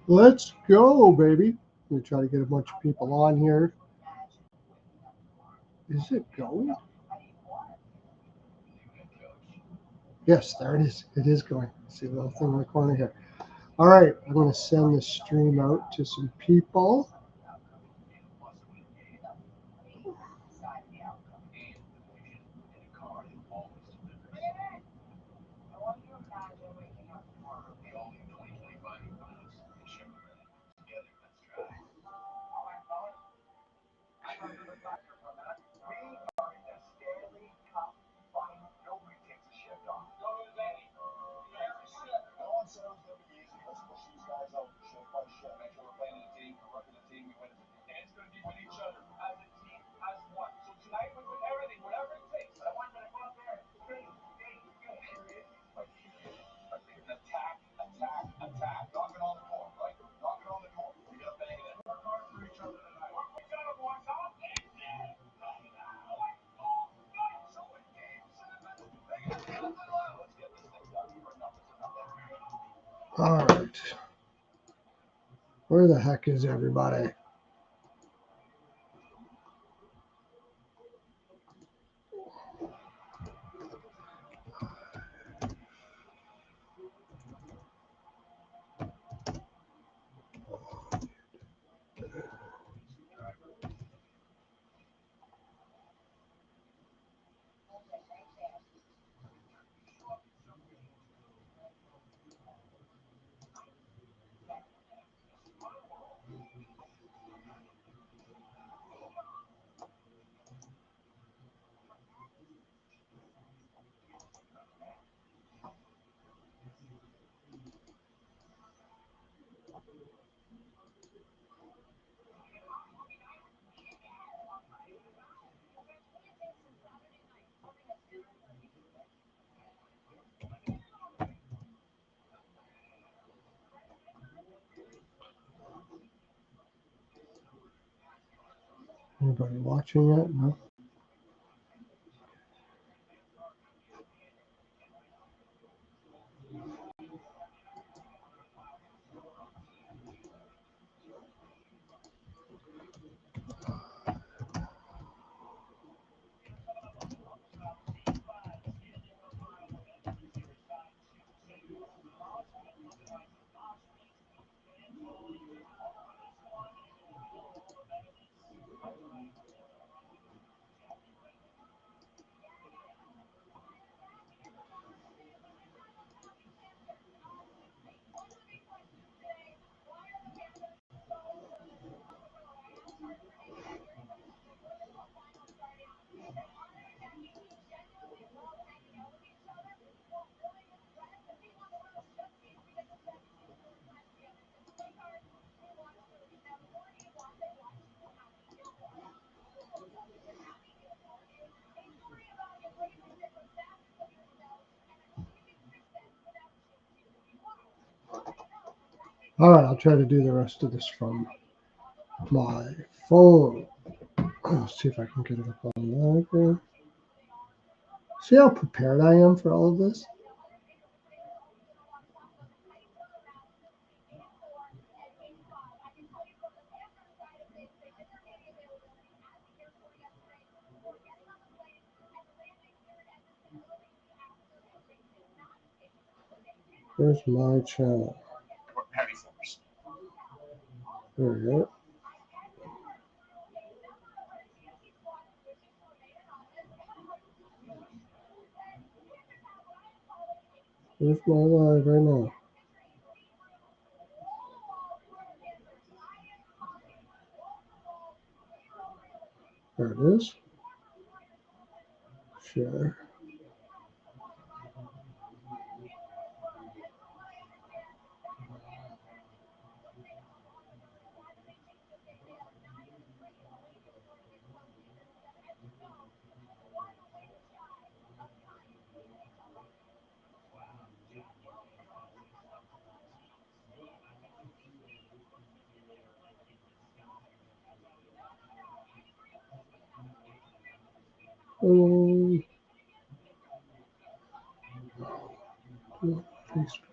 Let's go, baby. Let me try to get a bunch of people on here. Is it going? Yes, there it is. It is going. See the little thing in the corner here. All right, I'm going to send this stream out to some people. All right. Where the heck is everybody? Anybody watching yet? No. All right, I'll try to do the rest of this from my phone. Let's see if I can get it up on the live. See how prepared I am for all of this? Where's my channel? There we go. Where's my live right now? There it is. Share. Facebook.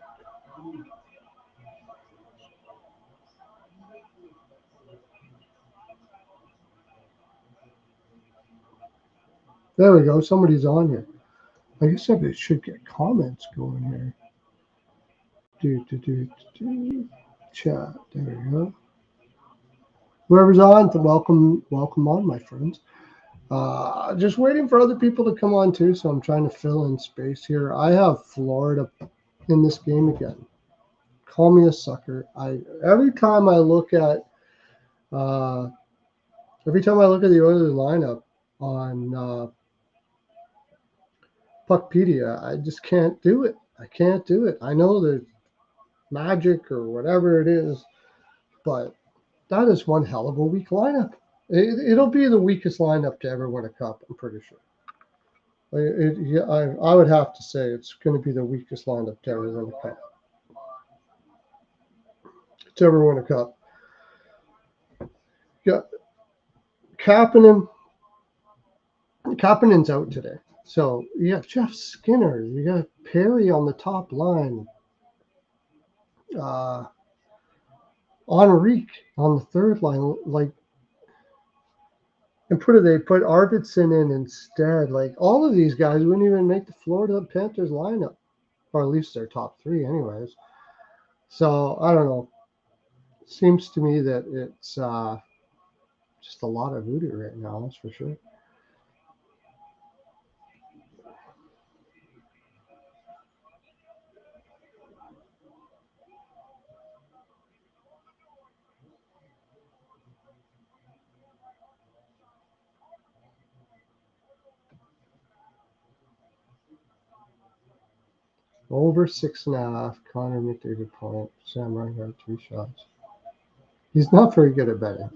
There we go. Somebody's on here. I guess I should get comments going here. Chat. There we go. Whoever's on, welcome on, my friends. Just waiting for other people to come on too, so I'm trying to fill in space here. I have Florida in this game again. Call me a sucker. Every time I look at the Oilers lineup on Puckpedia, I just can't do it. I can't do it. I know there's magic or whatever it is, but that is one hell of a weak lineup. It'll be the weakest lineup to ever win a cup, I'm pretty sure. I would have to say it's going to be the weakest lineup to ever win a cup. To ever win a cup. Yeah, Kapanen's out today. So you got Jeff Skinner, you got Perry on the top line, Enrique on the third line, and they put Arvidsson in instead. Like all of these guys wouldn't even make the Florida Panthers lineup, or at least their top three, anyways. So I don't know. Seems to me that it's just a lot of voodoo right now. That's for sure. Over 6.5. Connor McDavid point. Sam Reinhart 3 shots. He's not very good at betting.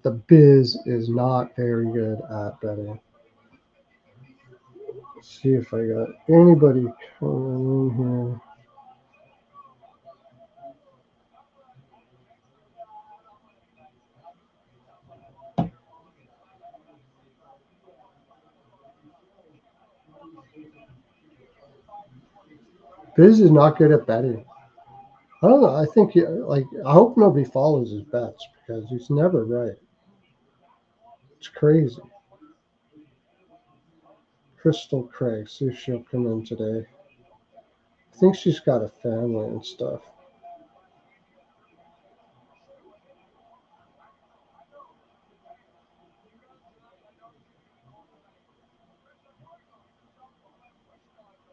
The Biz is not very good at betting. Let's see if I got anybody coming in here. Biz is not good at betting. I don't know. I think I hope nobody follows his bets because he's never right. It's crazy. Crystal Craig, see if she'll come in today. I think she's got a family and stuff.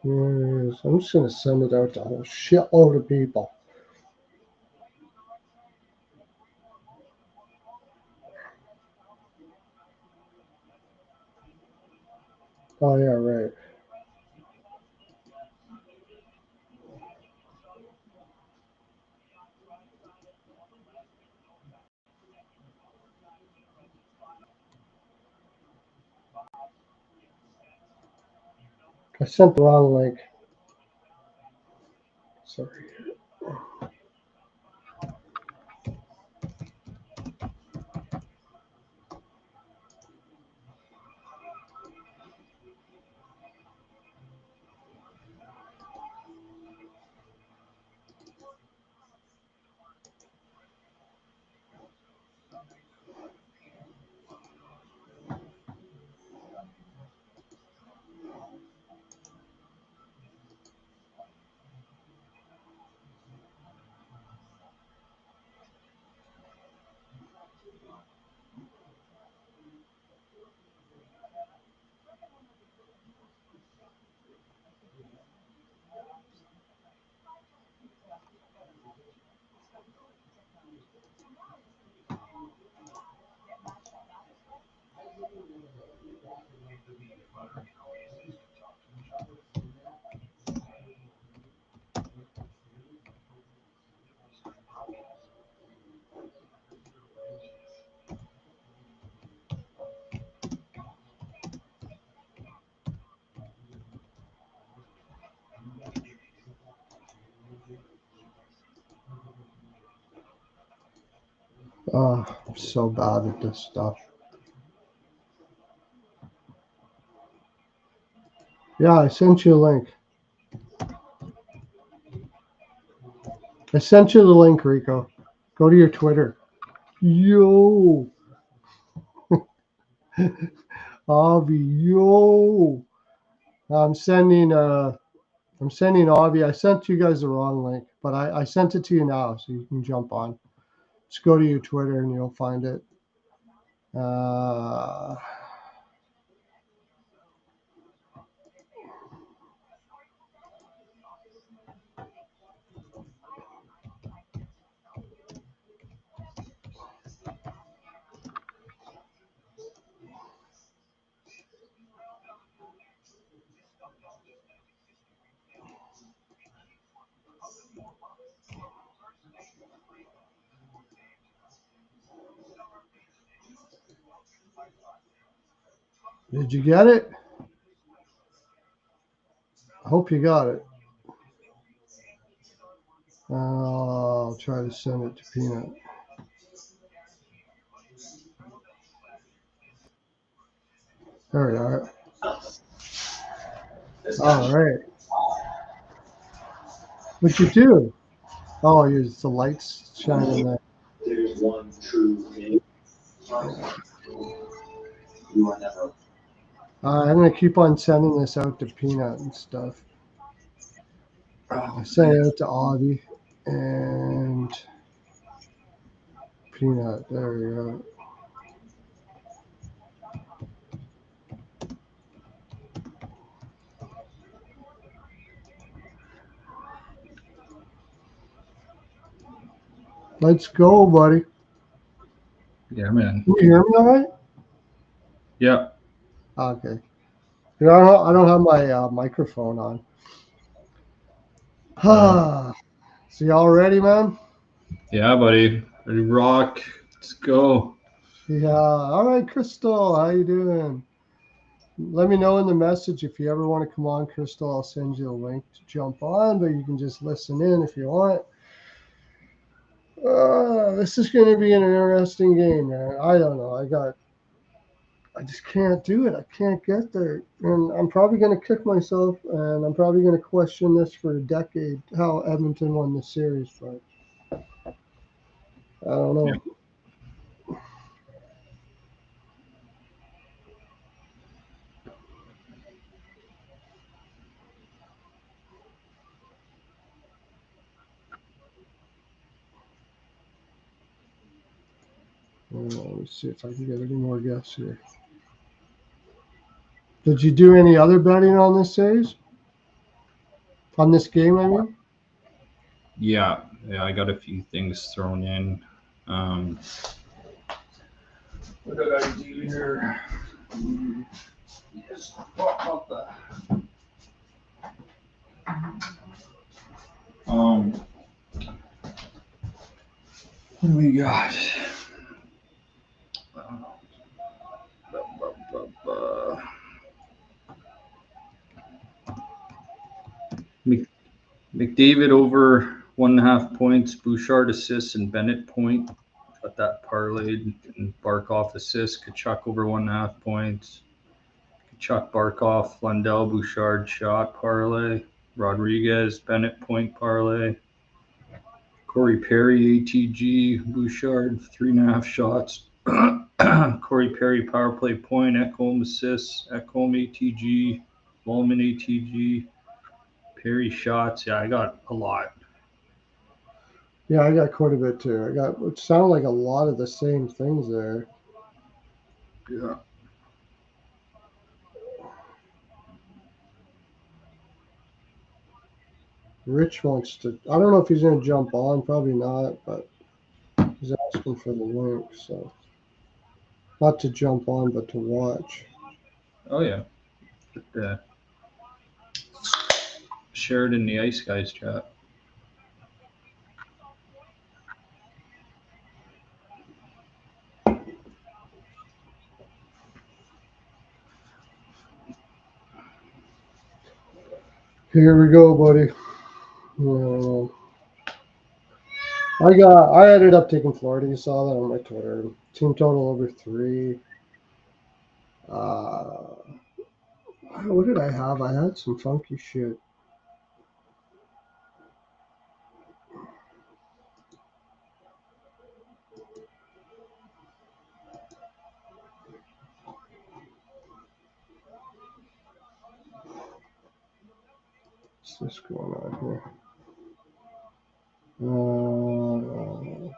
Yes, I'm just gonna send it out to a whole shitload of people. Oh yeah, right. I sent the wrong link. Sorry. Oh, I'm so bad at this stuff. Yeah, I sent you a link. I sent you the link, Rico. Go to your Twitter. Yo. Avi, yo. I'm sending Avi. I sent you guys the wrong link, but I sent it to you now so you can jump on. Just go to your Twitter and you'll find it. Did you get it? I hope you got it. I'll try to send it to Peanut. There we are. All right. What'd you do? Oh, it's the lights shining there. There's one true thing. You are never. I'm gonna keep on sending this out to Peanut and stuff. I sent it out to Avi and Peanut. There we go. Let's go, buddy. Yeah, man. Can you hear me all right? Yeah. Okay. I don't have my microphone on. So y'all ready, man? Yeah, buddy. Ready to rock. Let's go. Yeah. All right, Crystal. How you doing? Let me know in the message if you ever want to come on, Crystal. I'll send you a link to jump on, but you can just listen in if you want. This is going to be an interesting game, man. I don't know. I just can't do it. I can't get there. And I'm probably going to kick myself, and I'm probably going to question this for a decade, how Edmonton won the series. But I don't know. Let me see if I can get any more guests here. Did you do any other betting on this series? On this game, I mean? Yeah. Yeah, I got a few things thrown in. What did I do here? Yes. What do we got? McDavid over 1.5 points, Bouchard assists, and Bennett point. Got that parlayed. And Barkov assist, Kachuk over 1.5 points. Kachuk, Barkov, Lundell, Bouchard shot parlay. Rodriguez, Bennett point parlay. Corey Perry, ATG, Bouchard, 3.5 shots. Corey Perry, power play point, Ekholm assists, Ekholm ATG, Bowman ATG, Perry shots. Yeah, I got a lot. Yeah, I got quite a bit too. It sounded like a lot of the same things there. Yeah. Rich wants to, I don't know if he's going to jump on, probably not, but he's asking for the link, so. Not to jump on, but to watch. Oh, yeah. But, share it in the Ice Guys chat. Here we go, buddy. I ended up taking Florida. You saw that on my Twitter. Team total over 3. What did I have? I had some funky shit. this going on here?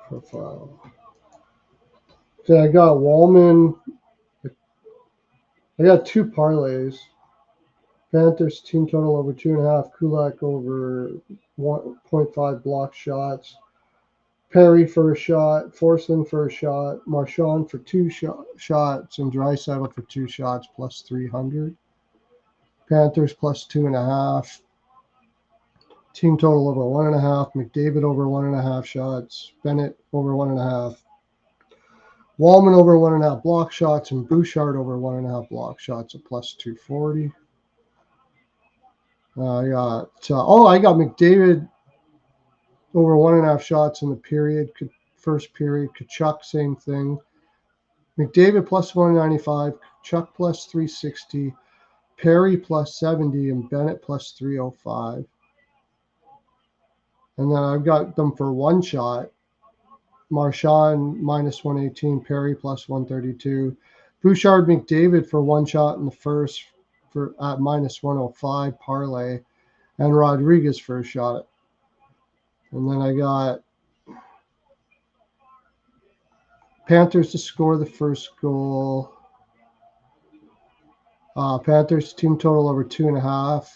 Profile. Okay, I got Wallman. I got 2 parlays. Panthers team total over 2.5. Kulak over 1.5 block shots. Perry for a shot. Forsling for a shot. Marchand for 2 shots. And Draisaitl for 2 shots plus 300. Panthers plus 2.5. Team total over 1.5. McDavid over 1.5 shots. Bennett over 1.5. Wallman over 1.5 block shots. And Bouchard over 1.5 block shots at plus 240. I got McDavid over 1.5 shots in the period. First period. Kachuk, same thing. McDavid plus 195. Kachuk plus 360. Perry plus 70. And Bennett plus 305. And then I've got them for 1 shot. Marchand minus 118. Perry plus 132. Bouchard, McDavid for 1 shot in the first for at minus 105 parlay. And Rodriguez for a shot. And then I got Panthers to score the first goal. Panthers team total over 2.5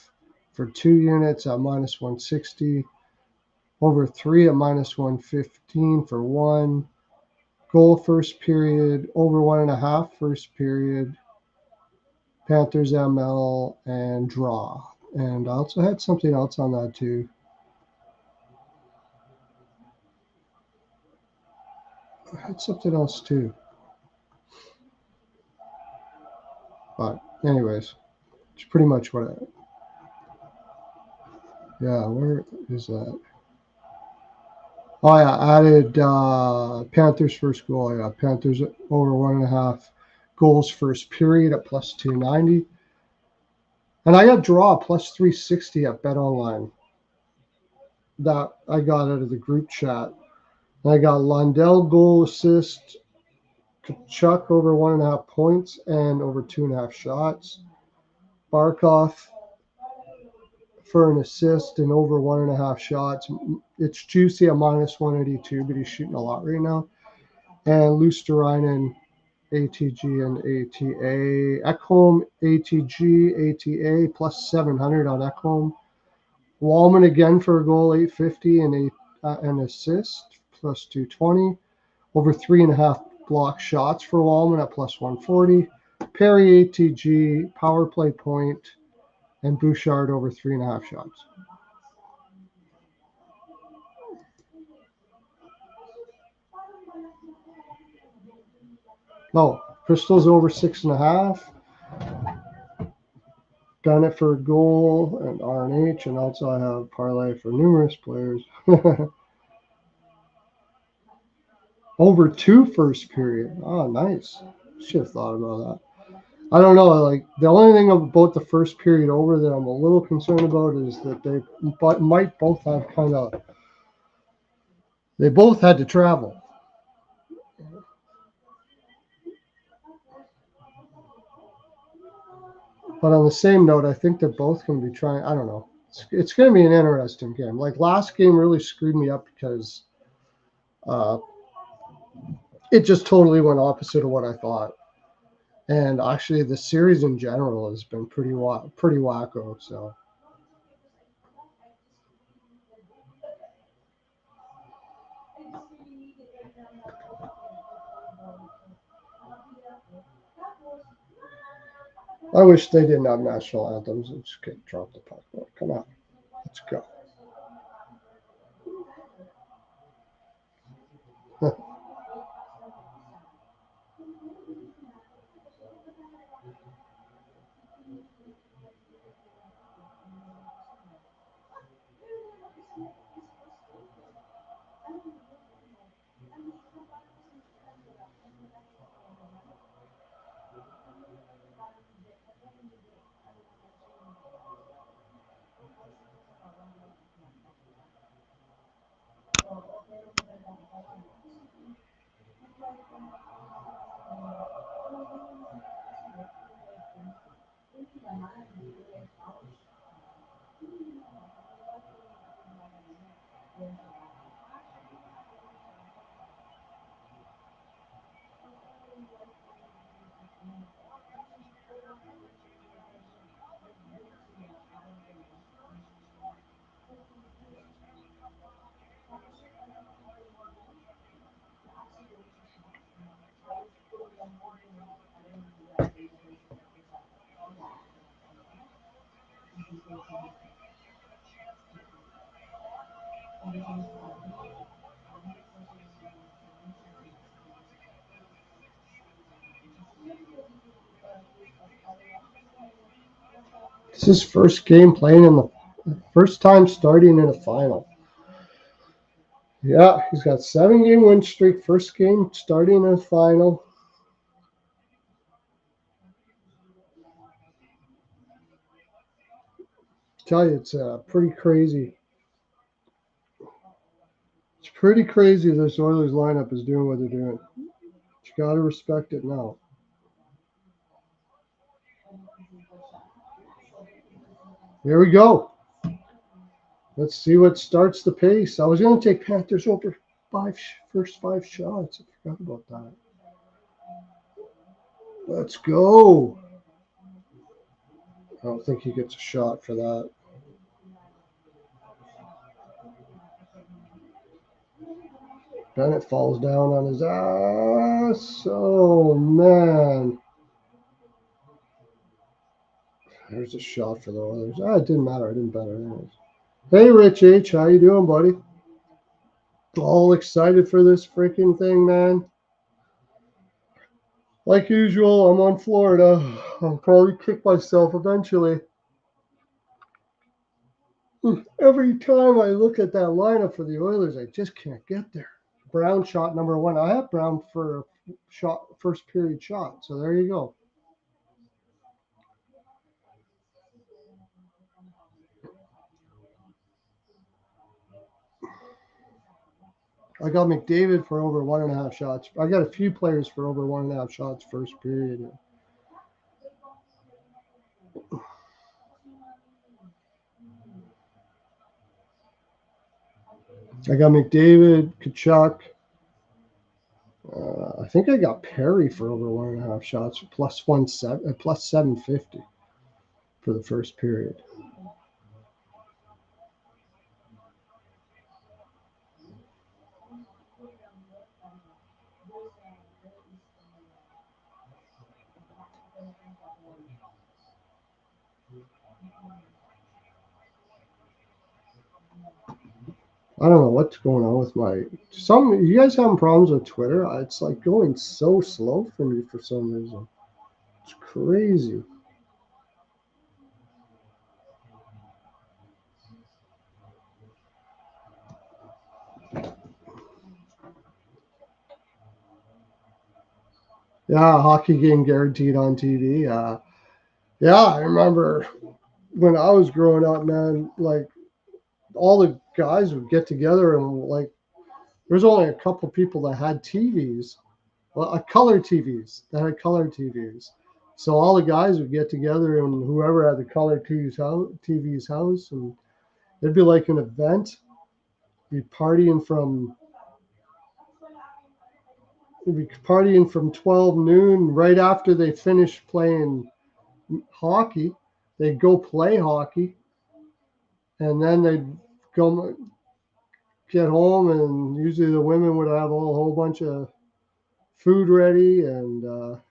for 2 units at minus 160. Over 3 at minus 115 for 1. Goal first period. Over 1.5 first period. Panthers ML and draw. And I also had something else on that too. I had something else too. But anyways, it's pretty much what I... Yeah, where is that? Oh, yeah, added Panthers first goal. Yeah, Panthers over 1.5 goals first period at plus 290. And I got draw plus 360 at BetOnline. That I got out of the group chat. And I got Lundell goal assist, Kachuk over 1.5 points and over 2.5 shots. Barkov for an assist and over 1.5 shots. It's juicy at minus 182, but he's shooting a lot right now. And Luosterainen, ATG and ATA. Ekholm, ATG, ATA, plus 700 on Ekholm. Wallman again for a goal, 850, and an assist, plus 220. Over 3.5 block shots for Wallman at plus 140. Perry, ATG, power play point, and Bouchard over 3.5 shots. No, Crystal's over 6.5. Bennett for a goal and RNH, and also I have parlay for numerous players. Over 2 first period. Oh, nice. Should have thought about that. I don't know. Like the only thing about the first period over that I'm a little concerned about is that they might both have they both had to travel. But on the same note, I think they're both going to be trying. I don't know. It's going to be an interesting game. Like last game really screwed me up because it just totally went opposite of what I thought. And actually, the series in general has been pretty wacko. So. I wish they didn't have national anthems and just get drop the puck. Come on, let's go. It's his first game playing in the first time starting in a final. Yeah, he's got 7-game win streak. First game starting in a final. Tell you, it's pretty crazy. It's pretty crazy this Oilers lineup is doing what they're doing. You got to respect it now. Here we go. Let's see what starts the pace. I was going to take Panthers over first five shots. I forgot about that. Let's go. I don't think he gets a shot for that. Bennett falls down on his ass. Oh, man. There's a shot for the Oilers. It didn't matter. I didn't bet it anyways. Hey, Rich H. How you doing, buddy? All excited for this freaking thing, man. Like usual, I'm on Florida. I'll probably kick myself eventually. Every time I look at that lineup for the Oilers, I just can't get there. Brown shot number 1. I have Brown for a shot, first period shot. So there you go. I got McDavid for over 1.5 shots. I got a few players for over 1.5 shots first period. I got McDavid, Kachuk. I think I got Perry for over 1.5 shots, plus 750 for the first period. I don't know what's going on with you guys having problems with Twitter? It's like going so slow for me for some reason. It's crazy. Yeah, hockey game guaranteed on TV. Yeah, I remember when I was growing up, man, like all the guys would get together and like there's only a couple people that had TVs. Well, color TVs that had color TVs. So all the guys would get together and whoever had the color TV's house, and it'd be like an event. You'd be partying from 12 noon right after they finished playing hockey. They'd go play hockey, and then they'd go get home, and usually the women would have a whole bunch of food ready, and oh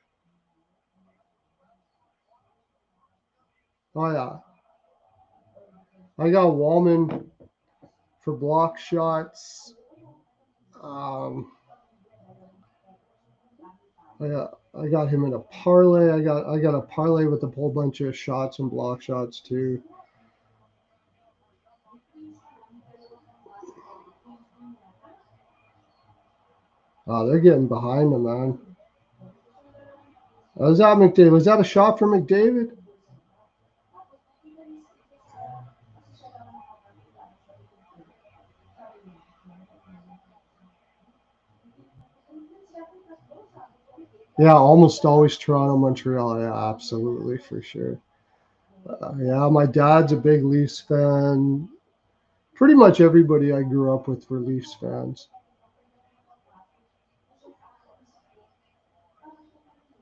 yeah, I got Wallman for block shots. I got him in a parlay. I got a parlay with a whole bunch of shots and block shots too. They're getting behind him, man. Was that McDavid? Was that a shot for McDavid? Yeah, almost always Toronto, Montreal. Yeah, absolutely, for sure. Yeah, my dad's a big Leafs fan. Pretty much everybody I grew up with were Leafs fans.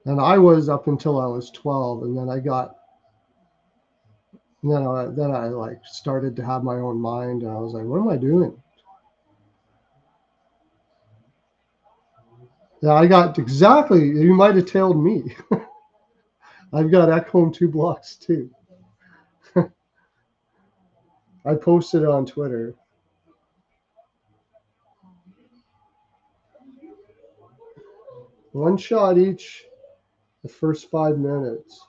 And I was up until I was 12, and then I like started to have my own mind, and I was like, what am I doing? Yeah, I got exactly, you might have tailed me. I've got Ekholm 2 blocks too. I posted it on Twitter. One shot each the first 5 minutes.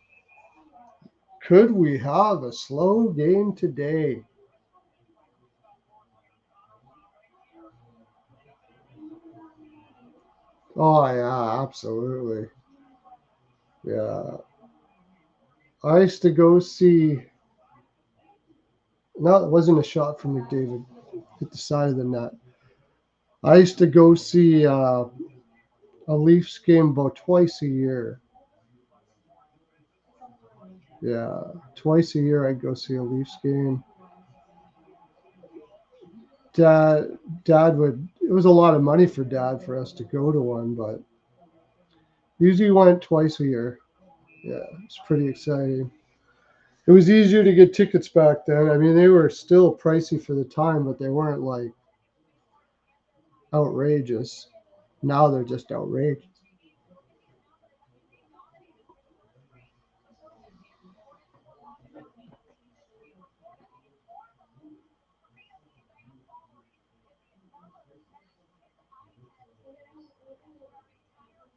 Could we have a slow game today? Oh, yeah, absolutely. Yeah. I used to go see, no, it wasn't a shot from McDavid. Hit the side of the net. I used to go see a Leafs game about twice a year. Yeah, twice a year I'd go see a Leafs game. Dad would, it was a lot of money for Dad for us to go to one, but usually went twice a year. Yeah, it's pretty exciting. It was easier to get tickets back then. I mean, they were still pricey for the time, but they weren't like outrageous. Now they're just outrageous.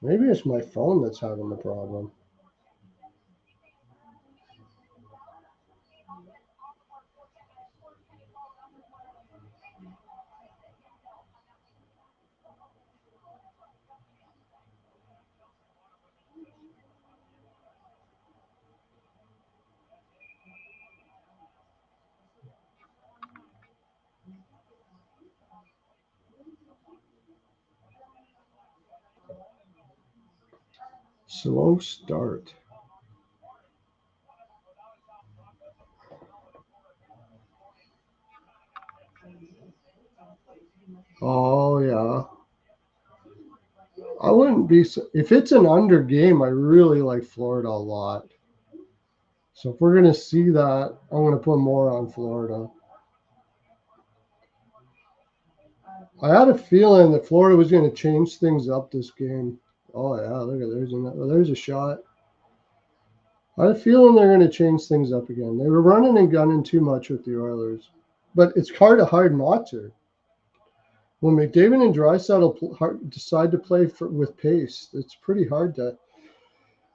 Maybe it's my phone that's having the problem. Slow start. Oh, yeah. I wouldn't be, if it's an under game, I really like Florida a lot. So if we're going to see that, I'm going to put more on Florida. I had a feeling that Florida was going to change things up this game. Oh, yeah, look at there's a shot. I had a feeling they're going to change things up again. They were running and gunning too much with the Oilers. But it's hard not to. When McDavid and Draisaitl decide to play with pace, it's pretty hard to.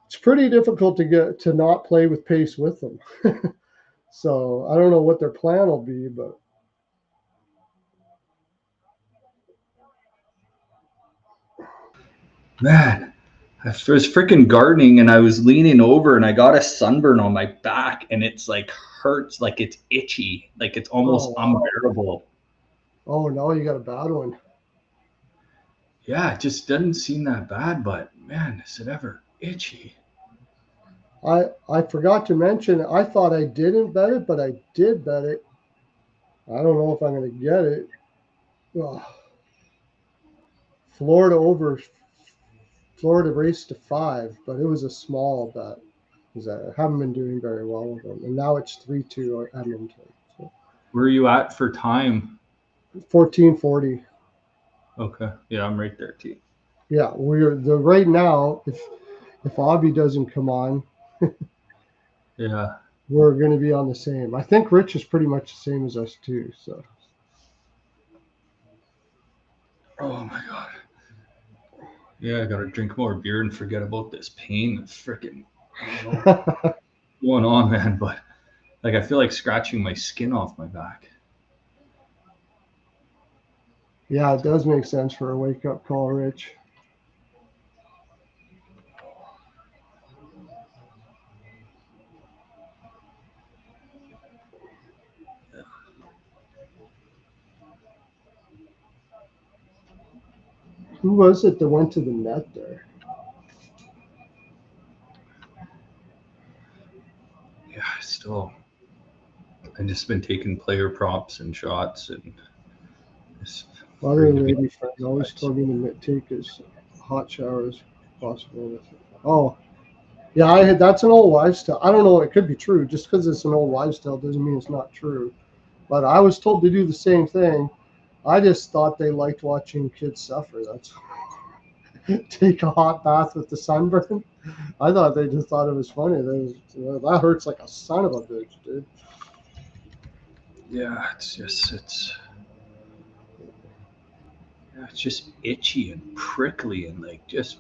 It's pretty difficult to get to not play with pace with them. So I don't know what their plan will be, but Man, I was freaking gardening and I was leaning over and I got a sunburn on my back and it's like hurts, like it's itchy, like it's almost unbearable. Oh no, you got a bad one. Yeah, it just doesn't seem that bad, but man, is it ever itchy? I forgot to mention. I thought I didn't bet it, but I did bet it. I don't know if I'm going to get it. Ugh. Florida over. Florida raced to 5, but it was a small bet because I haven't been doing very well with them. And now it's 3-2 Edmonton. So Where are you at for time? 14:40. Okay, yeah, I'm right there too. Yeah, we're the right now. If Aubie doesn't come on, Yeah. we're going to be on the same. I think Rich is pretty much the same as us too. So. Oh my god. Yeah, I gotta drink more beer and forget about this pain. That's freaking, I don't know what's going on, man, but like I feel like scratching my skin off my back. Yeah, it does make sense for a wake up call, Rich. Who was it that went to the net there? Yeah, still. I've just been taking player props and shots and just Other afraid to be- lady friend always told me to take as hot shower as possible with it. Oh, yeah, that's an old wives' tale. I don't know. It could be true. Just because it's an old wives' tale doesn't mean it's not true. But I was told to do the same thing. I just thought they liked watching kids suffer. That's take a hot bath with the sunburn. I thought they just thought it was funny. That hurts like a son of a bitch, dude. Yeah, it's just itchy and prickly and like just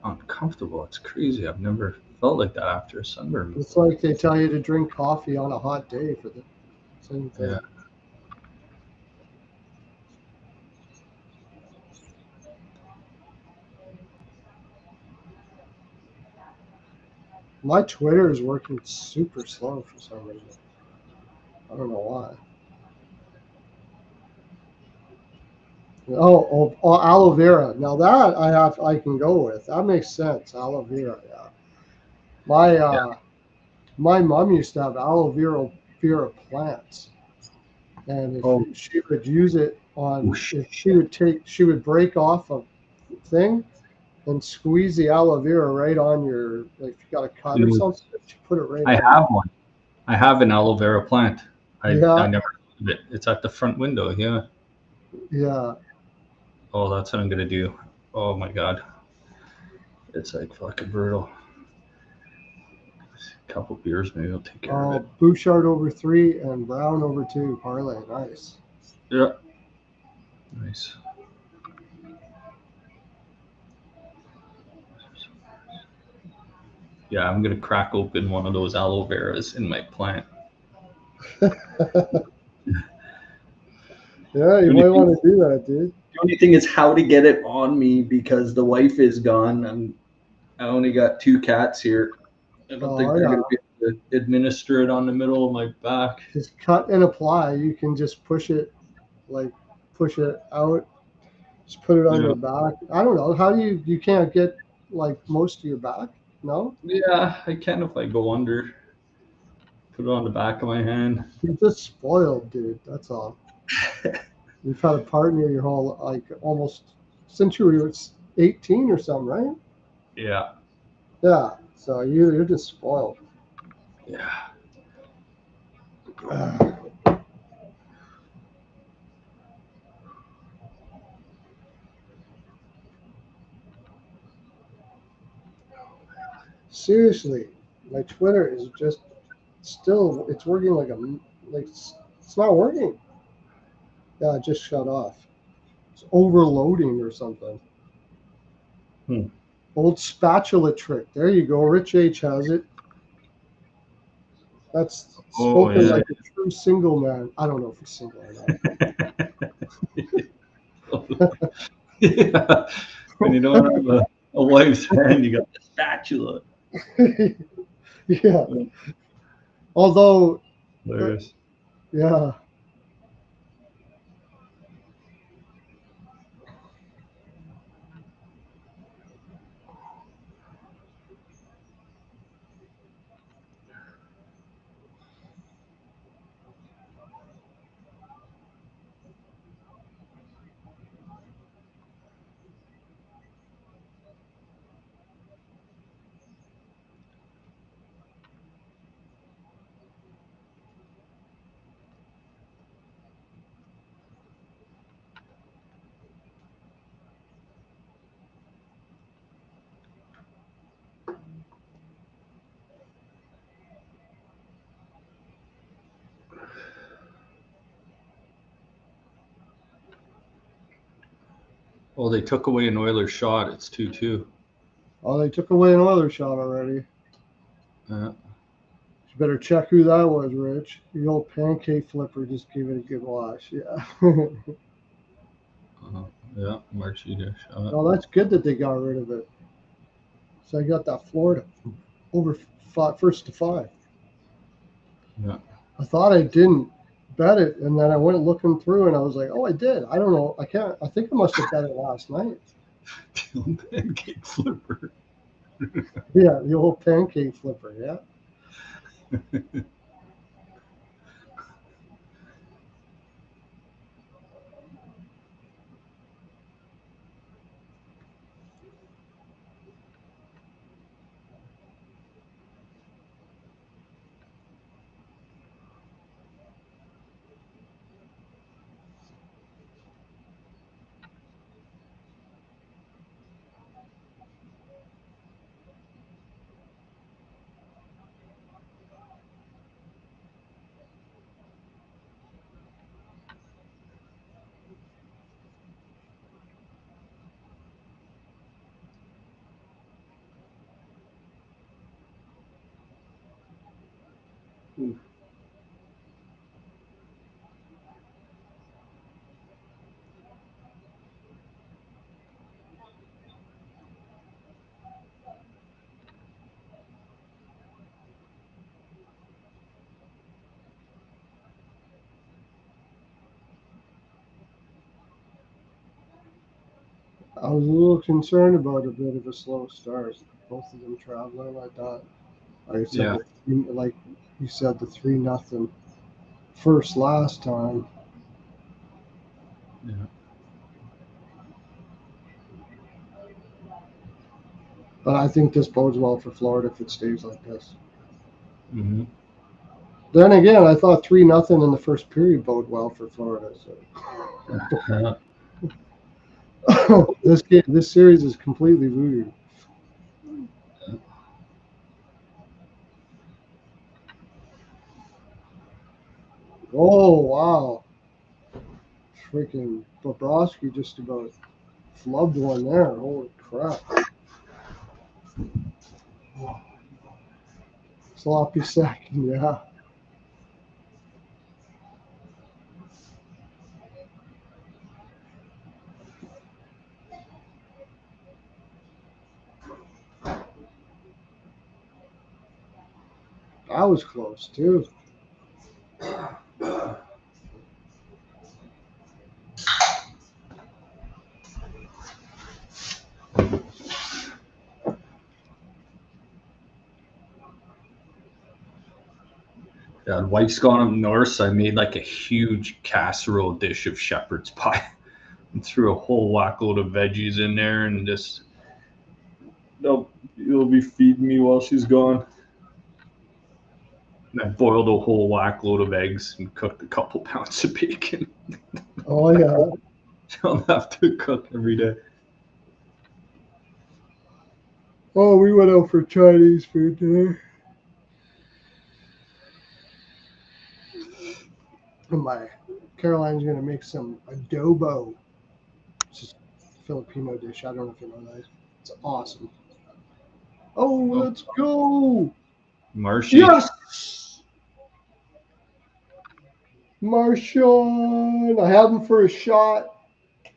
uncomfortable. It's crazy. I've never felt like that after a sunburn It's before. like they tell you to drink coffee on a hot day for the same thing. Yeah. My Twitter is working super slow for some reason. I don't know why. Oh, aloe vera. Now that I can go with. That makes sense. Aloe vera. Yeah. My mom used to have aloe vera plants, and Oh, if she would use it on, whoosh. if she would break off a thing and squeeze the aloe vera right on your, like if you got a cut You or know, something, she put it right I on. have one. I have an aloe vera plant. I Yeah, never use it. It's at the front window. Yeah. yeah. Oh, that's what I'm gonna do. Oh my god, it's like fucking brutal. A couple beers, maybe I'll take care of it. Bouchard over 3 and Brown over 2 parlay. Nice. Yeah. Nice. Yeah, I'm gonna crack open one of those aloe veras in my plant. Yeah, you might want to do that, dude. The only thing is how to get it on me because the wife is gone and I only got 2 cats here. I don't think they're Yeah. gonna be able to administer it on the middle of my back. Just cut and apply. You can just push it out. Just put it on Yeah. your back. I don't know. How do you can't get like most of your back? No? Yeah, I can if I go under. Put it on the back of my hand. You're just spoiled, dude. That's all. You've had a partner your whole, like, almost since you were 18 or something, right? Yeah. Yeah. So you're just spoiled. Yeah. Seriously, my Twitter is just still, it's working like it's not working. Yeah, it just shut off. It's overloading or something. Hmm. Old spatula trick. There you go. Rich H has it. That's Oh spoken yeah. like a true single man. I don't know if he's single or not. Yeah. When you don't have a wife's hand, you got the spatula. Yeah. Although, Hilarious. yeah. Well, they took away an Oilers shot. It's 2-2. Oh, they took away an Oilers shot already. Yeah. You better check who that was, Rich. The old pancake flipper just gave it a good wash. Yeah. Yeah. Marchita shot. Well, that's good that they got rid of it. So I got that Florida over first to 5. Yeah. I thought I didn't bet it, and then I went looking through, and I was like, "Oh, I did." I don't know. I can't. I think I must have bet it last night. Pancake flipper. Yeah, the old pancake flipper. Yeah. I was a little concerned about a bit of a slow start. Both of them traveling. I thought, like I said, Yeah. like you said, the 3-0 first last time. Yeah. But I think this bodes well for Florida if it stays like this. Mm-hmm. Then again, I thought 3-0 in the first period bode well for Florida. So this series is completely voodoo. Oh wow! Freaking Bobrovsky just about flubbed one there. Holy crap! Sloppy second, yeah. That was close too. Yeah, Wife's gone up north, so I made like a huge casserole dish of shepherd's pie and threw a whole whackload of veggies in there and just you'll be feeding me while she's gone. And I boiled a whole whackload of eggs and cooked a couple pounds of bacon. Oh yeah. I'll have to cook every day. Oh, we went out for Chinese food today. My Caroline's gonna make some adobo. It's just a Filipino dish. I don't know if you know that. It's awesome. Oh, let's go! Marshy. Yes! Martian! I had him for a shot.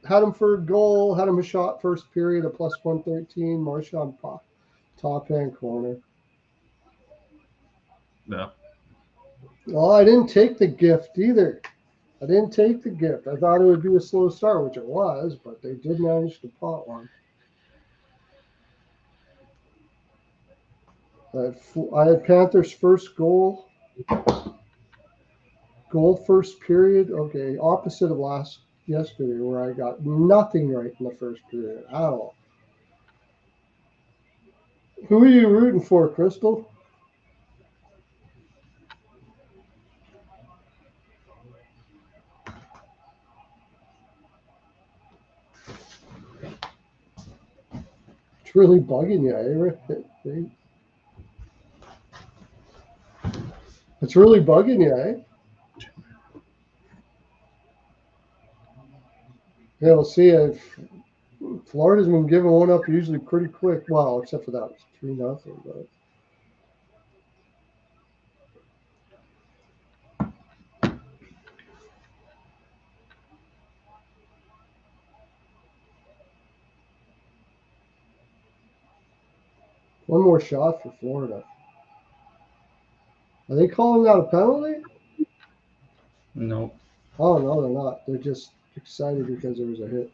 Had him for a goal. Had him a shot first period, a plus 113. Martian top hand corner. Yeah. Oh, I didn't take the gift either. I didn't take the gift. I thought it would be a slow start, which it was, but they did manage to pot one. I had Panthers first goal first period. Okay, opposite of yesterday where I got nothing right in the first period at all. Who are you rooting for, Crystal? It's really bugging you, eh? It's really bugging you, eh? Yeah, we'll see. Florida's been giving one up usually pretty quick. Well, except for that 3-0, but. One more shot for Florida. Are they calling that a penalty? No. Oh, no, they're not. They're just excited because there was a hit.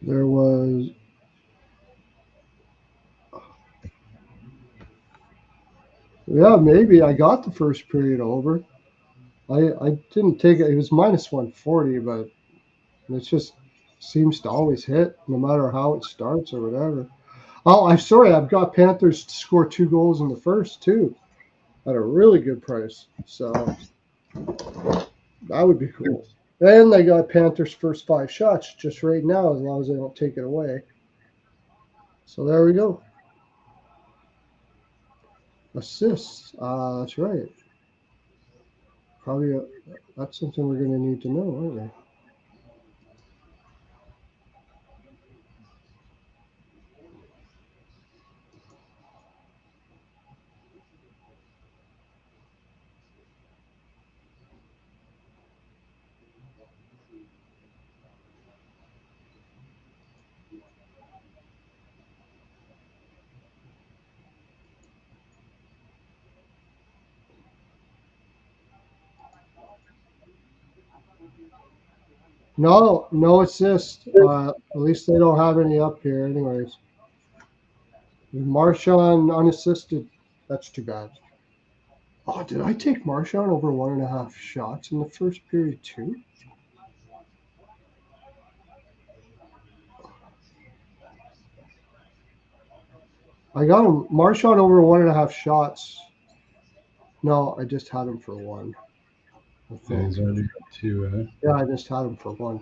There was. Yeah, maybe. I got the first period over. I didn't take it. It was minus 140, but it just seems to always hit no matter how it starts or whatever. Oh, I'm sorry. I've got Panthers to score 2 goals in the first, too, at a really good price. So that would be cool. And they got Panthers' first 5 shots just right now, as long as they don't take it away. So there we go. Assists. That's right. Probably that's something we're going to need to know, aren't we? No assist. At least they don't have any up here, anyways. Marchand unassisted. That's too bad. Oh, did I take Marchand over 1.5 shots in the first period too? I got him Marchand over 1.5 shots. No, I just had him for 1. I Yeah, think. he's already got 2. Yeah, I just had him for 1.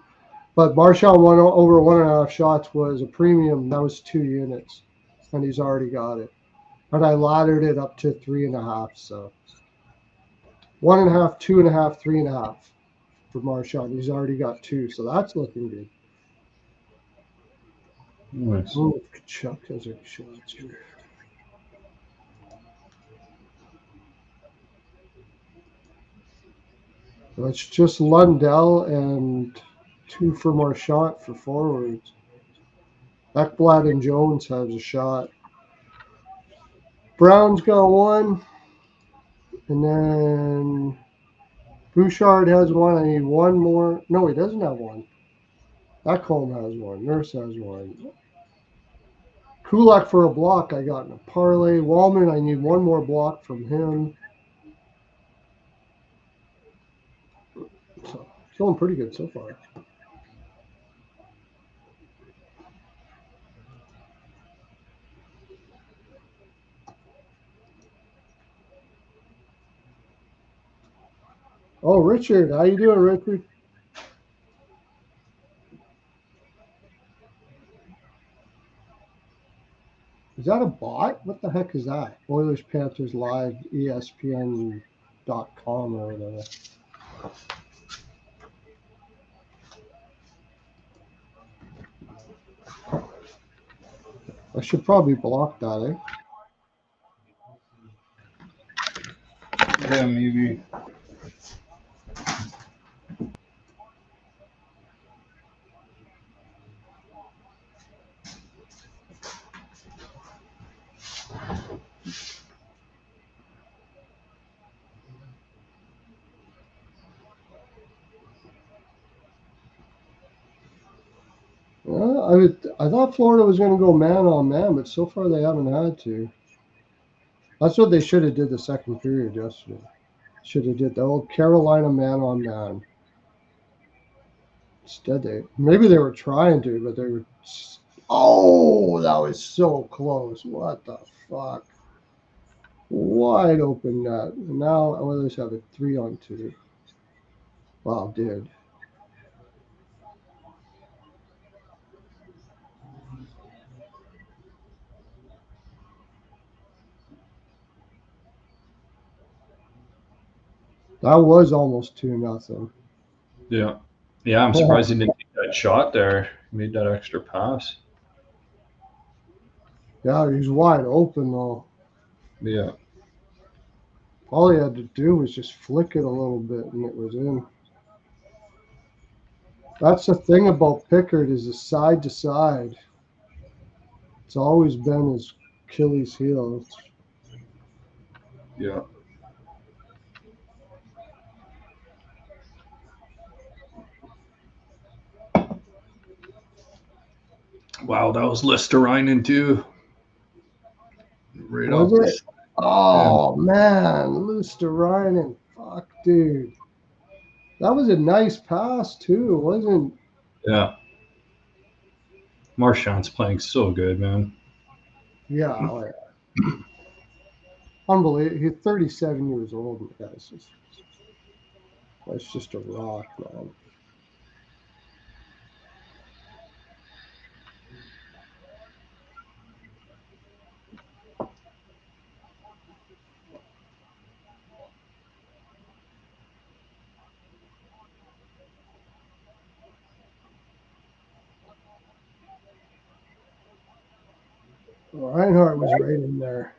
But Marchand won over 1.5 shots was a premium. That was 2 units, and he's already got it. And I laddered it up to 3.5. So 1.5, 2.5, 3.5 for Marchand. He's already got 2, so that's looking good. Nice. Oh, Chuck has a shots here. So it's just Lundell and 2 for Marchand for forwards. Ekblad and Jones has a shot. Brown's got 1. And then Bouchard has 1. I need 1 more. No, he doesn't have 1. Ekholm has 1. Nurse has 1. Kulak for a block I got in a parlay. Wallman, I need 1 more block from him. So feeling pretty good so far. Oh, Richard, how you doing, Richard? Is that a bot? What the heck is that? Oilers Panthers Live, ESPN.com or whatever. I should probably block that, eh? Yeah, maybe. I thought Florida was going to go man on man, but so far they haven't had to. That's what they should have did the second period yesterday. Should have did the old Carolina man on man. Instead, maybe they were trying to, but they were. Oh, that was so close! What the fuck? Wide open net. Now Oilers have a 3-on-2. Wow, dude. That was almost 2-0. Yeah. Yeah, I'm surprised he didn't get that shot there. He made that extra pass. Yeah, he's wide open though. Yeah. All he had to do was just flick it a little bit and it was in. That's the thing about Pickard is the side to side. It's always been his Achilles heel. Yeah. Wow, that was Listerinen too. Right off Was the it? Oh man, Luosterainen. Fuck, dude. That was a nice pass too. It wasn't. Yeah. Marchand's playing so good, man. Yeah, oh, yeah. Unbelievable. He's 37 years old, and the guy's just, that's just a rock, man. Reinhardt was right in there.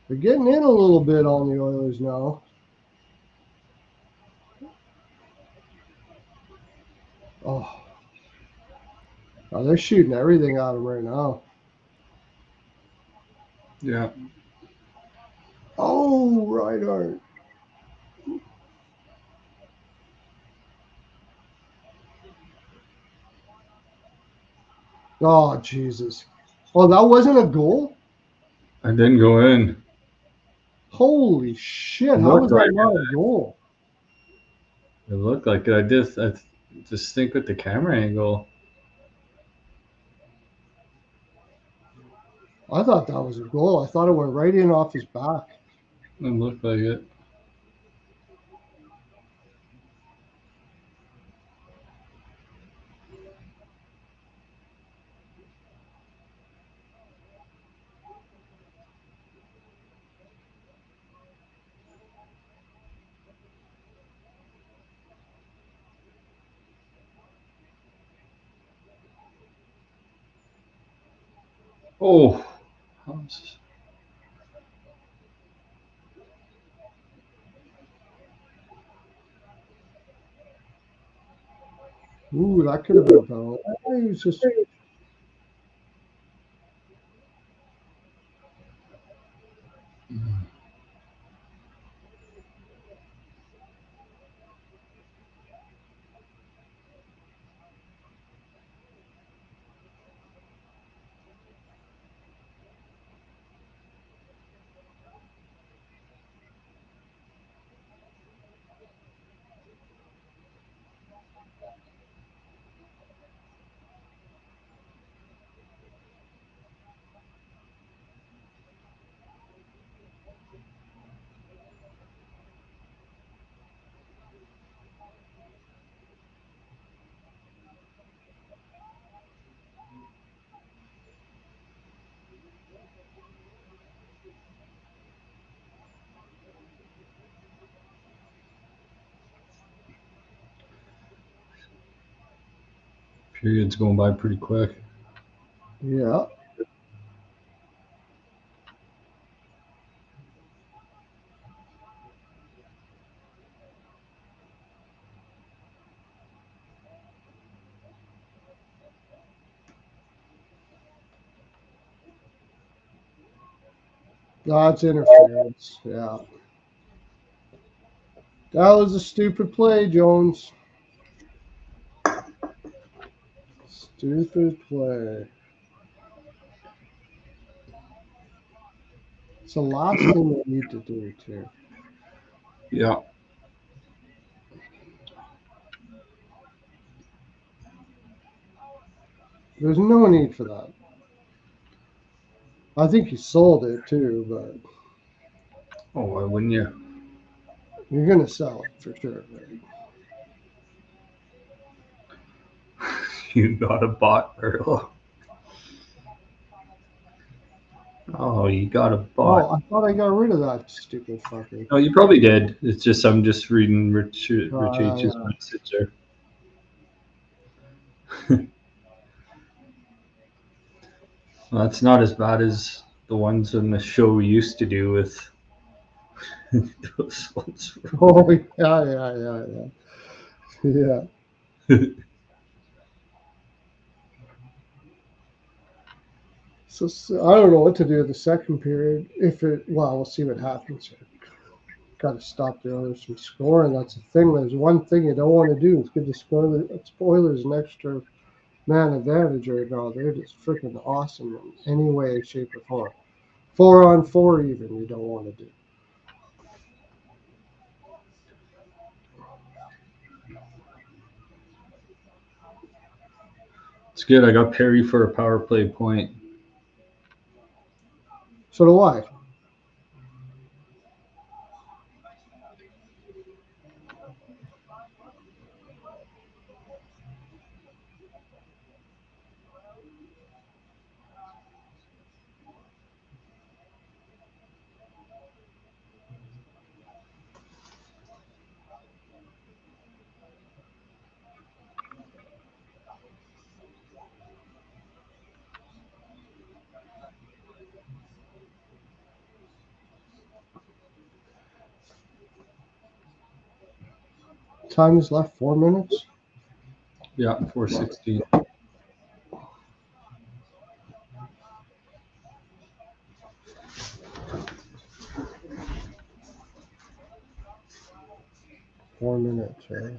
They're getting in a little bit on the Oilers now. Oh, they're shooting everything out of him right now. Yeah. Oh, Reinhardt. Oh, Jesus. Oh, that wasn't a goal? I didn't go in. Holy shit. It How was looked that like not a goal? it. It looked like it. I just think with the camera angle. I thought that was a goal. I thought it went right in off his back. It looked like it. Oh. Ooh, that could have been a penalty. He was just. Period's going by pretty quick. Yeah. That's interference. Yeah. That was a stupid play, Jones. Stupid play. It's the last thing they need to do, too. Yeah. There's no need for that. I think he sold it, too, but Oh, why wouldn't you? you're going to sell it for sure, right? You got a bot, Pearlo. Oh, you got a bot. Oh, I thought I got rid of that stupid fucker. Oh, you probably did. It's just I'm just reading Rich H's Yeah. message there. Well, that's not as bad as the ones on the show we used to do with those ones. Oh, yeah. Yeah. So I don't know what to do in the second period. Well, we'll see what happens here. Got to stop the Oilers from scoring. That's the thing. There's one thing you don't want to do. It's good to score the Oilers an extra man advantage right now. They're just freaking awesome in any way, shape, or form. 4-on-4 even you don't want to do. It's good. I got Perry for a power play point. So do I. Time is left 4 minutes. Yeah, 4:16. Right?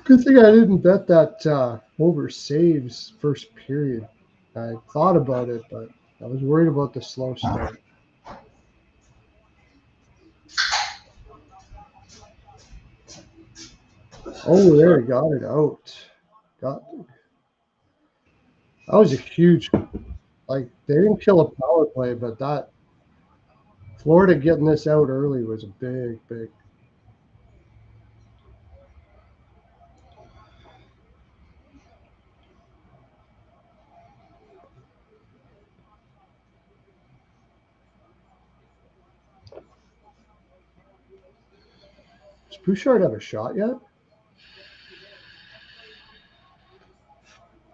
Good thing I didn't bet that over saves first period. I thought about it, but I was worried about the slow start. Oh, there, he got it out. Got that was a huge. Like they didn't kill a power play, but that Florida getting this out early was a big. Does Bouchard have a shot yet?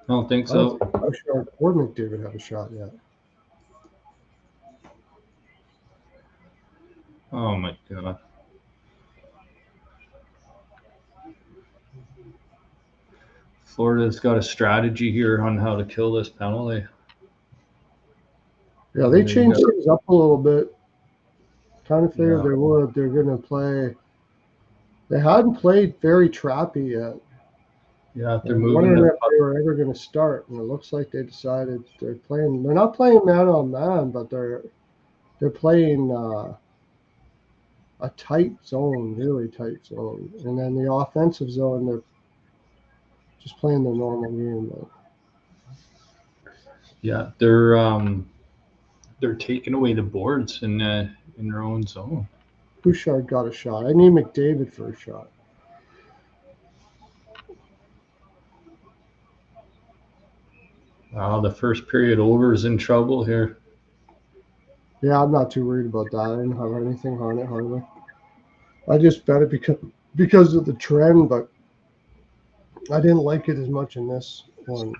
I don't think I don't so. think Bouchard or McDavid have a shot yet. Oh my god. Florida's got a strategy here on how to kill this penalty. Yeah, they changed things up a little bit. Kind of figured Yeah. they would. They're going to play. They hadn't played very trappy yet. Yeah, they're I'm moving wondering the if they were ever going to start, and it looks like they decided they're playing. They're not playing man on man, but they're playing a tight zone, really tight zone, and then the offensive zone they're just playing the normal game. But Yeah, they're taking away the boards in their own zone. Bouchard got a shot. I need McDavid for a shot. Wow, the first period over is in trouble here. Yeah, I'm not too worried about that. I didn't have anything on it hardly. I just bet it because of the trend, but I didn't like it as much in this one.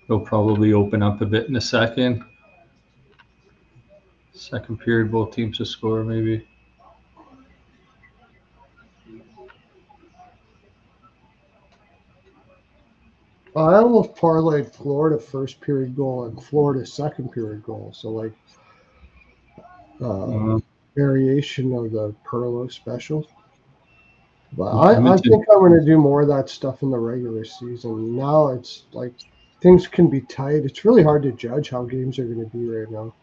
They'll probably open up a bit in a second. Second period, both teams to score maybe. I almost parlayed Florida first period goal and Florida second period goal. So like variation of the Pearlo special. But I think I'm going to do more of that stuff in the regular season. Now it's like things can be tight. It's really hard to judge how games are going to be right now.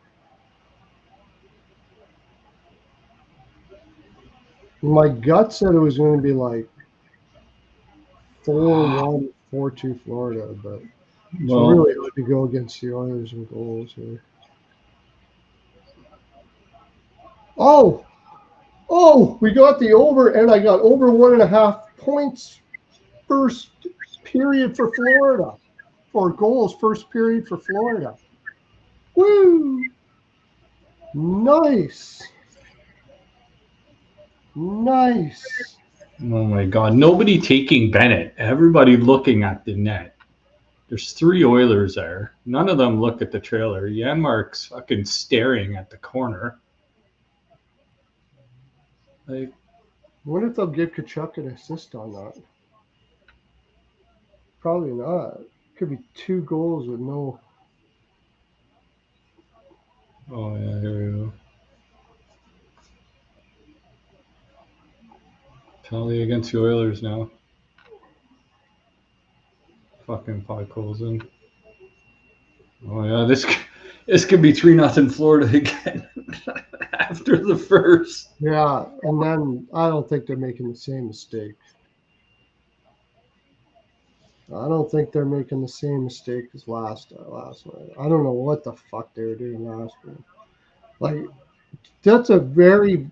My gut said it was going to be like 4-1, 4-2 Florida, but it's really hard to go against the Oilers in goals here. Oh, we got the over, and I got over 1.5 points first period for Florida. 4 goals first period for Florida. Woo! Nice. Oh my god, nobody taking Bennett. Everybody looking at the net. There's 3 Oilers there. None of them look at the trailer. Janmark's fucking staring at the corner. Like, I wonder if they'll give Kachuk an assist on that. Probably not. Could be 2 goals with no. oh yeah, here we go. Penalty against the Oilers now. Fucking Podkolzin. Oh yeah, this could be 3-0 Florida again after the first. Yeah, and then I don't think they're making the same mistake. I don't think they're making the same mistake as last night. I don't know what the fuck they were doing last game. Like that's a very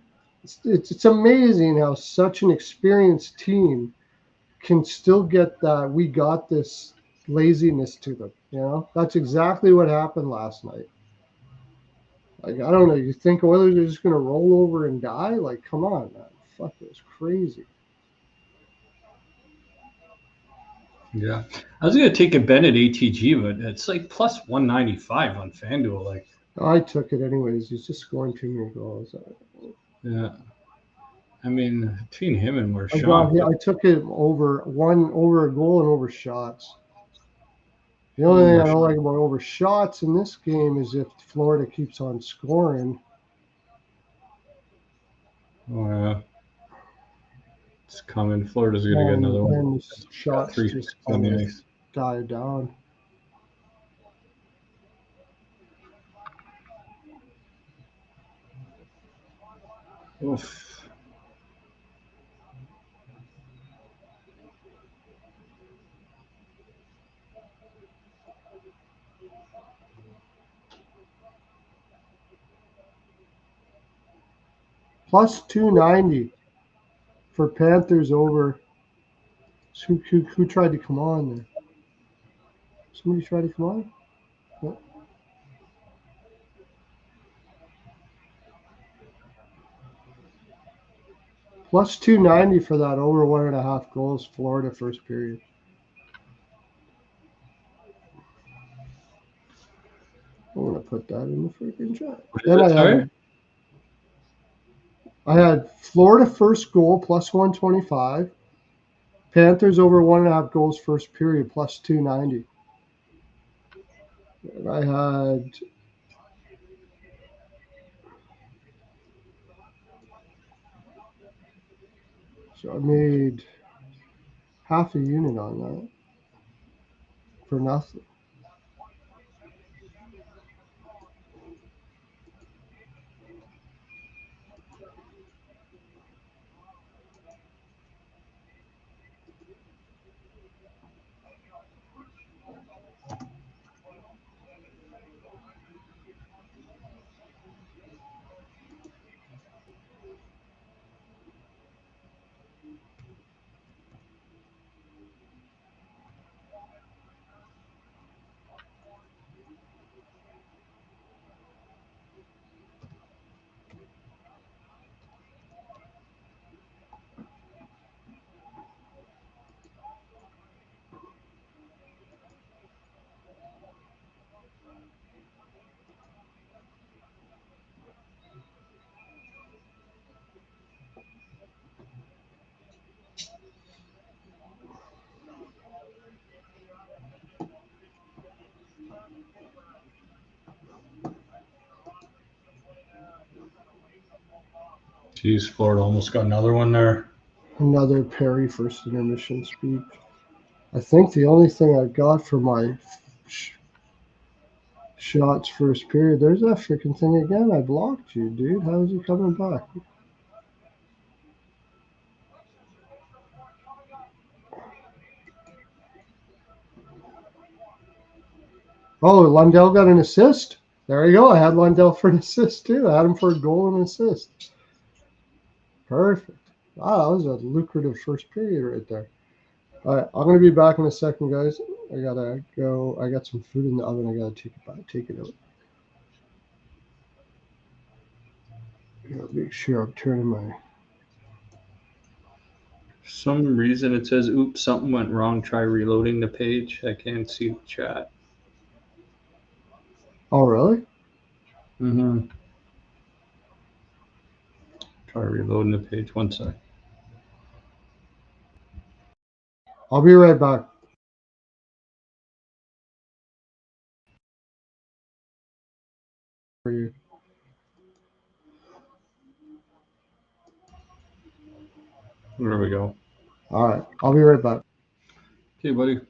it's amazing how such an experienced team can still get that we got this laziness to them. You know, that's exactly what happened last night. Like I don't know, you think Oilers are just gonna roll over and die? Like, come on, man. Fuck, it was crazy. Yeah. I was gonna take a bet at ATG, but it's like plus 195 on FanDuel. Like, I took it anyways. He's just scoring too many goals. yeah. I mean, between him and I Marchand, took it over a goal and over shots. The only thing I don't like about over shots in this game is if Florida keeps on scoring. oh, yeah. It's coming. Florida's gonna get And another one. then Got shots three just on kind the of ice. die down. Oof. Plus 290 for Panthers over. Who tried to come on there? Somebody tried to come on? What? Plus 290 for that over 1.5 goals, Florida first period. I'm going to put that in the freaking chat. What is Then it, sorry? I had Florida first goal plus 125. Panthers over 1.5 goals first period plus 290. And I had so I made half a unit on that for nothing. Jeez, Florida almost got another one there. Another Perry first intermission speak. I think the only thing I got for my shots first period, there's that freaking thing again. I blocked you, dude. How is he coming back? Oh, Lundell got an assist. There you go. I had Lundell for an assist too. I had him for a goal and an assist. Perfect. Wow, that was a lucrative first period right there. All right, I'm gonna be back in a second, guys. I gotta go. I got some food in the oven. I gotta take it out. I gotta make sure I'm turning my. For some reason it says, oops, something went wrong. Try reloading the page. I can't see the chat. Oh, really? Mm-hmm. Try reloading the page. One sec. I'll be right back. For you. There we go. All right, I'll be right back. Okay, buddy.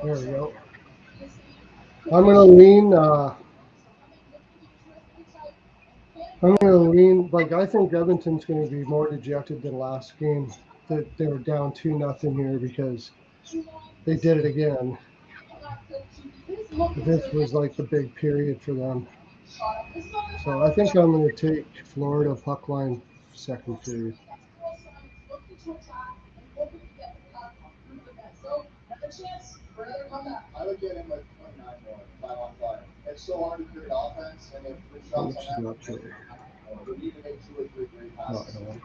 There we go. I'm going to lean. I'm going to lean. Like, I think Edmonton's going to be more dejected than last game. That they were down 2-0 here because they did it again. This was like the big period for them. So I think I'm going to take Florida puck line second period. How much is that play? No, I don't want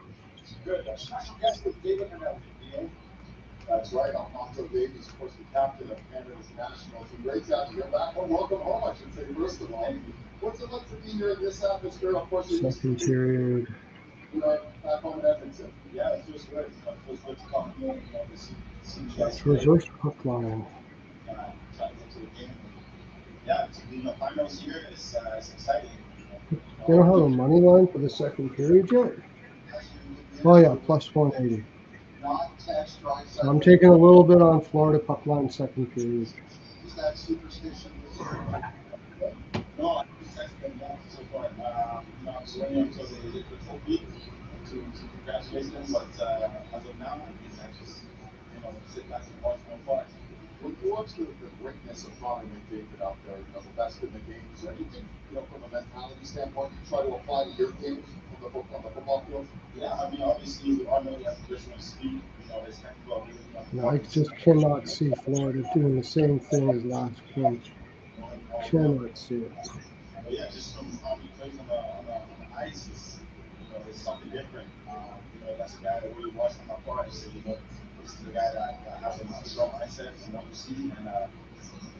That's right, Alfonso Davies, of course, the captain of Canada's nationals. And great to have you back home. Welcome home, I should say, first of all. What's it like to be here in this atmosphere? Of course, you're used to second period. back home in Edmonton. Yeah, it's just great. It's good to come home, you know, to see you guys play. Reverse puck line. Trying to get to the game. yeah, to be in the finals here is exciting. They don't have a money line for the second period yet? Oh, yeah, plus 180. So I'm taking a little bit on Florida puck line second period. Is that superstition this year? No, I just texted them down so far. I'm just waiting until they get the trophy to congratulate them. But as of now, I just sit back and watch from afar. When you watch the greatness of Connor McDavid out there, the best in the game, is there anything, from a mentality standpoint, you try to apply to your game on the football field? Yeah, I mean, obviously, we all know he has additional speed, his technical ability. No, I just cannot see Florida doing the same thing as last point. Cannot see it. But yeah, just from how he plays on the ice is, is something different. That's a guy that we watch from afar and say, this is the guy that has a strong mindset from what you see. And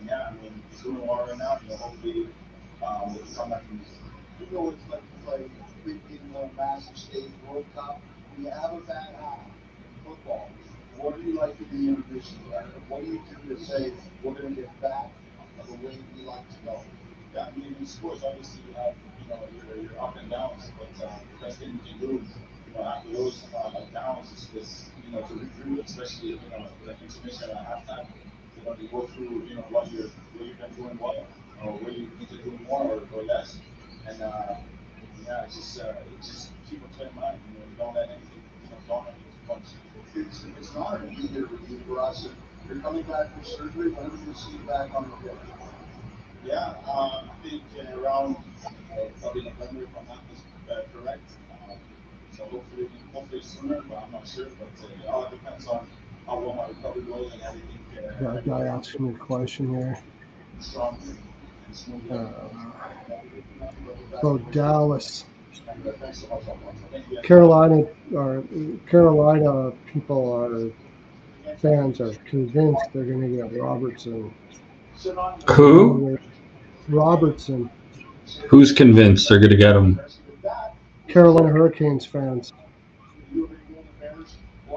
yeah, I mean, he's doing well right now. Hopefully, we can come back from this. You know what it's like to play big game, massive stage, World Cup. When you have a bad half in football, what do you like to be in addition to that? What do you do to say, we're going to get back the way we like to go? Yeah, I mean, in sports, obviously, you have, your up and downs, but the best thing you can do, after those downs is to regroup, especially, like you mentioned at halftime, you go through, what you've been doing well, or where you need to do more or less, and yeah, just keep a clear mind, don't let anything, dawn on you too much. It's not an easy review for us. And you're coming back from surgery. When do you see you back on the field? Yeah, I think around probably November, if I'm not correct. So hopefully sooner, but I'm not sure. But it all depends on how well my recovery goes and everything. Got a guy asking me a question here. Strong and smooth. About Dallas. Carolina people fans are convinced they're going to get Robertson. Who? Robertson. Who's convinced they're going to get him? Carolina Hurricanes fans.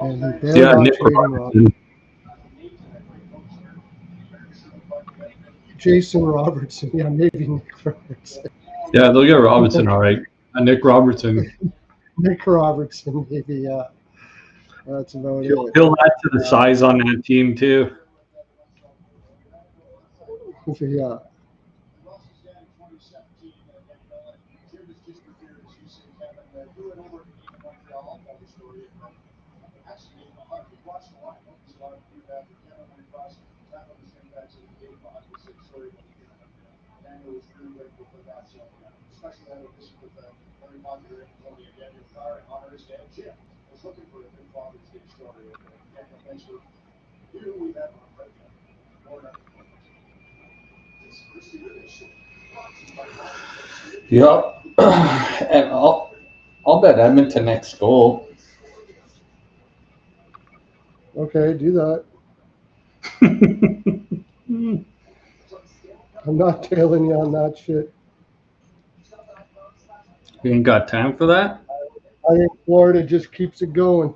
And they're Yeah, not Nick trading Robertson. Jason Robertson. Yeah, maybe Nick Robertson. Yeah, they'll get Robertson, all right. Nick Robertson. Nick Robertson, maybe, yeah. That's about it. He'll add to the size on that team, too. Yeah. Daniel was really grateful for that. So, especially that addition with the very popular Antonio Daniel Carr and honor his dad, Jim. I was looking for a good Father's Day story. And Daniel, thanks for you. We have on right now. More than it's Christy Rich. Yep. And I'll bet Edmonton next goal. Okay, do that. I'm not tailing you on that shit. You ain't got time for that? I think Florida just keeps it going.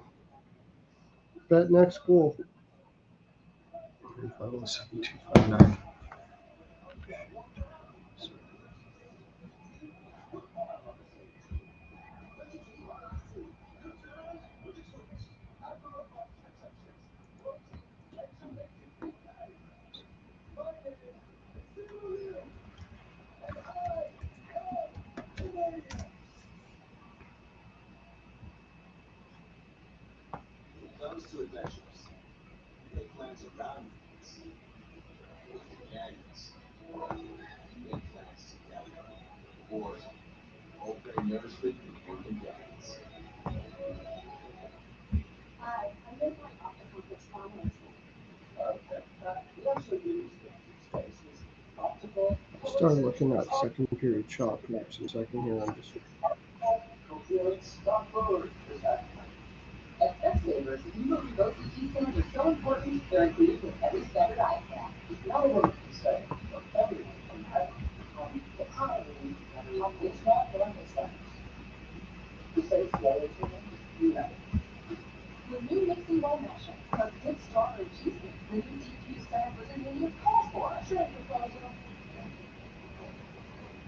Bet next goal. 507-259. Comes to adventures. Make plans around Canadians. Make plans together. Or open yours with working guys. Hi, I'm in my optical financing. Okay. We actually use the spaces. Optical. Started looking at second period chop groups in second here. I'm just Coherence. Not forward. At Best Savers, usually those key stands are so important, they're included with every standard iPad. Now we're going to say, everyone can have the economy. It's not going to sense. To say slow, you have it. With new mixing bowl mashup, plus good strawberry cheesecake, the new DQ style blizzard menu calls for a shrimp proposal.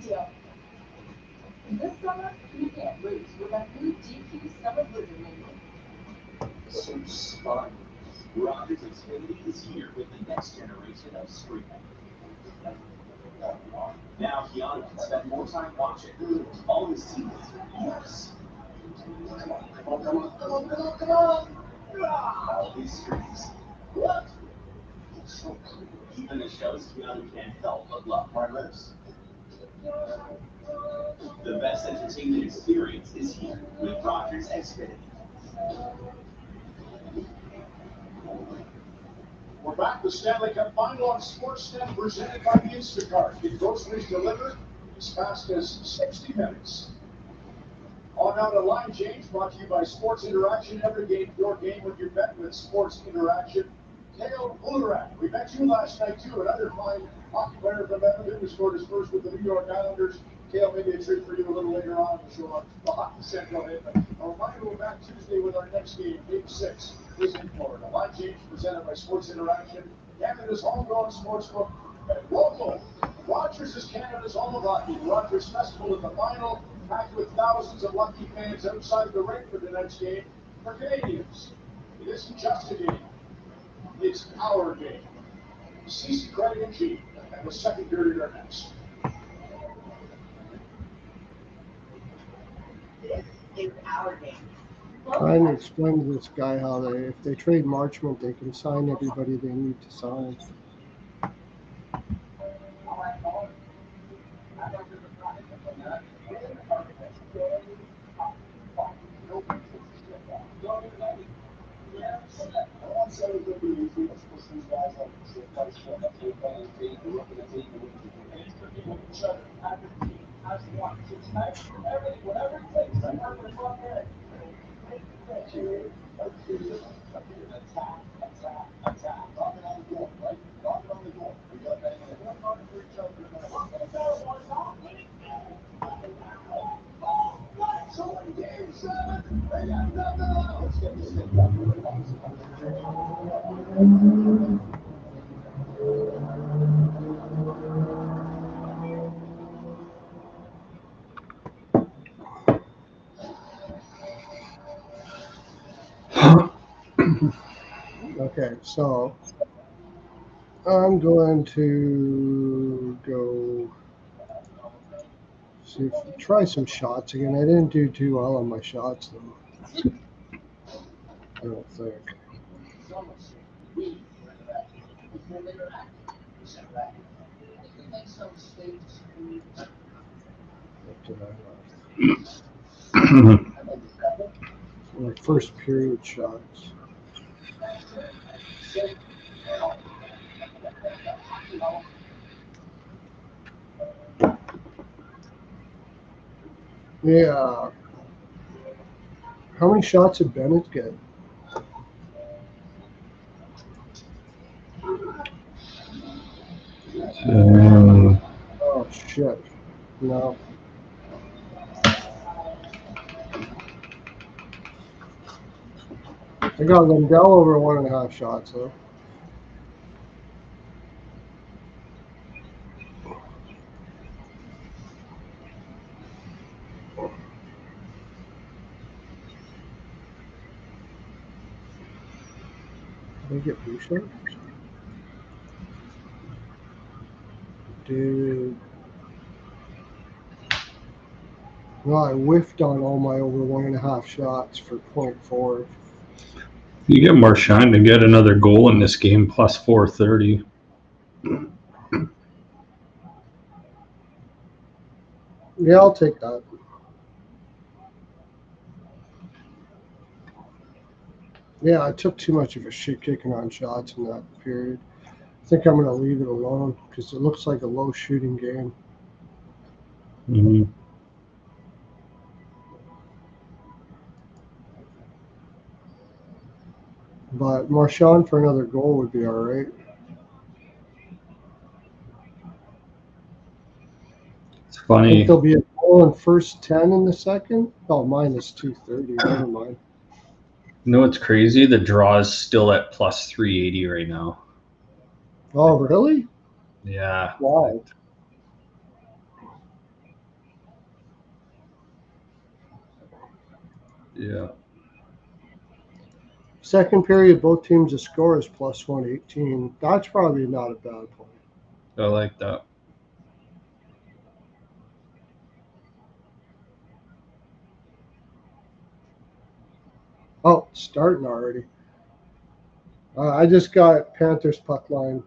deal. This summer, you can't lose with a new GQ Summer Blizzard menu. So spun. Rogers Xfinity is here with the next generation of streaming. Now Keanu can spend more time watching all his teams. Yes. Come on. All these streams. What? It's so cool. Even the shows Keanu can't help but love. Partners. The best entertainment experience is here with Rogers Xfinity. We're back to Stanley Cup Final on Sportsnet, presented by the Instacart. Get groceries delivered as fast as 60 minutes. On now to Line Change, brought to you by Sports Interaction. Every game, your game with your bet with Sports Interaction. Kale Blurak, we met you last night too. Another fine hockey player from Edmonton who scored his first with the New York Islanders. Kale, maybe a treat for you a little later on to show the Hockey Central hit. But a reminder, we're back Tuesday with our next game. Game 6 is in Florida. Line Change presented by Sports Interaction. Canada's homegrown sportsbook. And local. Rogers is Canada's home of hockey. Rogers Festival is the final, packed with thousands of lucky fans outside the rink for tonight's game. For Canadians, it isn't just a game. It's our game. CC Craig and G, and the second period are next. This is our game. Trying to explain to this guy how if they trade Marchment, they can sign everybody they need to sign. Okay, so I'm going to go see try some shots again. I didn't do too well on my shots though. I don't think. What did I have? My first period shots. Yeah. How many shots did Bennett get? Oh shit. No. I got Lindell over 1.5 shots though. Did I get Bouchard? Dude. Well, I whiffed on all my over 1.5 shots for 0.4. You get Marchand to get another goal in this game, plus 430. Yeah, I'll take that. Yeah, I took too much of a shit kicking on shots in that period. I think I'm going to leave it alone because it looks like a low shooting game. Mm-hmm. But Marchand for another goal would be all right. It's I funny. think there'll be a goal in first 10 in the second. Oh, minus 230. Never mind. You know what's crazy? The draw is still at plus 380 right now. Oh, really? Yeah. Wow. Yeah. Second period, both teams to score is plus 118. That's probably not a bad point. I like that. Oh, starting already. I just got Panthers puck line.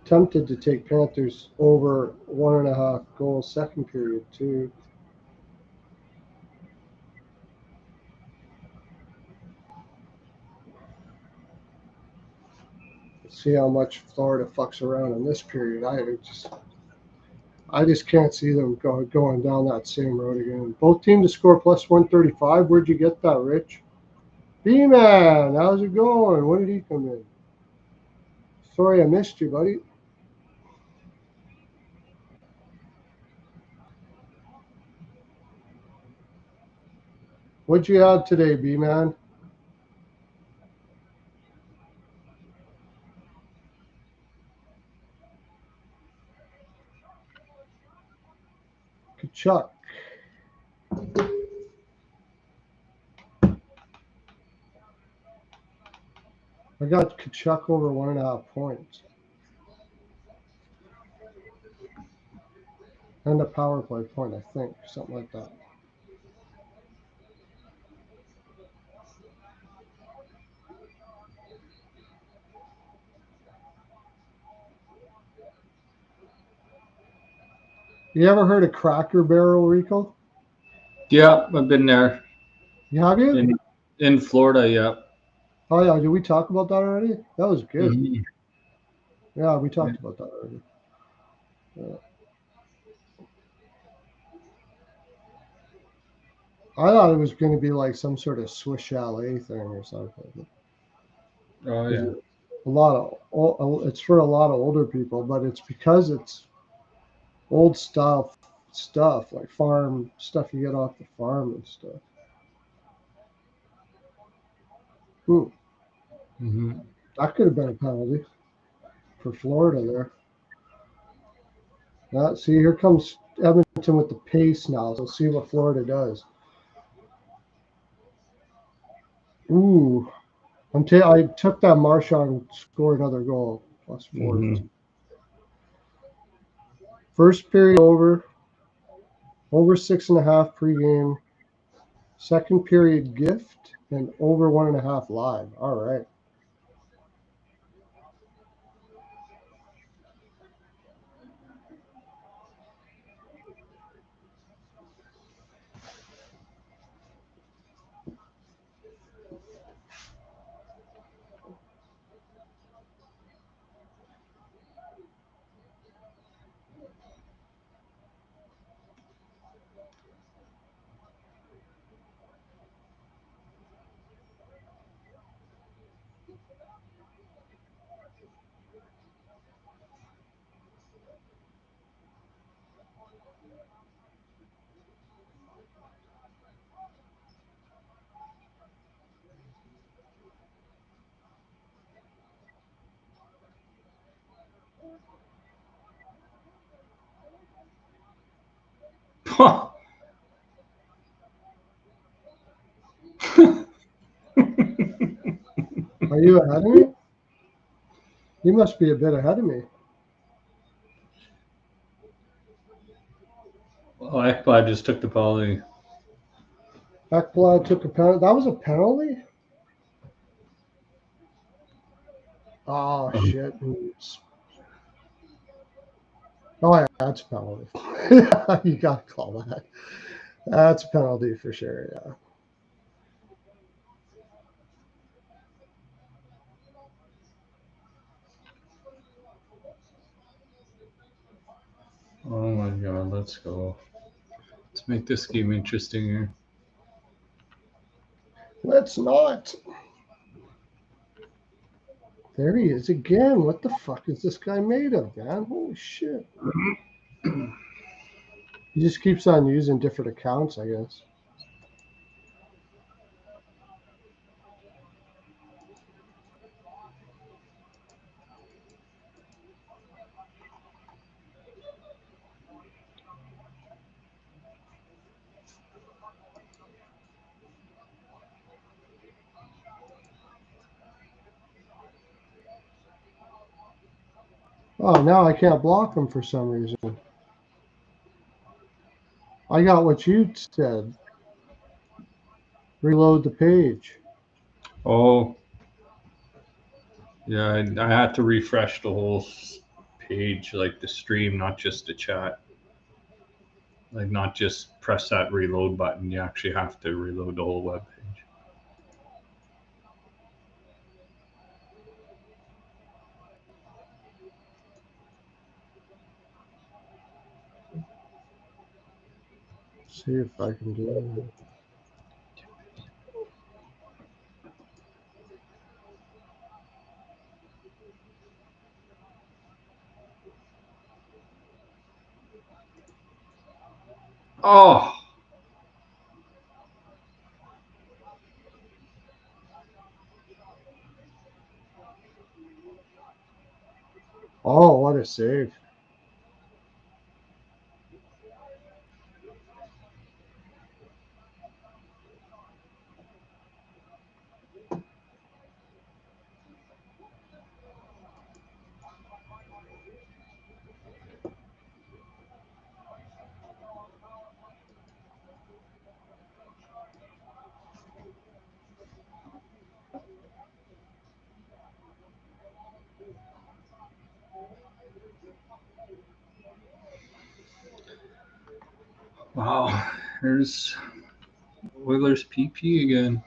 Tempted to take Panthers over 1.5 goals second period too. Let's see how much Florida fucks around in this period. I just can't see them going down that same road again. Both teams to score plus 135. Where'd you get that, Rich? B-Man, how's it going? When did he come in? Sorry I missed you, buddy. What'd you have today, B-Man? Kachuk. I got Kachuk over 1.5 points. And a power play point, I think. Something like that. You ever heard of Cracker Barrel, Rico? Yeah, I've been there. You have you? In Florida, yeah. Oh yeah, did we talk about that already? That was good. Mhm. Yeah, we talked about that already. Yeah. I thought it was going to be like some sort of Swiss chalet thing or something. Oh, yeah. It's for a lot of older people, but it's because it's old style stuff, like farm stuff you get off the farm and stuff. Ooh, Mm-hmm. that could have been a penalty for Florida there. See, here comes Edmonton with the pace now. So let's see what Florida does. Ooh, I took that Marchand and scored another goal, plus 4. Mm-hmm. First period over 6.5 pregame. Second period gift and over 1.5 live. All right. Are you ahead of me? You must be a bit ahead of me. Oh, I just took the penalty. Ekblad took a penalty. That was a penalty? Oh, shit. Oh, yeah, that's a penalty. You got to call that. That's a penalty for sure, yeah. Oh my God, let's go. Let's make this game interesting here. Let's not. There he is again. What the fuck is this guy made of, man? Holy shit. He just keeps on using different accounts, I guess. Oh, now I can't block them for some reason. I got what you said. Reload the page. Oh, yeah, I had to refresh the whole page, like the stream, not just the chat. Like, not just press that reload button. You actually have to reload the whole web page. See if I can do it. Oh, Oh, what a save. wow. There's Oilers PP again.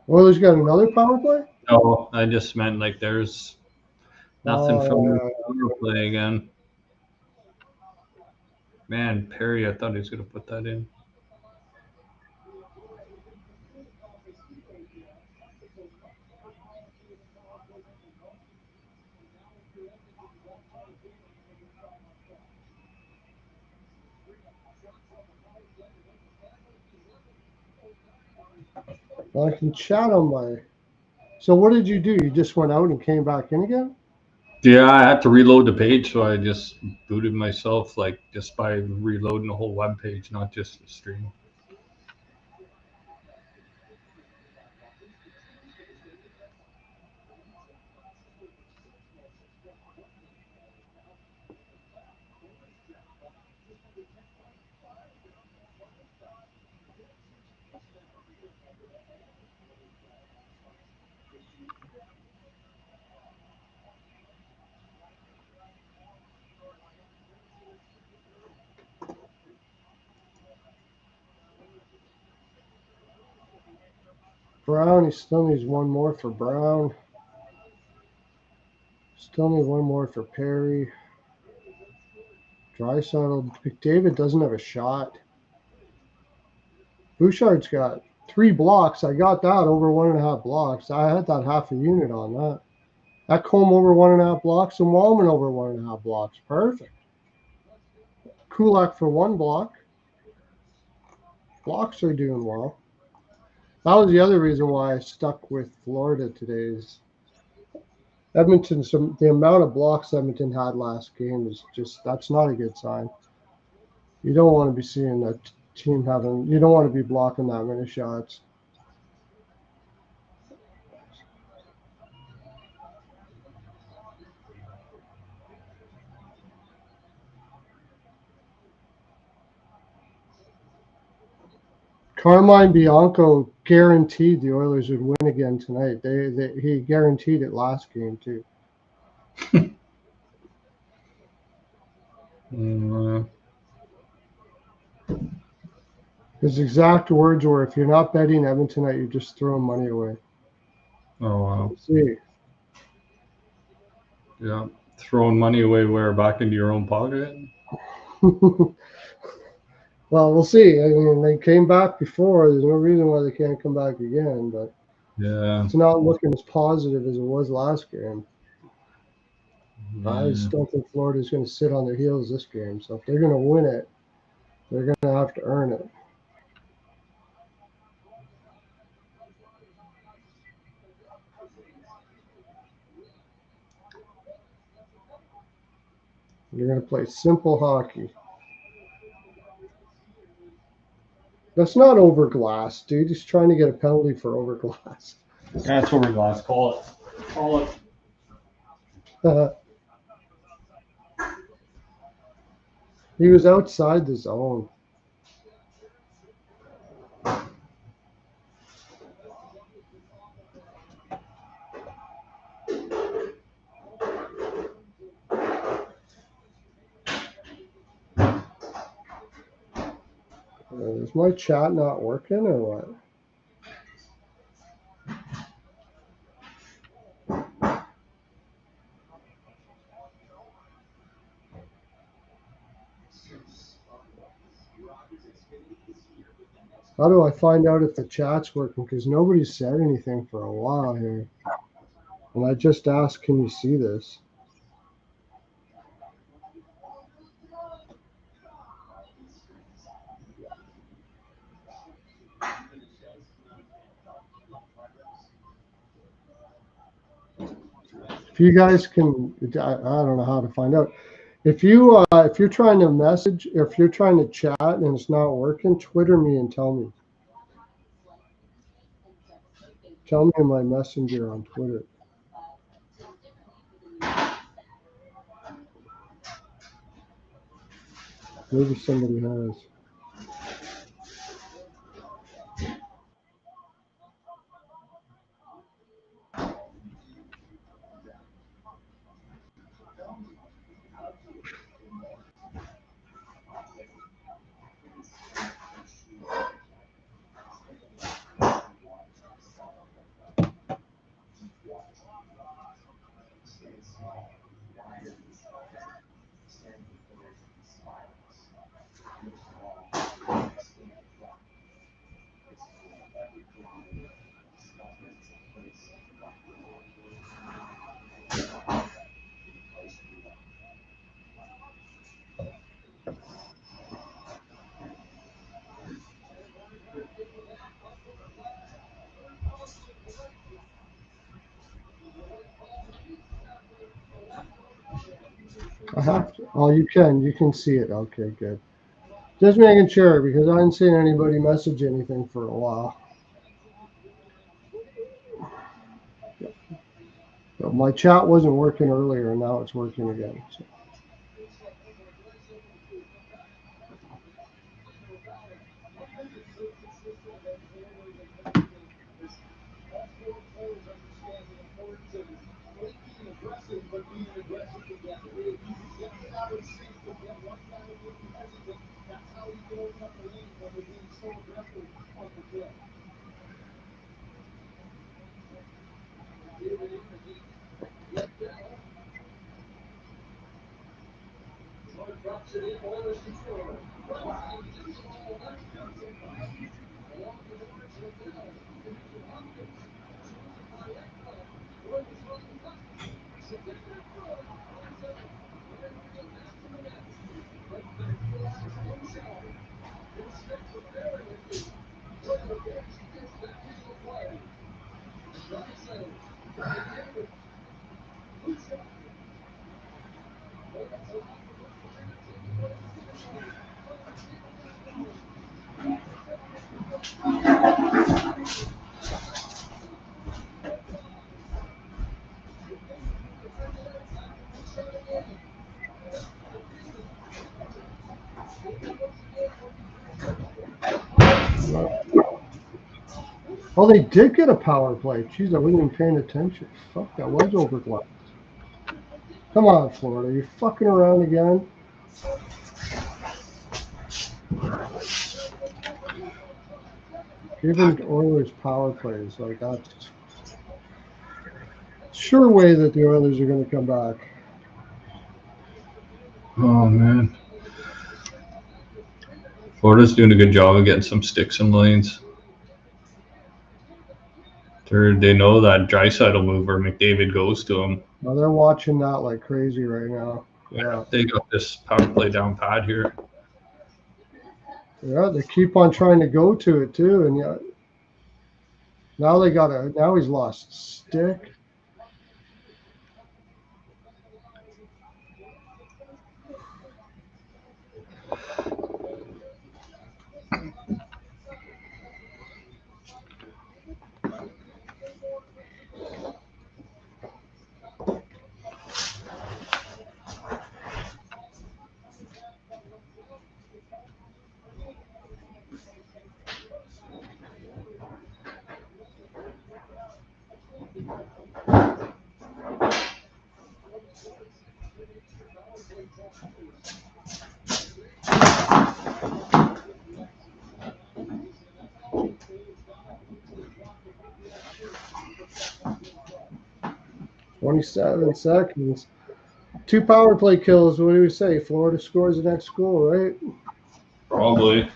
Oilers got another power play? No, I just meant like there's nothing from Oh, the yeah. power play again. Man, Perry, I thought he was going to put that in. Well, I can chat on my. So what did you do? You just went out and came back in again? Yeah, I had to reload the page, so I just booted myself like just by reloading the whole web page, not just the stream. Brown, he still needs one more for Brown. Still need one more for Perry. Draisaitl. McDavid doesn't have a shot. Bouchard's got 3 blocks. I got that over 1.5 blocks. I had that half a unit on that. Ekholm over 1.5 blocks and Wallman over 1.5 blocks. Perfect. Kulak for 1 block. Blocks are doing well. That was the other reason why I stuck with Florida today. Is Edmonton, the amount of blocks Edmonton had last game is just, that's not a good sign. You don't want to be seeing that team having, you don't want to be blocking that many shots. Carmine Bianco guaranteed the Oilers would win again tonight. He guaranteed it last game too. His exact words were, "If you're not betting Edmonton tonight, you're just throwing money away." Oh wow. We'll see. Yeah, throwing money away where? Back into your own pocket? Well, we'll see. I mean, they came back before. There's no reason why they can't come back again, but Yeah. it's not looking as positive as it was last game. I Yeah. still think Florida's going to sit on their heels this game. So if they're going to win it, they're going to have to earn it. They're going to play simple hockey. That's not over glass, dude. He's trying to get a penalty for over glass. That's over glass. Call it. Call it. He was outside the zone. Is my chat not working or what? How do I find out if the chat's working? Because nobody's said anything for a while here. And I just asked, can you see this? If you guys can, I don't know how to find out. If you're trying to message, if you're trying to chat and it's not working, Twitter me and tell me. Tell me in my messenger on Twitter. Maybe somebody has. I have to. Oh, you can see it. Okay, good. Just making sure because I hadn't seen anybody message anything for a while. But my chat wasn't working earlier, and now it's working again. So. Oh, they did get a power play. Jeez, I wasn't even paying attention. Fuck, that was overglass. Come on, Florida. You fucking around again? Giving Oilers power plays. Like, that's sure way that the Oilers are going to come back. Oh, man. Florida's doing a good job of getting some sticks in lanes. They know that Draisaitl will move where McDavid goes to him. Well, they're watching that like crazy right now. Yeah. They got this power play down pat here. Yeah, they keep on trying to go to it too, and yeah, now he's lost stick. "27 seconds. 2 power play kills. What do we say? Florida scores the next goal, right?" Probably.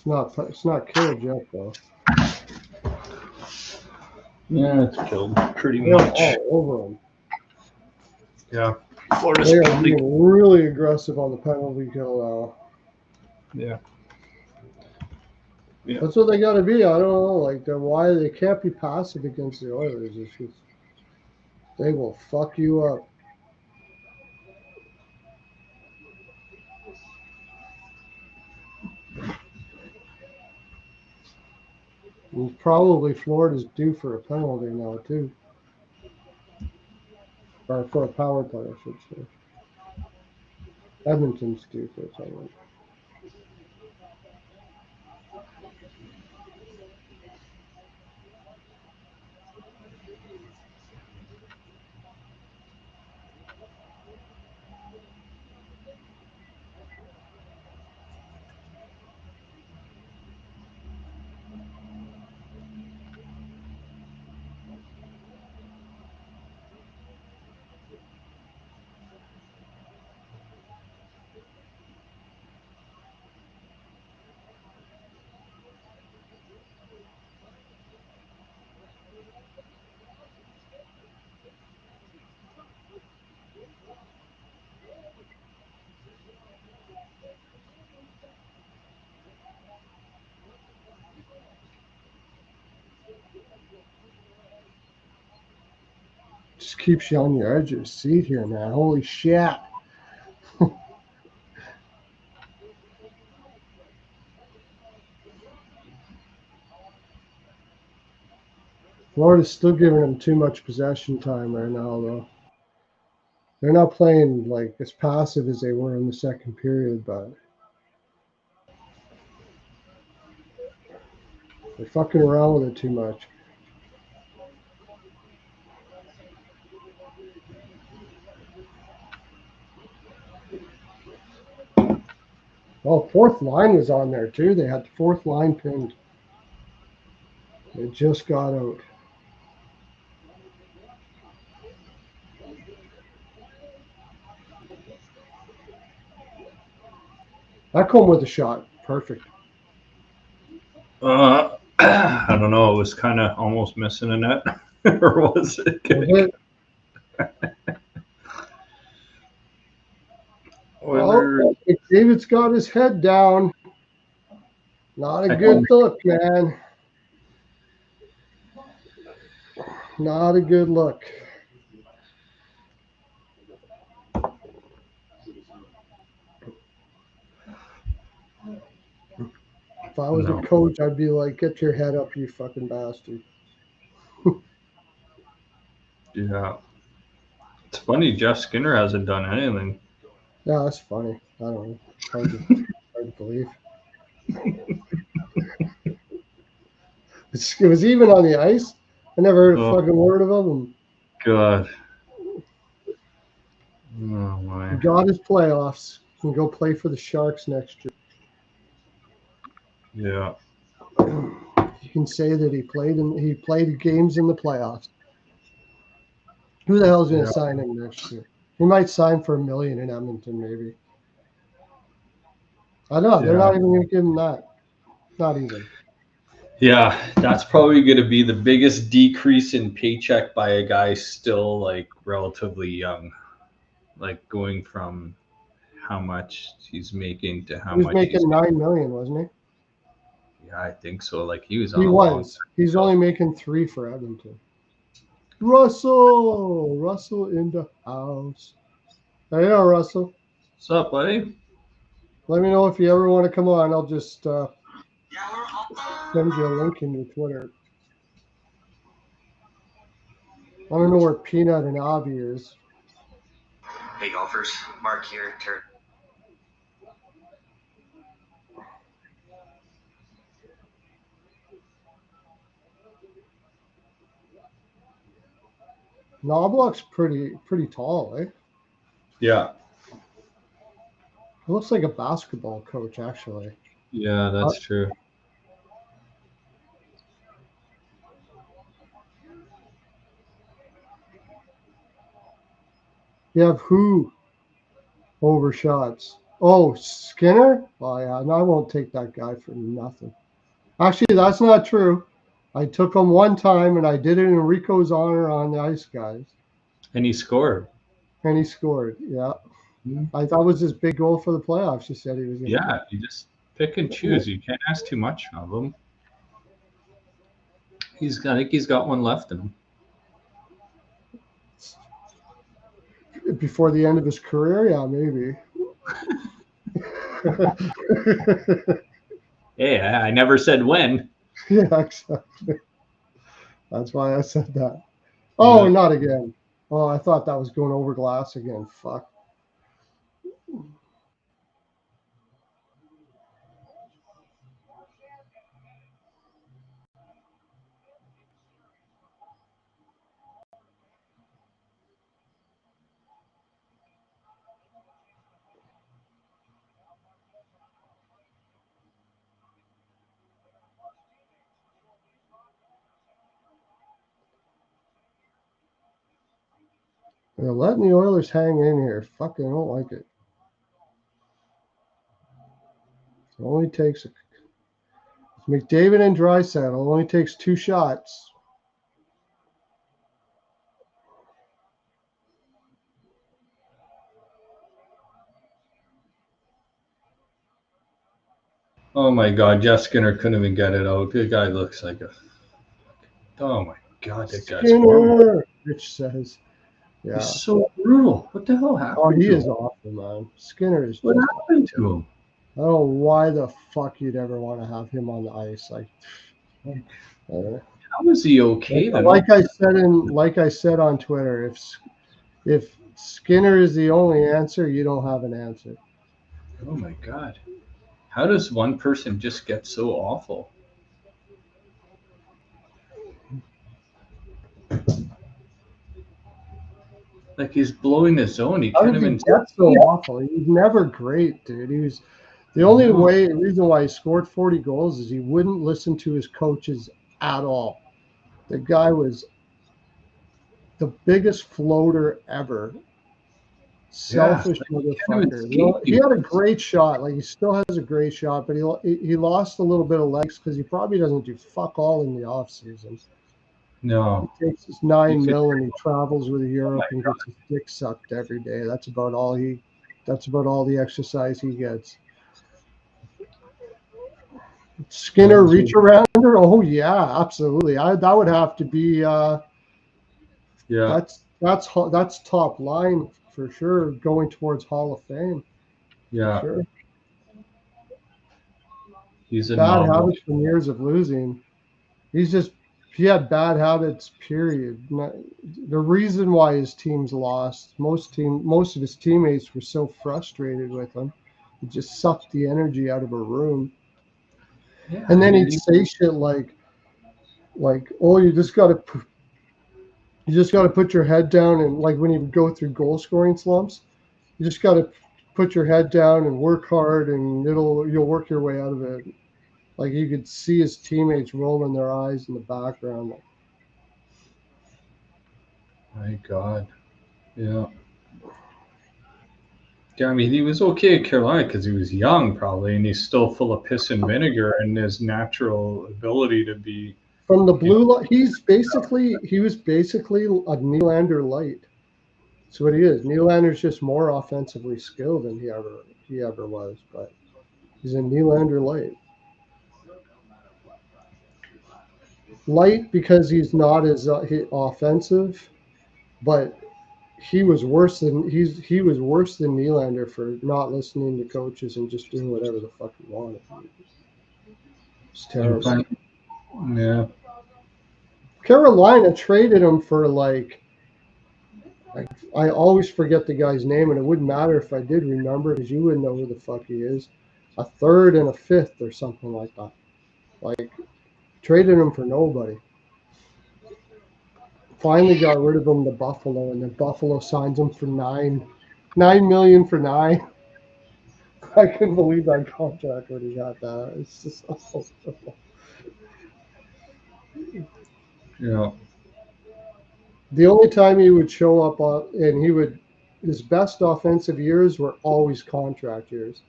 It's not killed yet though. Yeah, it's killed pretty They're much. all over them. Yeah. Florida's They are probably. being really aggressive on the penalty kill now. Yeah. Yeah. That's what they got to be. I don't know, like why they can't be passive against the Oilers. It's just they will fuck you up. And probably Florida's due for a penalty now too, or for a power play, I should say. Edmonton's due for a penalty. Just keeps you on your edge of your seat here, man. Holy shit. Florida's still giving them too much possession time right now, though. They're not playing like as passive as they were in the second period, but they're fucking around with it too much. Oh, fourth line was on there too. They had the fourth line pinned. It just got out. I come with a shot. Perfect. I don't know. It was kind of almost missing a net, or was it? Was it? Oh, David's got his head down. Not a good look, man. Not a good look. If I was a coach, I'd be like, "Get your head up, you fucking bastard." Yeah. It's funny. Jeff Skinner hasn't done anything. Yeah, that's funny. I don't know. Hard to believe. It was even on the ice. I never heard a fucking word of him. God. Oh my. He got his playoffs. He can go play for the Sharks next year. Yeah. You can say that he played games in the playoffs. Who the hell's going to sign him next year? He might sign for $1 million in Edmonton, maybe. I know they're not even going to give him that. Not even. Yeah, that's probably going to be the biggest decrease in paycheck by a guy still like relatively young, like going from how much he's making to how He was much making $9 million, wasn't he? Yeah, I think so. Like he was. He was. He's only making $3 million for Edmonton. Russell in the house. Hey, Russell. What's up, buddy? Let me know if you ever want to come on. I'll just send you a link in your Twitter. I don't know where Peanut and Avi is. Hey, golfers. Mark here. Knobloch's pretty tall, eh? Yeah. He looks like a basketball coach, actually. Yeah, that's true. You have who overshots? Oh, Skinner? Oh, yeah. No, I won't take that guy for nothing. Actually, that's not true. I took him one time, and I did it in Rico's honor on the ice, guys. And he scored. And he scored. Yeah. Mhm. I thought it was his big goal for the playoffs. He said he was going to Yeah, you just pick and choose. You can't ask too much of him. I think he's got one left in him. Before the end of his career, yeah, maybe. Hey, I never said when. Yeah, exactly. That's why I said that. Oh, Yeah. not again. Oh, I thought that was going over glass again. Fuck. They're letting the Oilers hang in here. Fucking don't like it. It only takes McDavid and Draisaitl. Only takes 2 shots. Oh my God, Jeff Skinner couldn't even get it out. The guy looks like a. Oh my God, that guy's horrible. Skinner, Rich says. Yeah. He's so brutal. What the hell Oh, happened he to is him? awful, man. Skinner is What just. happened to him? I don't know why the fuck you'd ever want to have him on the ice. Like, How is he okay then? like I said on Twitter, if Skinner is the only answer, you don't have an answer. Oh my God. How does one person just get so awful? Like he's blowing his zone. He How can't did he even. get so awful? He was never great, dude. He was the only reason why he scored 40 goals is he wouldn't listen to his coaches at all. The guy was the biggest floater ever. Selfish motherfucker. He had a great shot. Like he still has a great shot, but he lost a little bit of legs because he probably doesn't do fuck all in the off season. No. He takes his 9 mil and he travels with Europe and gets his dick sucked every day. That's about all the exercise he gets. Skinner reach arounder? Oh yeah, absolutely. That would have to be Yeah. that's top line for sure, going towards Hall of Fame. Yeah. Sure. He's a Bad novel. habits from years of losing. He had bad habits, period. The reason why his teams lost, most of his teammates were so frustrated with him. It just sucked the energy out of a room. Yeah, And then he'd say shit like, oh, you just got to put your head down, and like when you go through goal scoring slumps, you just got to put your head down and work hard, and you'll work your way out of it. Like you could see his teammates rolling their eyes in the background. My God. Yeah. Yeah, I mean, he was okay at Carolina because he was young, probably, and he's still full of piss and vinegar and his natural ability to be. From the blue line, he was basically a Nylander light. So what he is, Nylander's just more offensively skilled than he ever was, but he's a Nylander light. Light because he's not as offensive, but he was worse than Nylander for not listening to coaches and just doing whatever the fuck he wanted. It's terrible. Yeah. Carolina traded him for like I always forget the guy's name, and it wouldn't matter if I did remember because you wouldn't know who the fuck he is. A third and a fifth or something like that. Like traded him for nobody. finally got rid of him to Buffalo, and then Buffalo signs him for $9 million for 9. I couldn't believe that contract when he got that. It's just unbelievable. Yeah. The only time he would show up and his best offensive years were always contract years.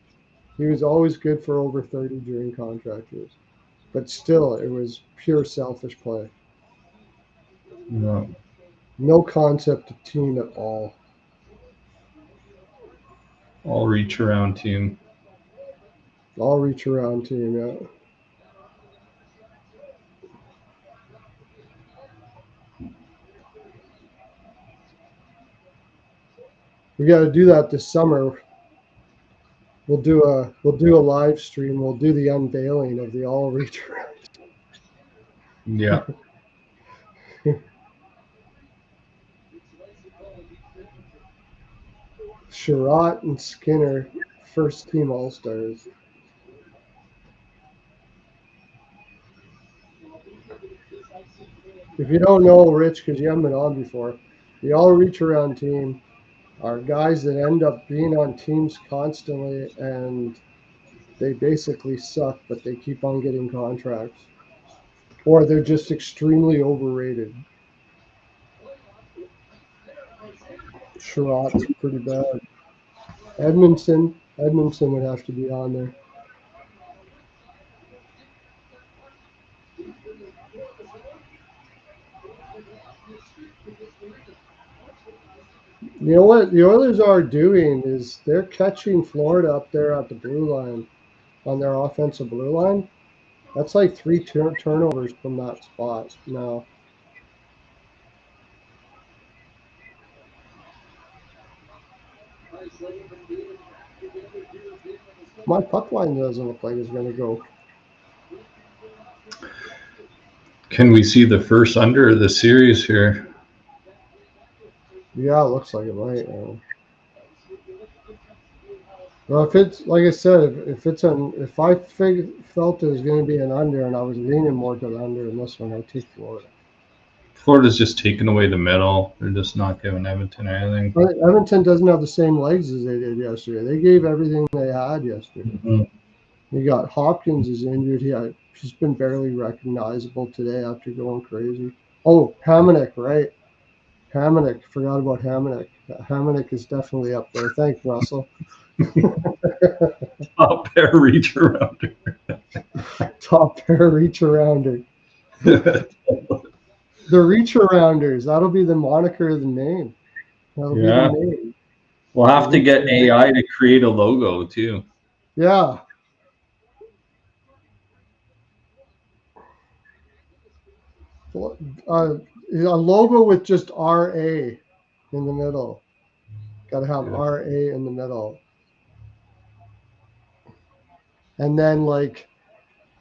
He was always good for over 30 during contract years. But still, it was pure selfish play. Yeah. No concept of team at all. All reach around team. All reach around team, yeah. We got to do that this summer. We'll do a live stream. We'll do the unveiling of the all reach around. Yeah. Sherratt and Skinner, first team All Stars. If you don't know, Rich, because you haven't been on before, the all reach around team are guys that end up being on teams constantly and they basically suck, but they keep on getting contracts. Or they're just extremely overrated. Sherratt's pretty bad. Edmondson would have to be on there. You know what the Oilers are doing is they're catching Florida up there at the blue line on their offensive blue line. That's like 3 turnovers from that spot now. My puck line doesn't look like it's going to go. Can we see the first under of the series here? Yeah, it looks like it might. Well, if it's like I said, if I felt it was going to be an under, and I was leaning more to the under in this one, I'd take Florida. Florida's just taking away the middle. They're just not giving Edmonton anything. But Edmonton doesn't have the same legs as they did yesterday. They gave everything they had yesterday. Mm-hmm. You got Hopkins is injured. He's been barely recognizable today after going crazy. Oh, Hamonic, right? Hamonic. Forgot about Hamonic. Hamonic is definitely up there. Thanks, Russell. Top pair reach arounder. Top pair reach arounder. The reach arounders. That'll be the moniker of the name. That'll be the name. We'll have to get AI to create a logo too. Yeah. A logo with just RA in the middle. Got to have RA in the middle. And then, like,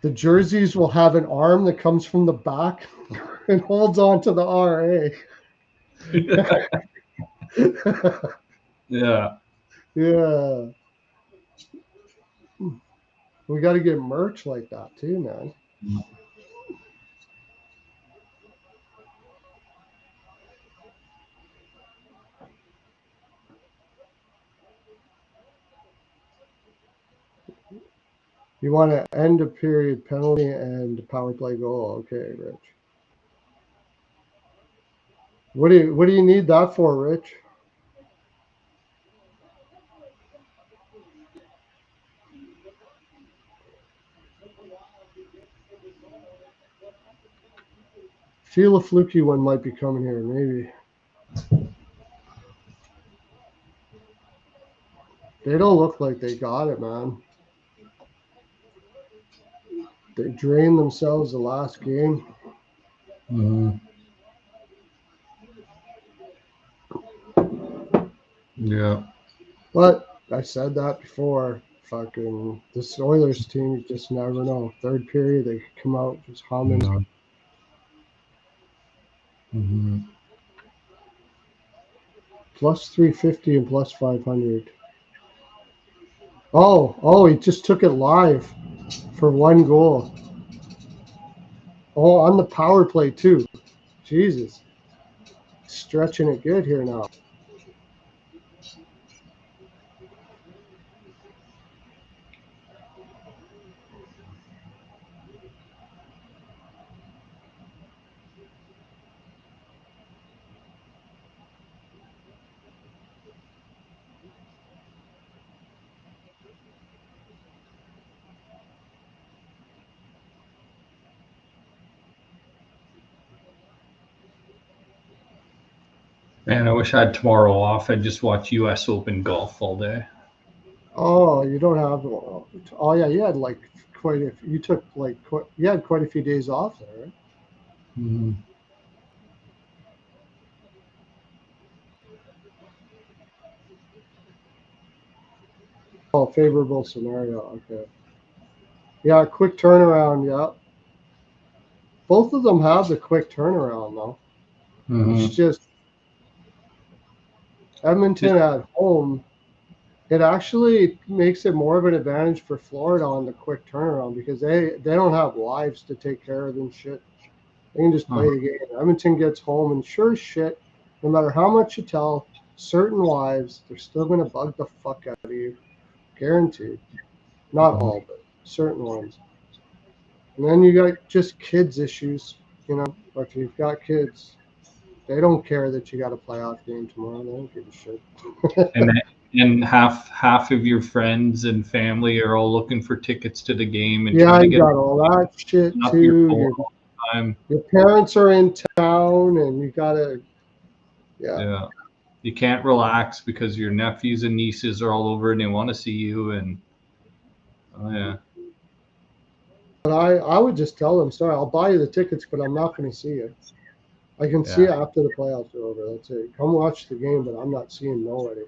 the jerseys will have an arm that comes from the back and holds on to the RA. Yeah. Yeah. We got to get merch like that too, man. You want to end a period penalty and power play goal. Okay, Rich. What do you need that for, Rich? Feel a fluky one might be coming here, maybe. They don't look like they got it, man. They drained themselves the last game. Mm-hmm. Yeah. But I said that before. Fucking this Oilers team, you just never know. Third period, they could come out just humming. Mm-hmm. Plus 350 and plus 500. Oh, he just took it live for 1 goal. Oh, on the power play too. Jesus. stretching it good here now. Man, I wish I had tomorrow off. I'd just watch U.S. Open golf all day. Oh, you don't have. Oh yeah, you had like quite a. You took like you had quite a few days off there, right? Mm-hmm. Oh, favorable scenario. Okay. Yeah, quick turnaround. Yeah. Both of them have the quick turnaround though. Mm-hmm. It's just Edmonton at home. It actually makes it more of an advantage for Florida on the quick turnaround because they don't have lives to take care of and shit. They can just play the game. Edmonton gets home and sure as shit, no matter how much you tell certain wives, they're still gonna bug the fuck out of you. Guaranteed. Not all, but certain ones. And then you got just kids issues, you know. Or if you've got kids, they don't care that you got a playoff game tomorrow. They don't give a shit. and half of your friends and family are all looking for tickets to the game and Yeah, trying to you get got all that shit up your too. phone all the time. Your parents are in town, and you gotta, yeah. Yeah. You can't relax because your nephews and nieces are all over and they want to see you. And oh yeah, But I would just tell them, sorry, I'll buy you the tickets, but I'm not going to see you. I can see you after the playoffs are over. That's it. Come watch the game, but I'm not seeing nobody.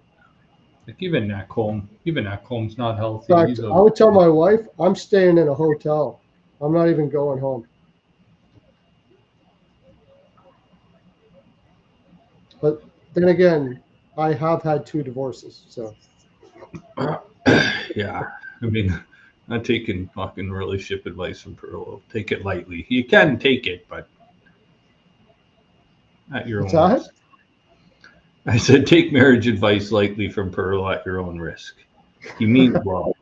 like even Ekholm's not healthy. In fact, I would tell my wife, I'm staying in a hotel. I'm not even going home. But then again, I have had 2 divorces, so. Yeah, I mean, I'm taking fucking relationship advice from Pearlo. Take it lightly. You can take it, but at your What's own that? risk. I said take marriage advice lightly from Pearlo at your own risk. He means well.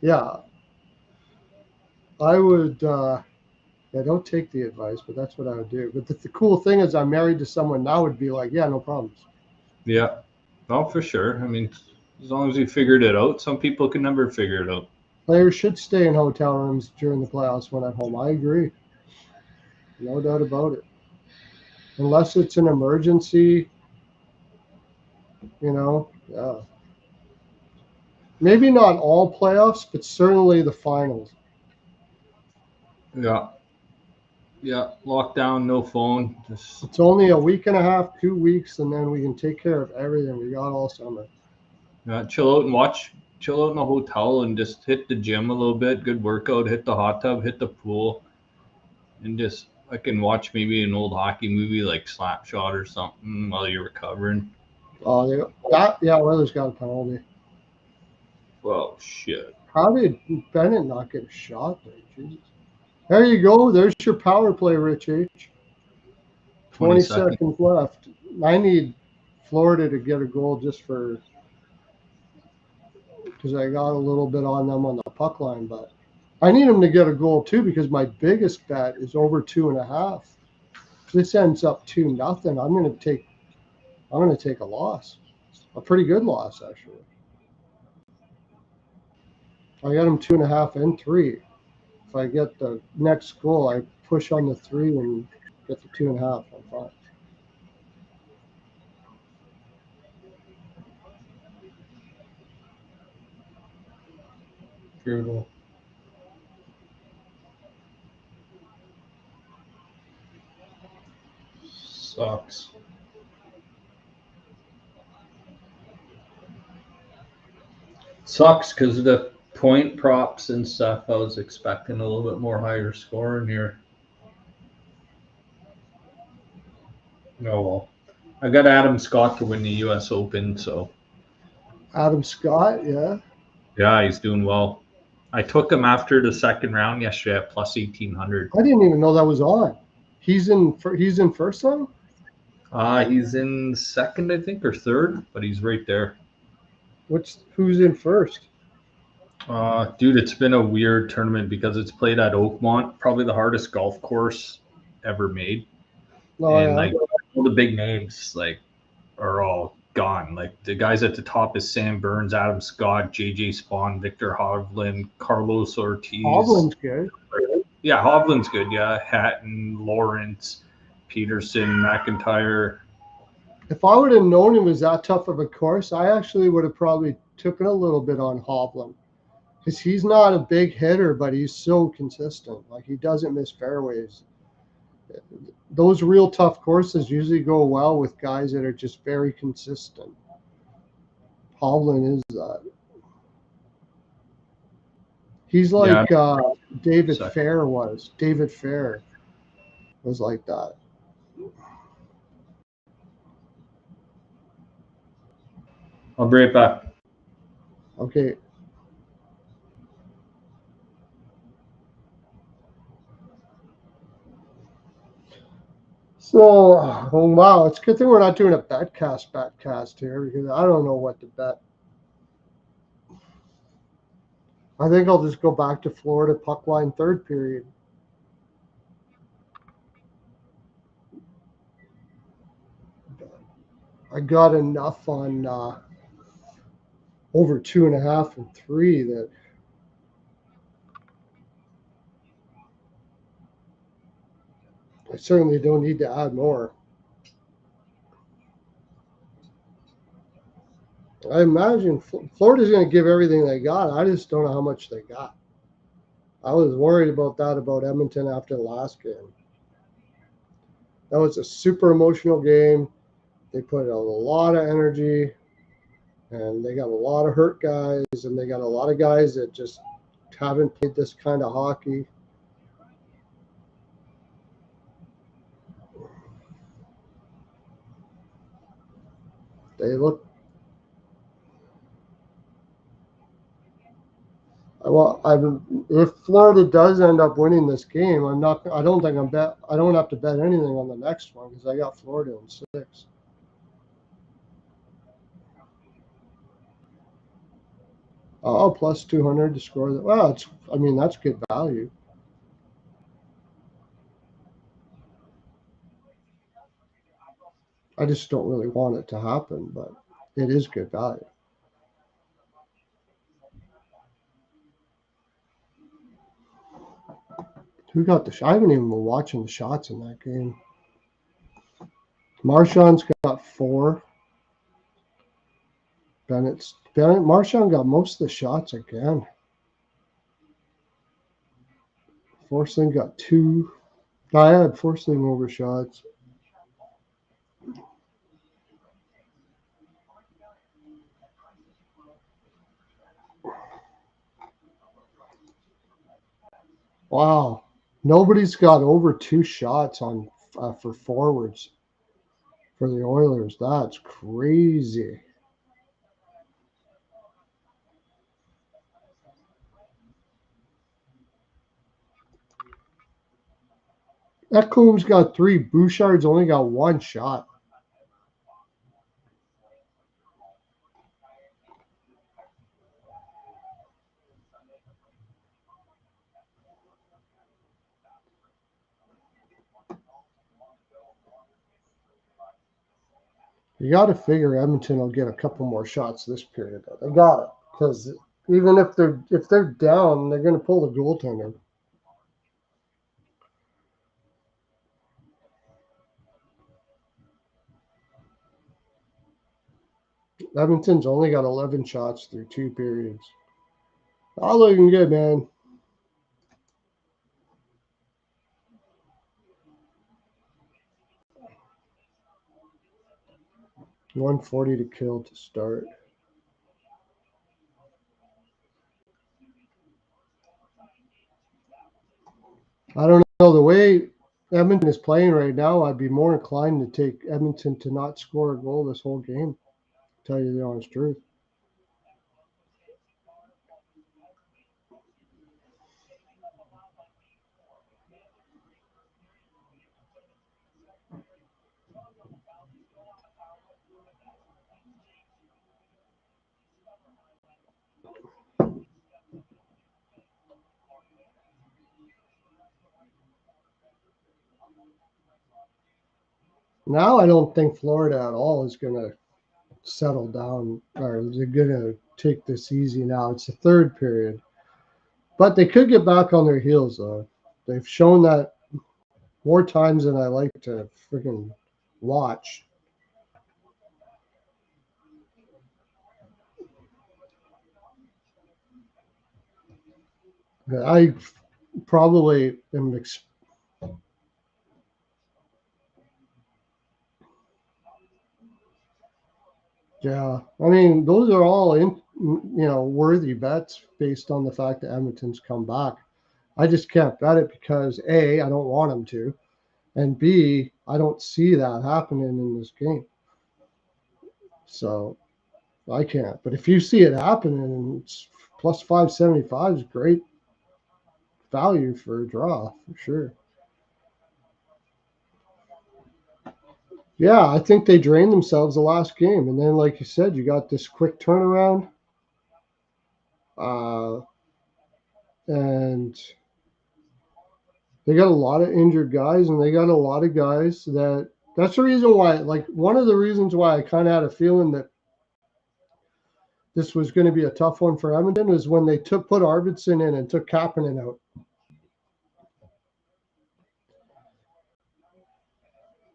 Yeah. I would, yeah, don't take the advice, but that's what I would do. But the cool thing is I'm married to someone now would be like, yeah, no problems. Yeah, well, for sure. I mean, as long as you figured it out. Some people can never figure it out. Players should stay in hotel rooms during the playoffs when at home. I agree. No doubt about it. Unless it's an emergency, you know, yeah. Maybe not all playoffs, but certainly the finals. Yeah. Yeah, lockdown, no phone. Just It's only a week and a half, 2 weeks, and then we can take care of everything we got all summer. chill out and watch. Chill out in the hotel and just hit the gym a little bit. Good workout. Hit the hot tub. Hit the pool, and just I can watch maybe an old hockey movie like Slapshot or something while you're recovering. Oh, yeah, Oilers got a penalty. Well, shit. How did Bennett not get a shot there? Jesus. There you go. There's your power play, Rich H. 20 seconds left. I need Florida to get a goal just for because I got a little bit on them on the puck line, but I need them to get a goal too because my biggest bet is over 2.5. If this ends up 2-0, I'm gonna take a loss, a pretty good loss actually. I got them 2.5 and 3. If I get the next goal, I push on the 3 and get the 2.5. I'm fine. Brutal. Sucks. Sucks because of the point props and stuff. I was expecting a little bit more higher score in here. Oh well. I got Adam Scott to win the U.S. Open, so Adam Scott, yeah. yeah, he's doing well. I took him after the second round yesterday at plus 1,800. I didn't even know that was on. He's in first time. He's in second, I think, or third, but he's right there. Who's in first? Dude, it's been a weird tournament because it's played at Oakmont, probably the hardest golf course ever made. Oh, And yeah. like all the big names like are all gone. Like the guys at the top is Sam Burns, Adam Scott, JJ Spawn, Victor Hovland, Carlos Ortiz. Hovland's good. Yeah, Hovland's good. Yeah, Hatton, Lawrence, Peterson, McIntyre. If I would have known it was that tough of a course, I actually would have probably taken a little bit on Hovland. Because he's not a big hitter, but he's so consistent. Like, he doesn't miss fairways. Those real tough courses usually go well with guys that are just very consistent. Hovland is that. He's like David Sorry. Fair was. David Fair was like that. I'll bring it back. Okay. So, oh wow, it's a good thing we're not doing a betcast here because I don't know what to bet. I think I'll just go back to Florida puck line third period. I got enough on over 2.5 and 3 that I certainly don't need to add more. I imagine Florida's going to give everything they got. I just don't know how much they got. I was worried about that about Edmonton after the last game. That was a super emotional game. They put a lot of energy, and they got a lot of hurt guys, and they got a lot of guys that just haven't played this kind of hockey. They look well. If Florida does end up winning this game, I'm not. I don't think I'm bet. I don't have to bet anything on the next one because I got Florida in 6. Oh, plus 200 to score that. Well, it's. I mean, that's good value. I just don't really want it to happen, but it is good value. Who got the? I haven't even been watching the shots in that game. Marchand's got 4. Marchand got most of the shots again. Forsling got 2. I had Forsling over shots. Wow, nobody's got over 2 shots on for forwards for the Oilers. That's crazy. Ekholm's got 3. Bouchard's only got 1 shot. You got to figure Edmonton will get a couple more shots this period. They got it because even if they're down, they're going to pull the goaltender. Edmonton's only got 11 shots through 2 periods. All looking good, man. $140 to kill to start. I don't know. The way Edmonton is playing right now, I'd be more inclined to take Edmonton to not score a goal this whole game. To tell you the honest truth. Now I don't think Florida at all is going to settle down, or they're going to take this easy now. It's the third period. But they could get back on their heels, though. They've shown that more times than I like to freaking watch. I probably am. Yeah, I mean, those are all worthy bets based on the fact that Edmonton's come back. I just can't bet it because A, I don't want them to, and B, I don't see that happening in this game. So I can't. But if you see it happening, and it's plus 575 is great value for a draw for sure. Yeah, I think they drained themselves the last game, and then, like you said, you got this quick turnaround, and they got a lot of injured guys, and they got a lot of guys that. That's the reason why. Like one of the reasons why I kind of had a feeling that this was going to be a tough one for Edmonton is when they put Arvidsson in and took Kapanen out.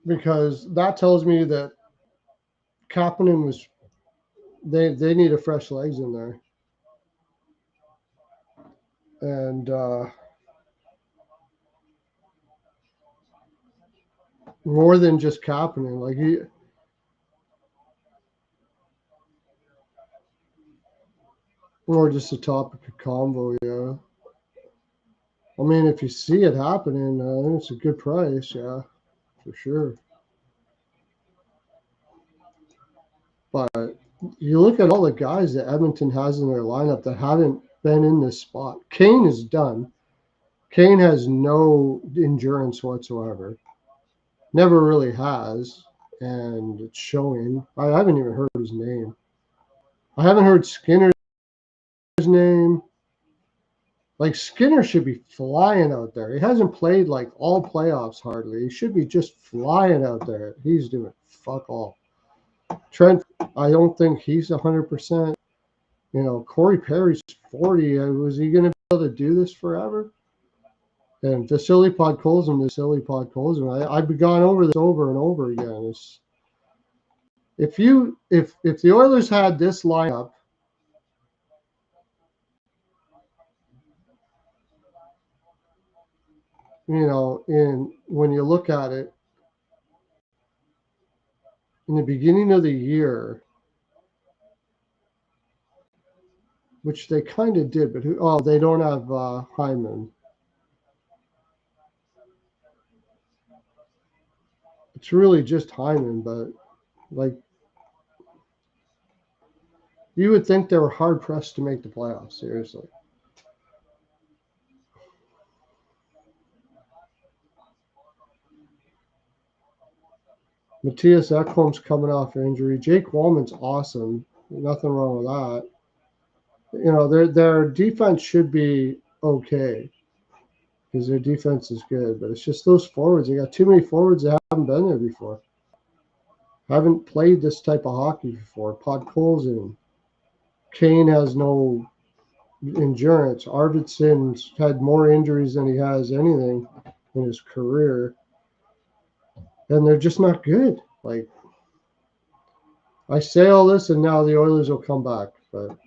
Because that tells me that Kapanen was they need a fresh legs in there. And more than just Kapanen, like or just a topic of convo, yeah. I mean, if you see it happening, it's a good price, yeah, for sure. But you look at all the guys that Edmonton has in their lineup that haven't been in this spot. Kane is done. Kane has no endurance whatsoever. Never really has, and it's showing. I haven't even heard his name. I haven't heard Skinner's name. Like Skinner should be flying out there. He hasn't played like all playoffs hardly. He should be just flying out there. He's doing fuck all. Trent, I don't think he's 100%. Corey Perry's 40. Was he going to be able to do this forever? And Vasily Podkolzin, I've gone over this over and over again. If the Oilers had this lineup, when you look at it in the beginning of the year, which they kind of did, but they don't have Hyman. It's really just Hyman, but like you would think they were hard pressed to make the playoffs. Seriously. Matthias Ekholm's coming off injury. Jake Wallman's awesome. Nothing wrong with that. Their defense should be okay because their defense is good, but it's just those forwards. They got too many forwards that haven't been there before. Haven't played this type of hockey before. Podkolzin. Kane has no endurance. Arvidsson's had more injuries than he has anything in his career. And they're just not good. Like, I say all this, and now the Oilers will come back, but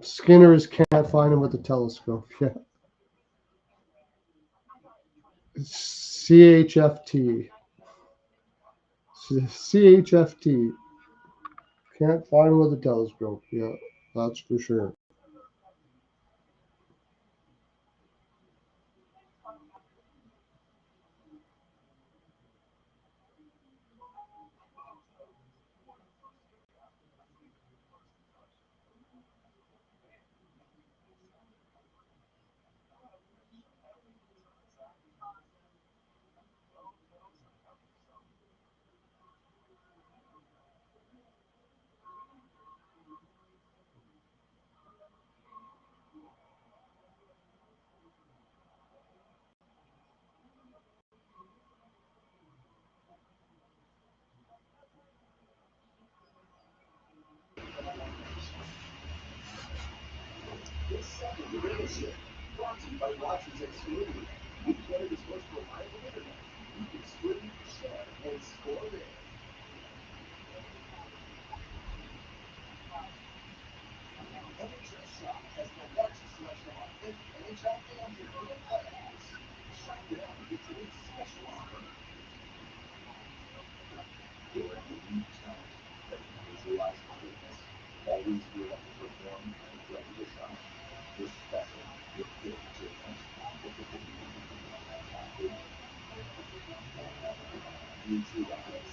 Skinner's can't find him with the telescope. Yeah. CHFT. CHFT. Can't find him with a telescope. Yeah, that's for sure. Brought to you by Rogers Xfinity. With Canada's most reliable internet, you can stream, share, and score big. NHS Shop has the largest selection of authentic NHL fan gear for the playoffs. Shop now and get today's special offer. You're an elite talent that can visualize greatness, always geared up to perform and ready to shine. You're special. You're built different. You two guys.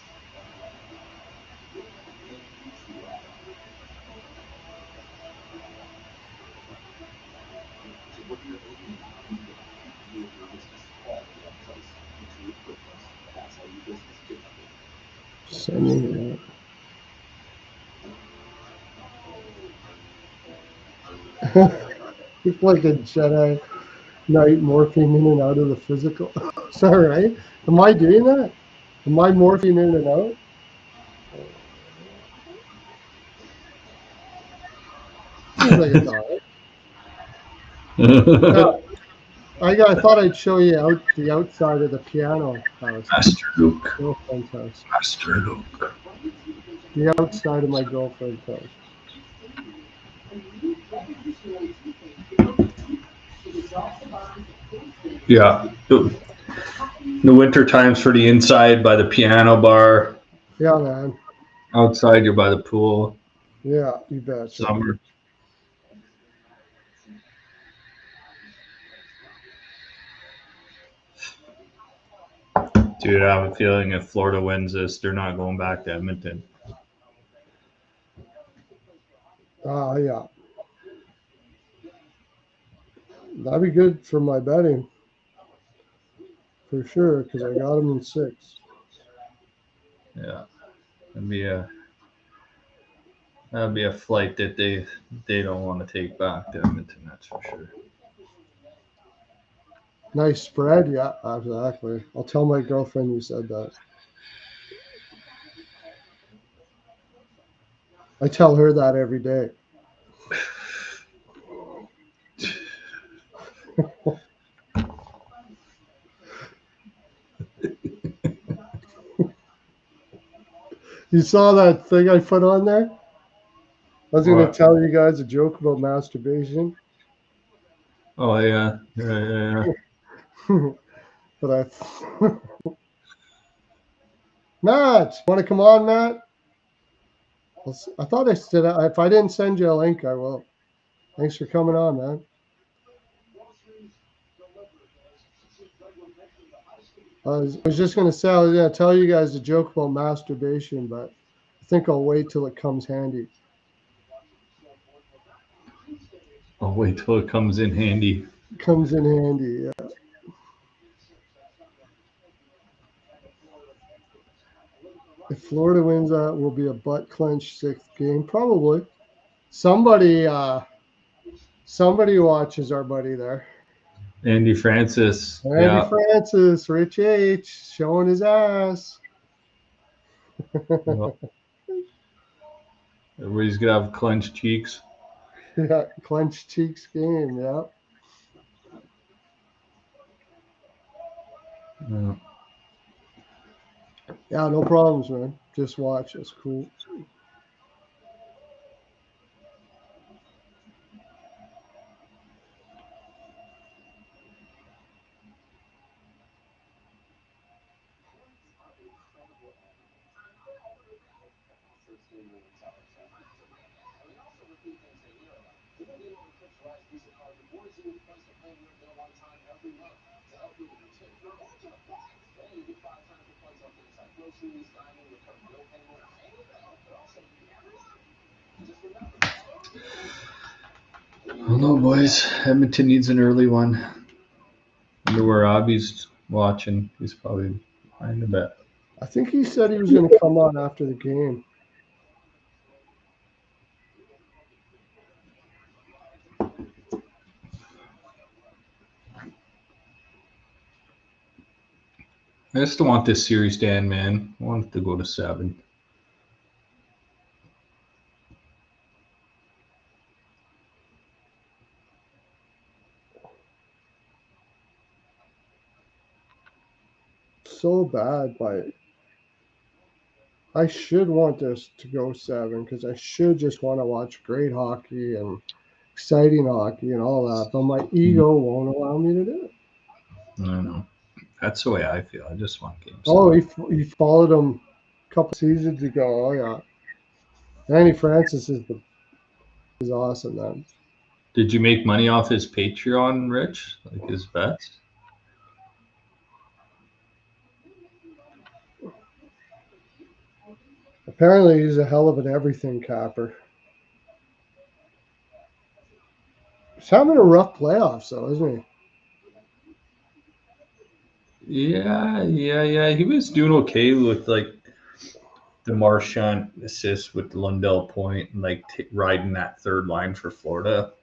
You two guys. So what you're opening you and your business all in one place. Intuitive QuickBooks. That's how you business differently. Sending it's like a Jedi Knight morphing in and out of the physical. Is that right? Am I doing that? Am I morphing in and out? Seems like it's all right. I thought I'd show you out the outside of the piano house, Master Luke. girlfriend's house. Master Luke. The outside of my girlfriend's house. Yeah. The winter times for the inside by the piano bar. Yeah, man. Outside, you're by the pool. Yeah, you bet. Summer. Dude, I have a feeling if Florida wins this, they're not going back to Edmonton. Yeah. That'd be good for my betting. For sure, because I got them in 6. Yeah. That'd be a flight that they don't want to take back to Edmonton, that's for sure. Nice spread, yeah, exactly. I'll tell my girlfriend you said that. I tell her that every day. You saw that thing I put on there? I was going to tell you guys a joke about masturbation. Oh, yeah. Yeah. But Matt, want to come on, Matt? I thought I said if I didn't send you a link, I will. Thanks for coming on, man. I was just going to say, I was going to tell you guys a joke about masturbation, but I think I'll wait till it comes handy. I'll wait till it comes in handy. Comes in handy, yeah. If Florida wins, that will be a butt clench 6th game, probably. Somebody watches our buddy there. Andy Francis. Andy Francis, Rich H, showing his ass. Well, everybody's gonna have clenched cheeks. Yeah, clenched cheeks game, yeah. Yeah, no problems, man. Just watch. It's cool. Oh no, boys. Edmonton needs an early one. I wonder where Abby's watching. He's probably behind the bet. I think he said he was going to come on after the game. I still want this series to end, man. I want it to go to 7. so bad, but I should want this to go 7 because I should just want to watch great hockey and exciting hockey and all that. But my ego won't allow me to do it. I know. That's the way I feel. I just want games. Oh, he followed him a couple seasons ago. Oh yeah, Danny Francis is awesome, man. Did you make money off his Patreon, Rich? Like his bets? Apparently, he's a hell of an everything capper. He's having a rough playoffs, though, isn't he? Yeah. He was doing okay with like the Marchand assist with Lundell Point and like riding that third line for Florida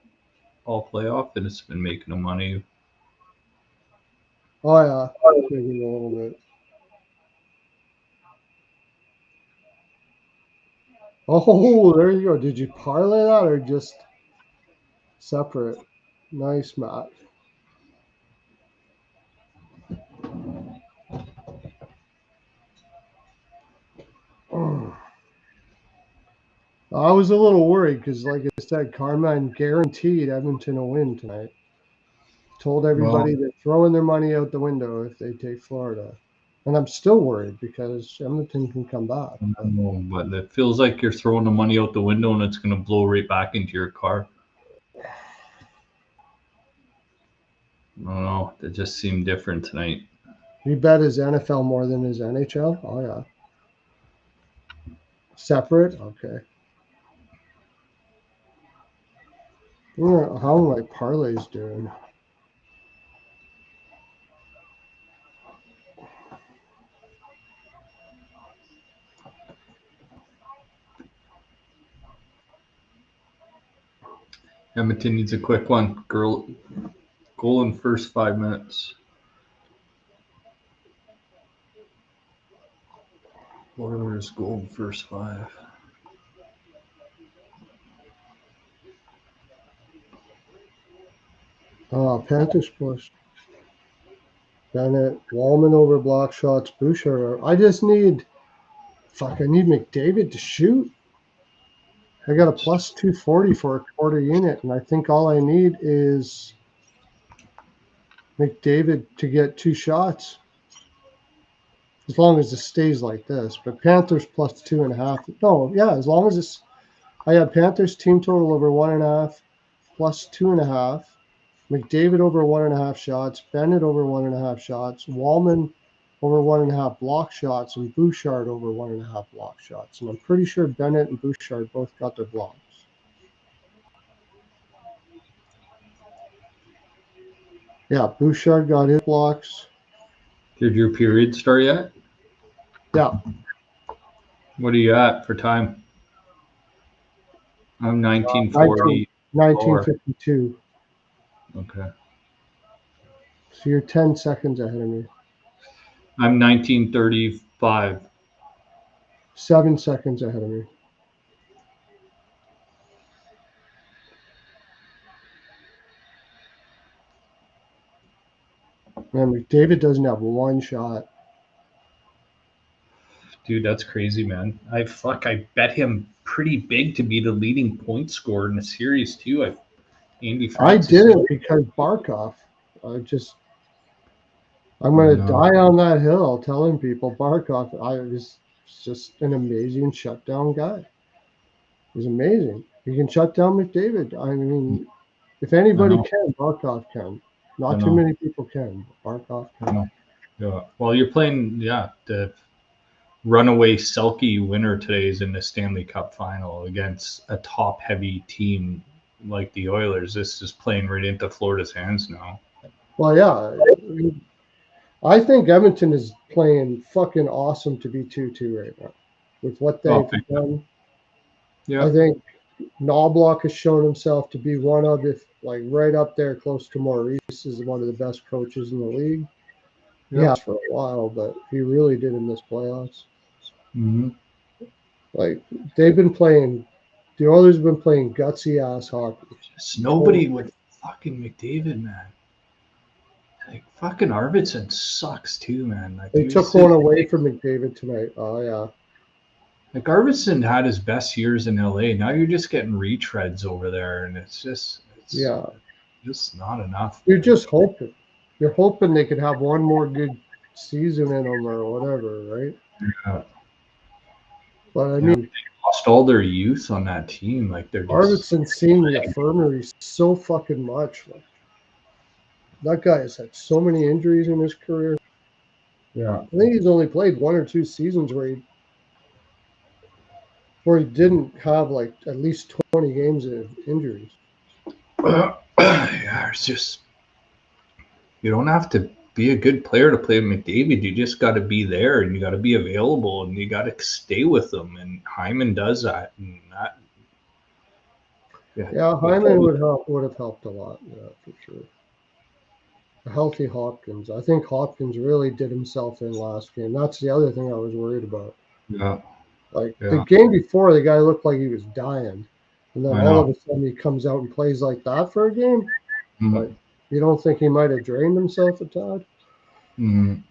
all playoff, and it's been making him money. Oh yeah, maybe a little bit. Oh, there you go. Did you parlay that or just separate? Nice, Matt. Oh. I was a little worried because, like I said, Carmine guaranteed Edmonton a win tonight. Told everybody they're throwing their money out the window if they take Florida. And I'm still worried because Edmonton can come back. But it feels like you're throwing the money out the window and it's going to blow right back into your car. I don't know. It just seemed different tonight. He bet his NFL more than his NHL? Oh, yeah. Separate? Okay. How are my parlays doing? Edmonton needs a quick one. Goal in first 5 minutes. Oilers goal in first 5. Panthers push. Bennett, Wallman over block shots, Boucher. I need McDavid to shoot. I got a plus 240 for a quarter unit, and I think all I need is McDavid to get 2 shots. As long as it stays like this. But Panthers plus 2.5. No, yeah, as long as it's. I have Panthers team total over 1.5, plus 2.5. McDavid over 1.5 shots. Bennett over 1.5 shots. Wallman over 1.5 block shots, and Bouchard over 1.5 block shots. And I'm pretty sure Bennett and Bouchard both got their blocks. Yeah, Bouchard got his blocks. Did your period start yet? Yeah. What are you at for time? I'm 1940. 1952. Okay. So you're 10 seconds ahead of me. I'm 1935. 7 seconds ahead of me. Man, McDavid doesn't have 1 shot. Dude, that's crazy, man. I bet him pretty big to be the leading point scorer in the series too. Andy Francis. I did it because Barkov. I'm going to die on that hill telling people Barkov. Was just an amazing shutdown guy. He's amazing. He can shut down McDavid. I mean, if anybody can, Barkov can. Not too many people can. Barkov can. Yeah. Well, you're playing, the runaway Selke winner today is in the Stanley Cup final against a top-heavy team like the Oilers. This is playing right into Florida's hands now. Well, yeah. I think Edmonton is playing fucking awesome to be 2-2 right now with what they've done. Yeah. I think Knobloch has shown himself to be one of, if like right up there close to Maurice, is one of the best coaches in the league. Yeah, for a while, but he really did in this playoffs. Mm-hmm. Like they've been playing, the Oilers have been playing gutsy ass hockey. Just nobody with fucking McDavid, man. Like fucking Arvidsson sucks too, man. Like They he took was one away from McDavid tonight. Oh yeah. like Arvidsson had his best years in LA. Now you're just getting retreads over there, and it's just not enough. You're just hoping. You're hoping they could have one more good season in them or whatever, right? Yeah. But I Yeah, mean, they lost all their youth on that team. Like they're just Arvidsson's seen the infirmary so fucking much. Like, that guy has had so many injuries in his career. yeah. I think he's only played 1 or 2 seasons where he didn't have like at least 20 games of injuries. Yeah, it's just you don't have to be a good player to play McDavid. You just got to be there, and you got to be available, and you got to stay with them. And Hyman does that, and that. Yeah, Hyman would have helped a lot. Yeah, for sure. A healthy Hopkins. I think Hopkins really did himself in last game. That's the other thing I was worried about. Yeah, Like the yeah. game before, the guy looked like he was dying, and then I all know. of a sudden he comes out and plays like that for a game. Mhm. Like, you don't think he might have drained himself a tad? Mhm.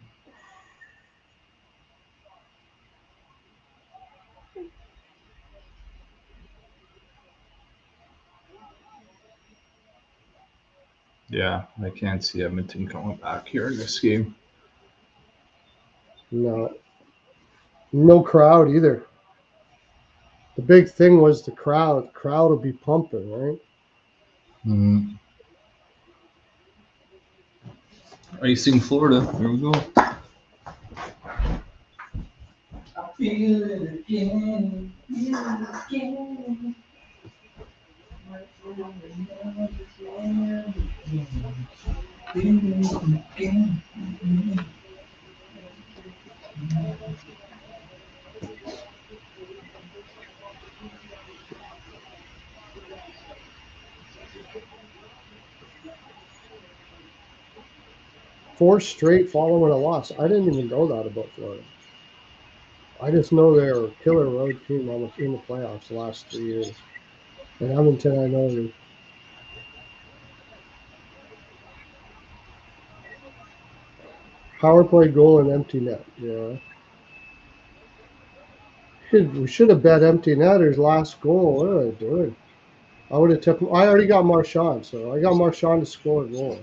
Yeah, I can't see Edmonton coming back here in this game. No, no crowd either. The big thing was the crowd. The crowd will be pumping, right? Mhm. Icing Florida. Here we go. I feel it again, feel it again. Four straight following a loss. I didn't even know that about Florida. I just know they're a killer road team in the playoffs the last 3 years. And Edmonton, I know they power play goal and empty net. Yeah. We should have bet empty netter's last goal. What are they doing? I would have took. I already got Marchand, so I got Marchand to score a goal.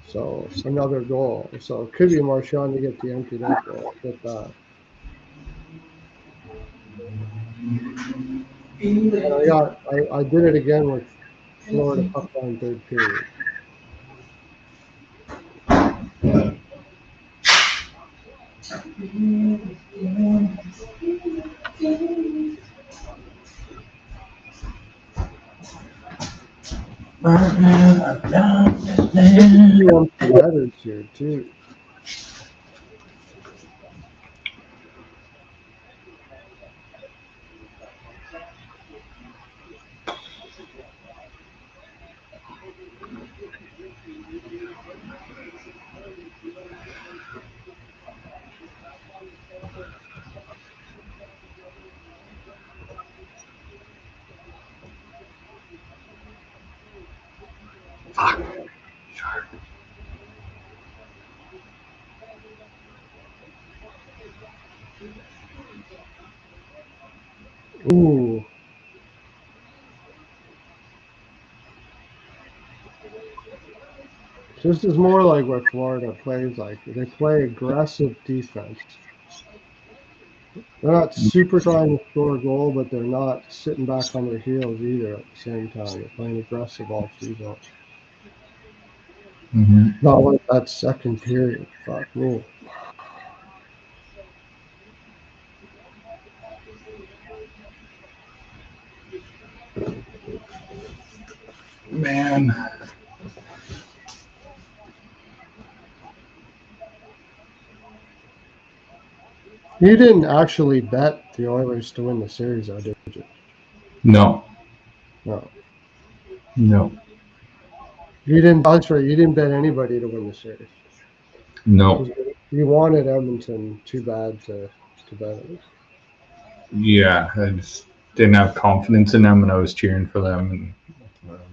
So another goal. So it could be Marchand to get the empty net goal. Get that. And I did it again with Florida puck line third period. Few empty netters here too. Ooh. This is more like what Florida plays like. They play aggressive defense. They're not super trying to score a goal, but they're not sitting back on their heels either at the same time. They're playing aggressive all season. Mhm. Not like that second period. Fuck me. Man, You didn't actually bet the Oilers to win the series, though, did you? no, No. no, You didn't. That's right. You didn't bet anybody to win the series. no. You wanted Edmonton too bad to bet it. Yeah, I just didn't have confidence in them, and I was cheering for them. And whatever.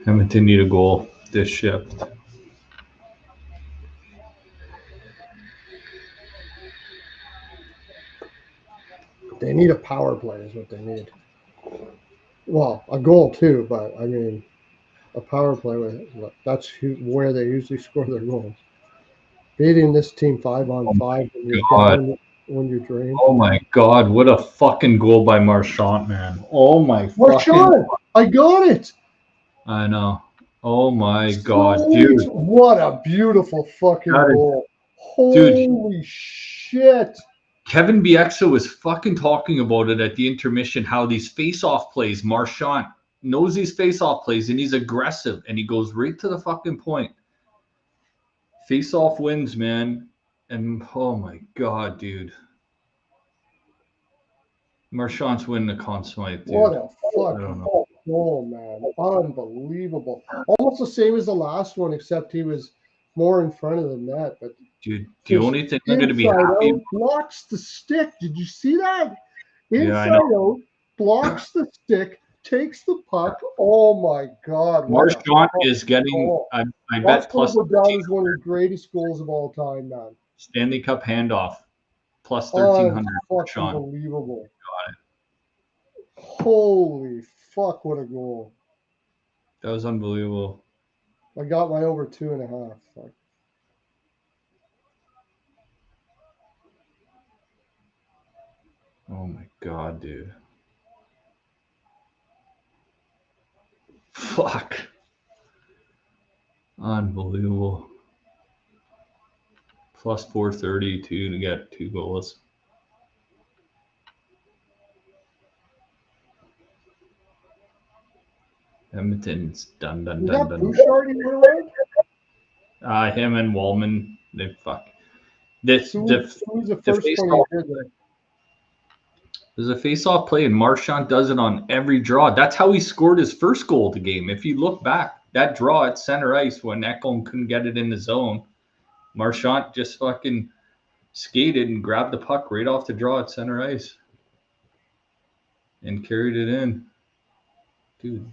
Edmonton need a goal this shift. They need a power play is what they need. Well, a goal too, but I mean, a power play that's where they usually score their goals. Beating this team 5-on-5 when you're God. down, when you're drained. Oh my God! What a fucking goal by Marchand, man! Oh my fucking! Marchand, I got it. I know. Oh my God, Sweet. dude! What a beautiful fucking That is- goal. Dude. Holy shit. Kevin Bieksa was fucking talking about it at the intermission. How these face-off plays, Marchand knows these face-off plays, and he's aggressive, and he goes right to the fucking point. Face-off wins, man. And oh my God, dude. Marchand's winning the Conn Smythe, dude. What a fucking goal, man. Unbelievable. Almost the same as the last one, except he was more in front of the net. But Dude, the only thing I'm going to be inside happy out, blocks the stick. Did you see that? Yeah, I Inside out, blocks the stick, takes the puck. Oh my God. Marchand is getting, goal. I That's bet, going plus to go down as one of the greatest goals of all time, man. Stanley Cup handoff, plus 1,300. Marchand. Unbelievable. Got it. Holy fuck, what a goal. That was unbelievable. I got my over 2.5. Fuck. Oh my God, dude. Fuck. Unbelievable. Plus 432 to get 2 goals. Edmonton's done. Bouchard in your leg? Him and Wallman, they fuck. This Who's the first one you did there? There's a face-off play, and Marchand does it on every draw. That's how he scored his first goal of the game. If you look back, that draw at center ice when Ekholm couldn't get it in the zone, Marchand just fucking skated and grabbed the puck right off the draw at center ice and carried it in. Dude,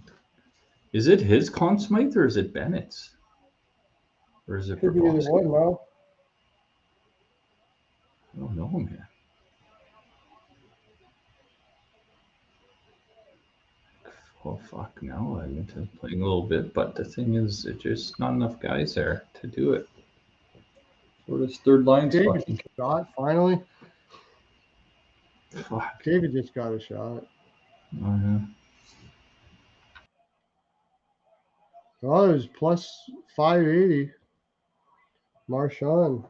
is it his Conn Smythe or is it Bennett's? Or is it Could be either Bobrovsky? one, no? I don't know, man. Oh, fuck, no. I need to play a little bit, but the thing is, it's just not enough guys there to do it. So this third line's fucking... shot, finally. Fuck. David just got a shot. Oh, yeah. Oh, it was plus 580. Marchand.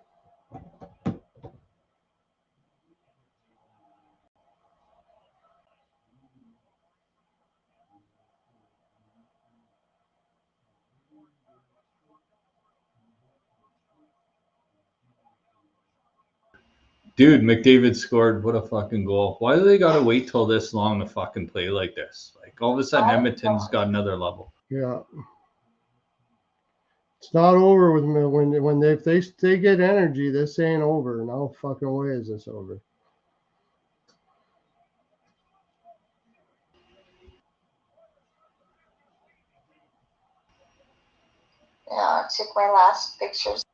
Dude, McDavid scored. What a fucking goal. Why do they got to wait till this long to fucking play like this? Like, all of a sudden, Edmonton's got another level. Yeah. It's not over with me when they get energy. This ain't over. No fucking way is this over. Yeah, I took my last pictures.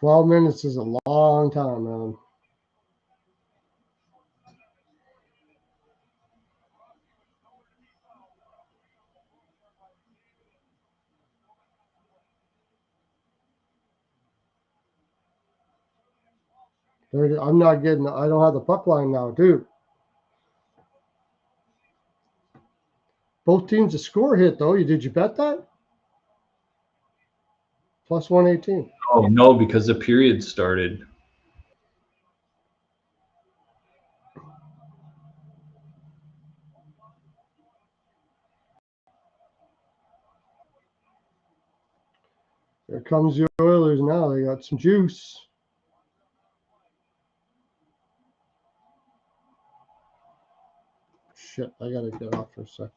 $12 minutes is a long time, man. I'm not getting. I don't have the puck line now, dude. Both teams a score hit though. Did you bet that? Plus 118. Oh, no, because the period started. Here comes the Oilers now. They got some juice. Shit, I gotta get off for a sec.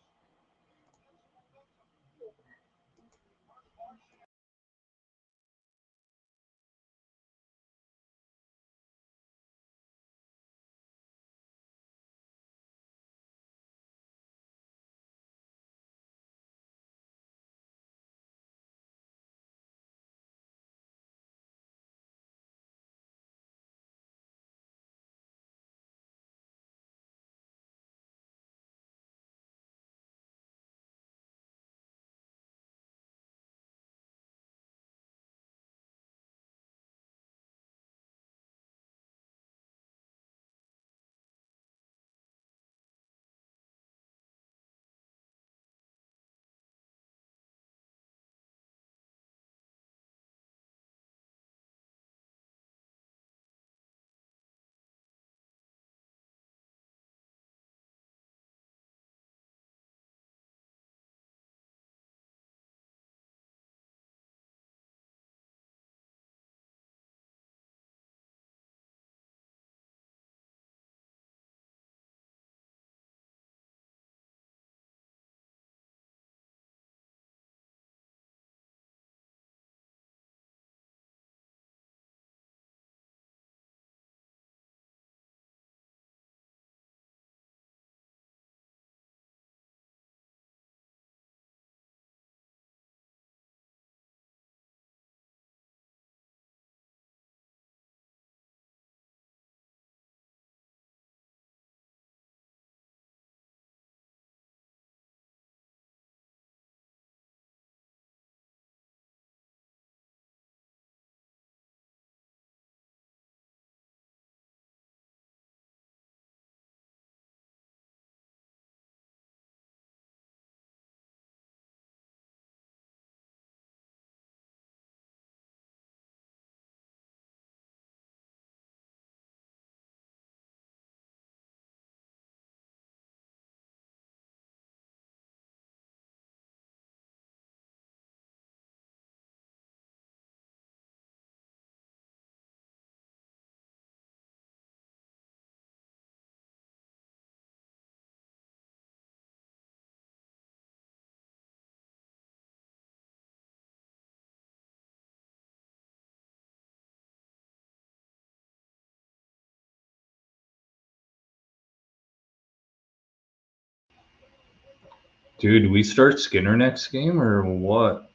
Dude, do we start Skinner next game or what?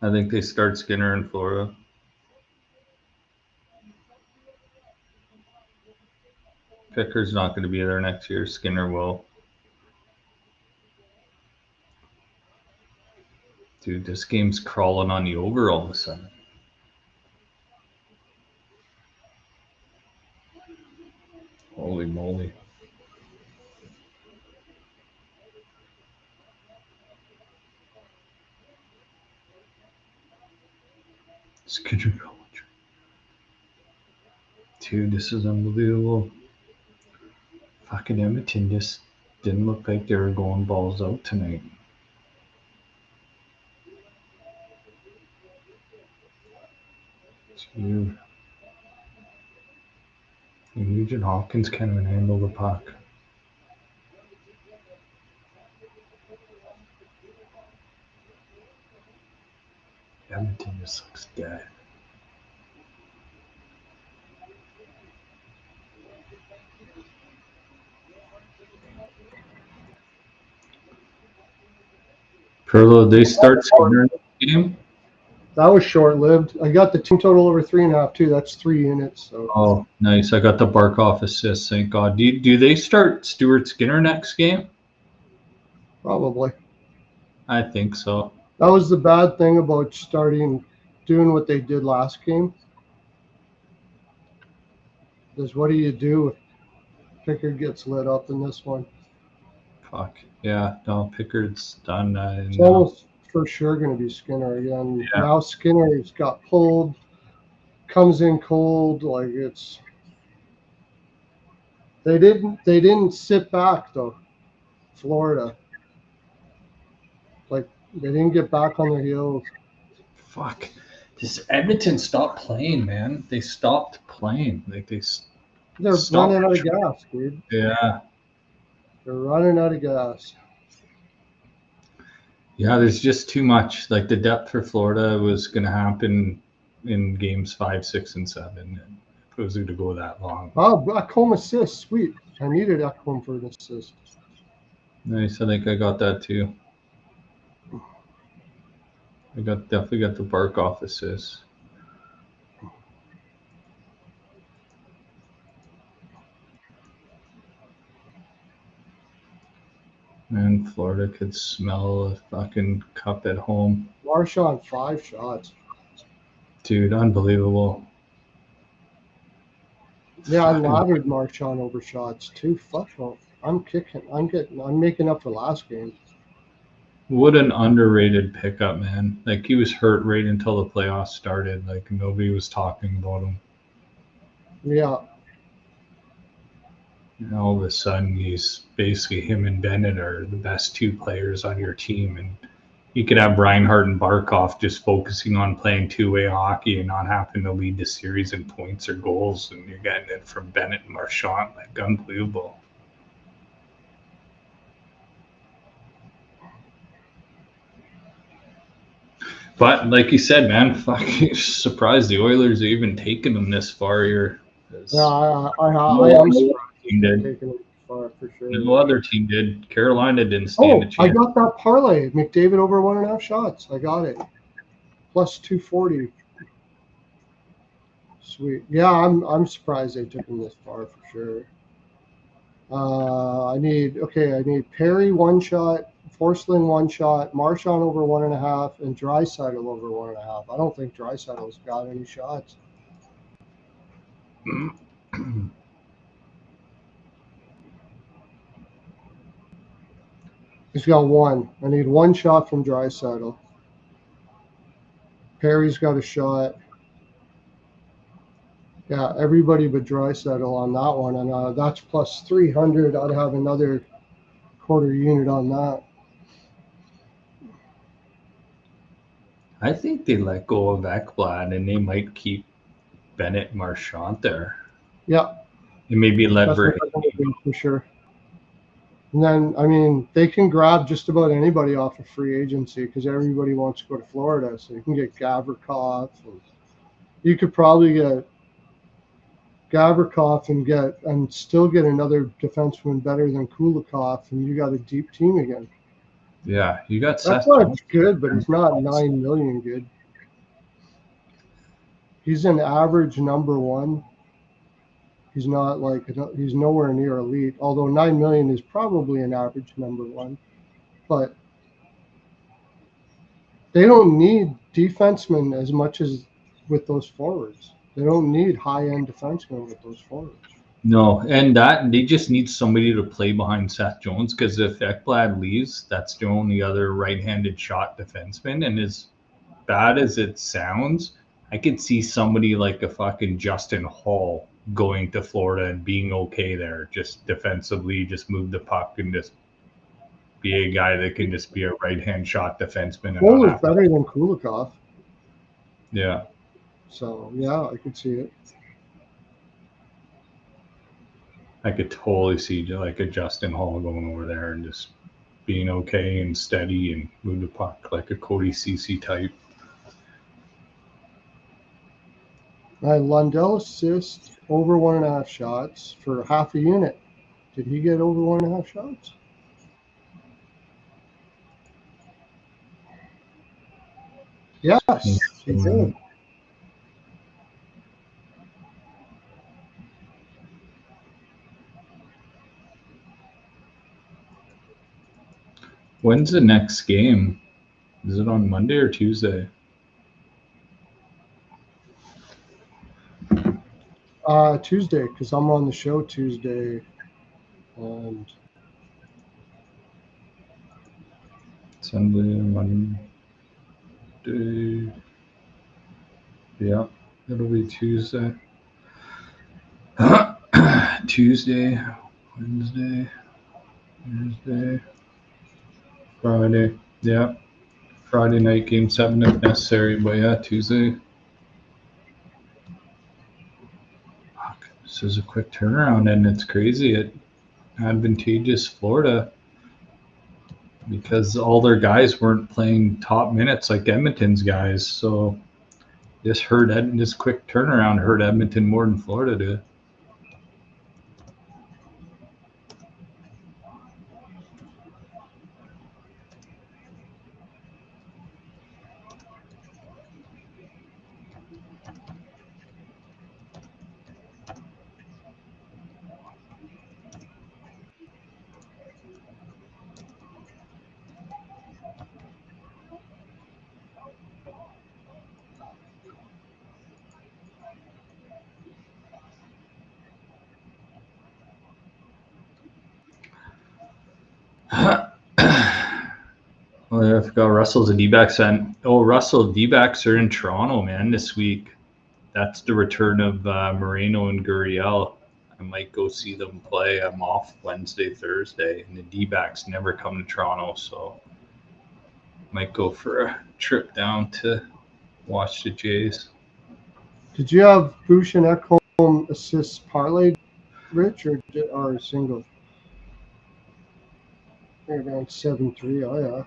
I think they start Skinner in Florida. Picker's not going to be there next year. Skinner will. Dude, this game's crawling on the over all of a sudden. Holy moly. Skinner College. Dude, this is unbelievable. Fucking Edmonton just didn't look like they were going balls out tonight. Dude. And Nugent Hopkins can't even handle the puck. Edmonton just looks dead. Pearlo, they start Skinner in the game? That was short-lived. I got the team total over 3.5 too. That's 3 units. So. Oh, nice. I got the Barkov assist. Thank God. Do they start Stuart Skinner next game? Probably. I think so. That was the bad thing about doing what they did last game. Is what do you do if Pickard gets lit up in this one? Fuck. Yeah, no, Pickard's done. It's almost for sure going to be Skinner again. Yeah. Now Skinner's got pulled, comes in cold. Like it's. They didn't sit back though. Florida. Like They didn't get back on their heels. Fuck. This Edmonton stopped playing, man. They stopped playing. Like They're stopped. running out of gas, dude. Yeah. They're running out of gas. Yeah, there's just too much. Like the depth for Florida was going to happen in games 5, 6, and 7. And if it was going to go that long. Oh, Ekholm assist. Sweet. I needed Ekholm for an assist. Nice. I think I got that too. I definitely got the Barkov assist. Man, Florida could smell a fucking cup at home. Marchand 5 shots. Dude, unbelievable. Yeah, I laddered Marchand over shots too. Fuck no. I'm making up for last game. What an underrated pickup, man. Like he was hurt right until the playoffs started. Like nobody was talking about him. Yeah. And all of a sudden he's basically him and Bennett are the best 2 players on your team. And you could have Reinhardt and Barkov just focusing on playing 2-way hockey and not having to lead the series in points or goals. And you're getting it from Bennett and Marchand. Like unbelievable. But like you said, man, fucking surprised the Oilers are even taking them this far here. Yeah, I am surprised they're taking it far for sure. No other team did. Carolina didn't stand a chance. I got that parlay. McDavid over 1.5 shots. I got it. Plus 240. Sweet. Yeah, I'm surprised they took him this far for sure. I need Perry 1 shot, Forsling 1 shot, Marchand over 1.5, and Draisaitl over 1.5. I don't think Draisaitl's got any shots. He's got 1. I need 1 shot from Draisaitl. Perry's got a shot. Yeah, everybody but Draisaitl on that one, and that's plus 300. I'd have another quarter unit on that. I think they let go of Ekblad and they might keep Bennett and Marchand there. Yeah. And maybe let Verhaeghe for sure. And then, I mean, they can grab just about anybody off of free agency because everybody wants to go to Florida. So you can get Gavrikov. And you could probably get Gavrikov and still get another defenseman better than Kulikov, and you got a deep team again. Yeah, you got That's not good, but he's not $9 million good. He's an average number 1. He's not he's nowhere near elite. Although $9 million is probably an average number 1, but they don't need defensemen as much as with those forwards. They don't need high-end defensemen with those forwards. No, and they just need somebody to play behind Seth Jones because if Ekblad leaves, that's the only other right-handed shot defenseman. And as bad as it sounds, I could see somebody like a fucking Justin Hall going to Florida and being okay there, just defensively, just move the puck and just be a guy that can just be a right-hand shot defenseman. Hall is better than Kulikov. Yeah. So, yeah, I could see it. I could totally see like a Justin Hall going over there and just being okay and steady and move the puck like a Cody Ceci type. Lundell assist over 1.5 shots for half a unit. Did he get over 1.5 shots? Yes, he did. When's the next game? Is it on Monday or Tuesday? Tuesday, because I'm on the show Tuesday. And Sunday, Monday. Yeah, it'll be Tuesday. Tuesday, Wednesday, Thursday, Friday. Yeah. Friday night game 7 if necessary, but yeah, Tuesday. Fuck, this is a quick turnaround, and it's crazy at advantageous Florida because all their guys weren't playing top minutes like Edmonton's guys. So this quick turnaround hurt Edmonton more than Florida did. Oh, yeah, I forgot Russell's a D-backs fan. Oh, Russell, D-backs are in Toronto, man, this week. That's the return of Moreno and Gurriel. I might go see them play. I'm off Wednesday, Thursday, and the D-backs never come to Toronto, so might go for a trip down to watch the Jays. Did you have Bush and Ekholm assists parlay, Rich, or single? They're down 7-3. Oh yeah.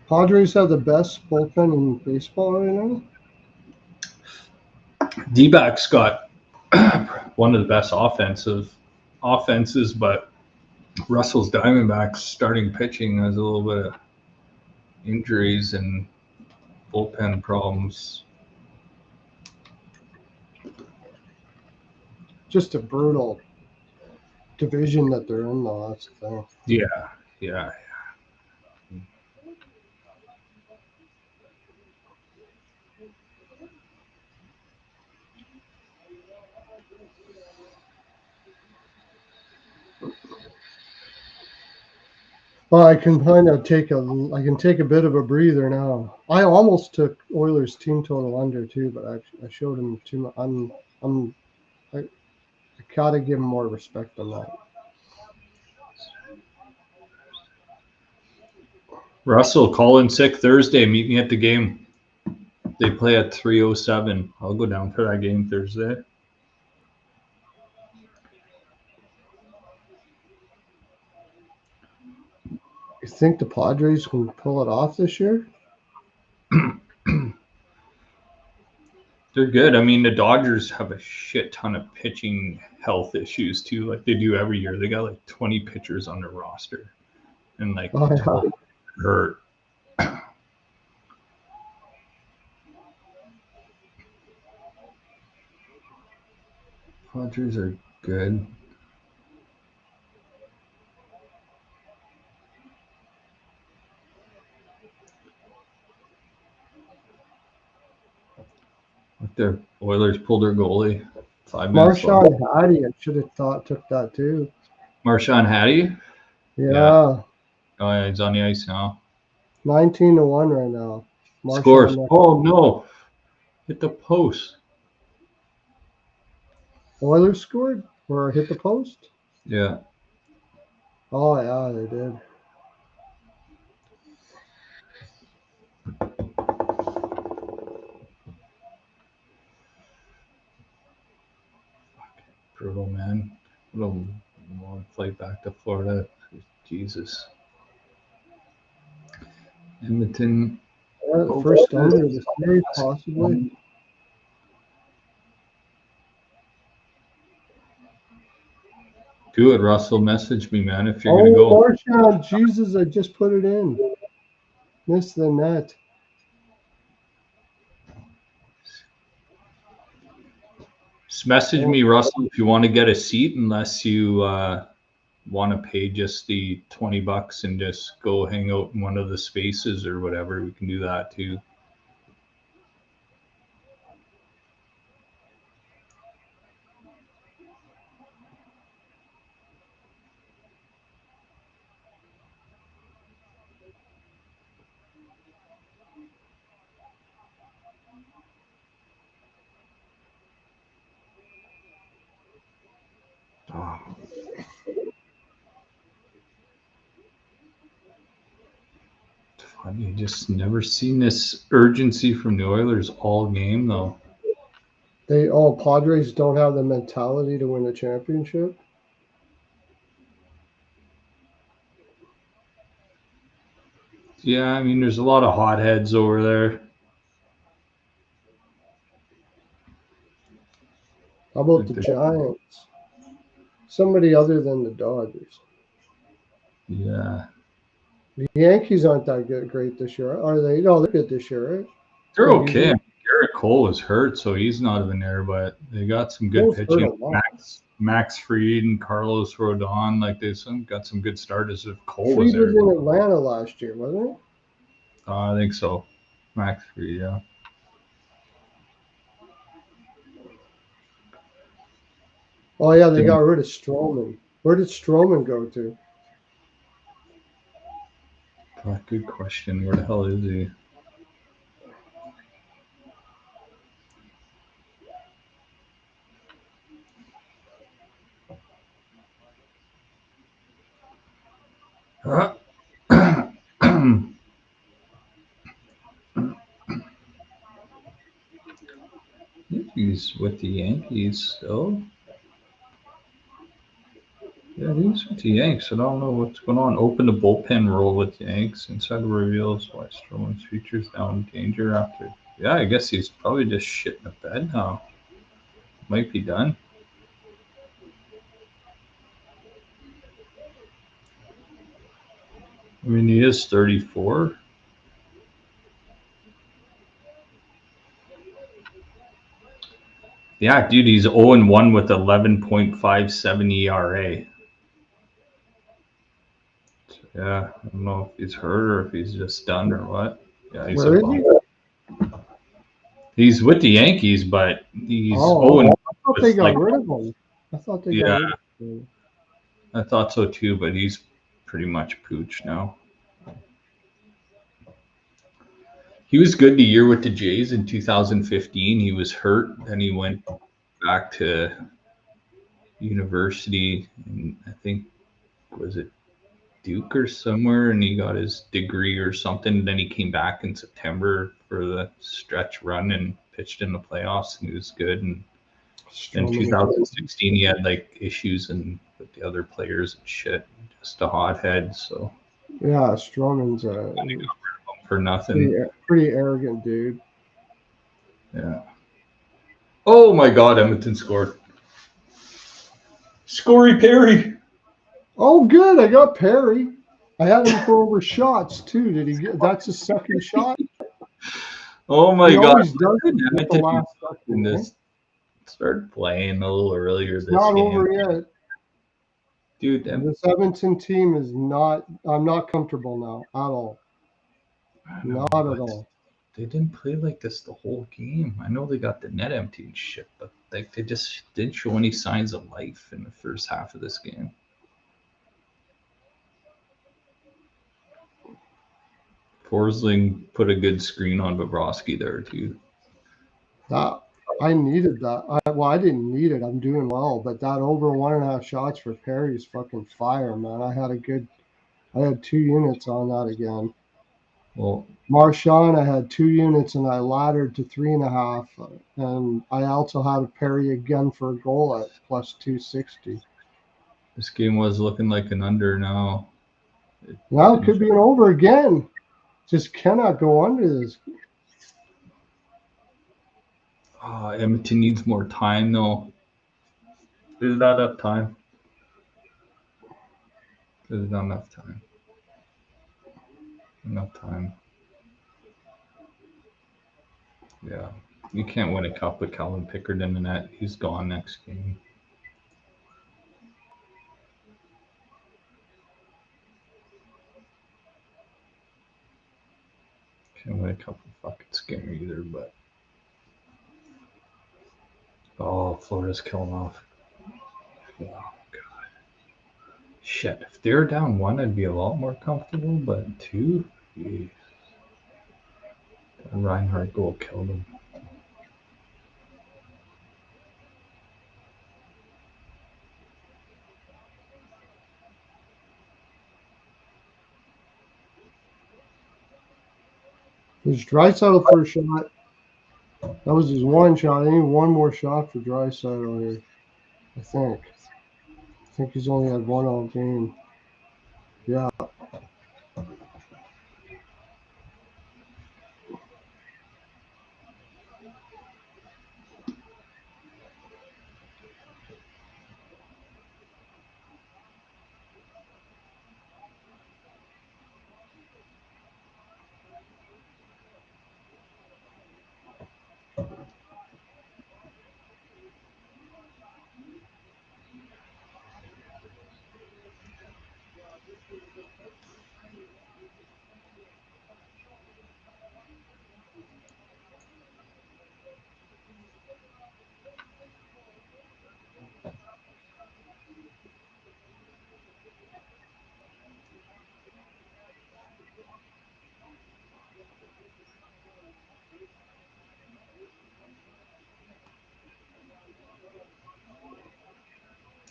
Padres have the best bullpen in baseball right now. D-backs got one of the best offenses, but Russell's Diamondbacks starting pitching has a little bit of injuries and bullpen problems. Just a brutal division that they're in, though. That's the thing. Yeah. Well, I can kind of take a bit of a breather now. I almost took Oilers team total under too, but I showed him too much. I gotta give him more respect on that. Russell, call in sick Thursday. Meet me at the game. They play at 3:07. I'll go down for that game Thursday. You think the Padres can pull it off this year? They're good. I mean, the Dodgers have a shit ton of pitching health issues too, like they do every year. They got like 20 pitchers on their roster, and like Oh, yeah. 12 hurt. Padres are good. Like the Oilers pulled their goalie. 5 minutes left. Marshawn Hattie, I should have took that too. Marshawn Hattie? Yeah. Oh yeah, he's on the ice now. 19-1 right now. Scores. Oh no. Hit the post. Oilers scored or hit the post? Yeah. Oh yeah, they did. Brutal, man. What a long flight back to Florida. Jesus. Edmonton. Yeah, the first under of the series, possibly. Do it, Russell. Message me, man, if you're gonna go. Marshawn, Jesus, I just put it in. Missed the net. Just message me, Russell, if you want to get a seat, unless you want to pay just the $20 and just go hang out in one of the spaces or whatever. We can do that too. Oh. God, you just never seen this urgency from the Oilers all game, though. Padres don't have the mentality to win a championship. Yeah, I mean, there's a lot of hotheads over there. How about the Giants? Somebody other than the Dodgers. Yeah. The Yankees aren't that great this year, are they? No, they're good this year, right? They're Yeah, okay. usually- Garrett Cole was hurt, so he's not even there, but they got some good Cole's hurt pitching. a lot. Max Fried and Carlos Rodon, like got some good starters if Cole was Fried there. was in Atlanta last year, wasn't it? I think so. Max Fried, yeah. Oh yeah, they got rid of Stroman. Where did Stroman go to? Good question. Where the hell is he? He's with the Yankees still. Yeah, he's with the Yanks. I don't know what's going on. Open the bullpen role with the Yanks. Inside reveals why Stroman's future's now in danger after. Yeah, I guess he's probably just shitting the bed now. Might be done. I mean, he is 34. Yeah, dude, he's 0-1 with 11.57 ERA. Yeah, I don't know if he's hurt or if he's just done or what. Yeah, he's Where is he? He's with the Yankees, but he's I 0-1. thought they got rid of him. I thought they got rid of him. I thought so too, but he's pretty much pooch now. He was good the year with the Jays in 2015. He was hurt, and he went back to university, and I think was it Duke or somewhere, and he got his degree or something. Then he came back in September for the stretch run and pitched in the playoffs, and he was good. And in 2016, he had like issues and with the other players and shit. Just a hothead. So yeah, Stroman's for nothing. pretty arrogant dude. Yeah. Oh my God, Edmonton scored. Scorey Perry. Oh, good. I got Perry. I had him for over shots too. Did he get? That's his second shot. Oh my He God. always does it with the last second. This started playing a little earlier this Not game. over yet. Dude, this Edmonton team is not. I'm not comfortable now at all. Not at all. They didn't play like this the whole game. I know they got the net empty and shit, but like they just didn't show any signs of life in the first half of this game. Forsling put a good screen on Bobrovsky there too. I needed that. I didn't need it. I'm doing well, but that over 1.5 shots for Perry is fucking fire, man. I had 2 units on that again. Well, Marchand, I had 2 units and I laddered to 3.5, and I also had a Perry again for a goal at plus 260. This game was looking like an under now. Now it could be an over again. Just cannot go under this. Edmonton needs more time though. There's not enough time. There's not enough time. Enough time. Yeah. You can't win a cup with Calvin Pickard in the net. He's gone next game. Can't win a cup with fucking Skinner either, but. Oh, Florida's killing off. Oh, God. Shit. If they're down 1, I'd be a lot more comfortable, but 2? Jeez. That Reinhardt goal killed him. It's Draisaitl first shot. That was his one shot. I need one more shot for Draisaitl here. I think he's only had one all game. Yeah.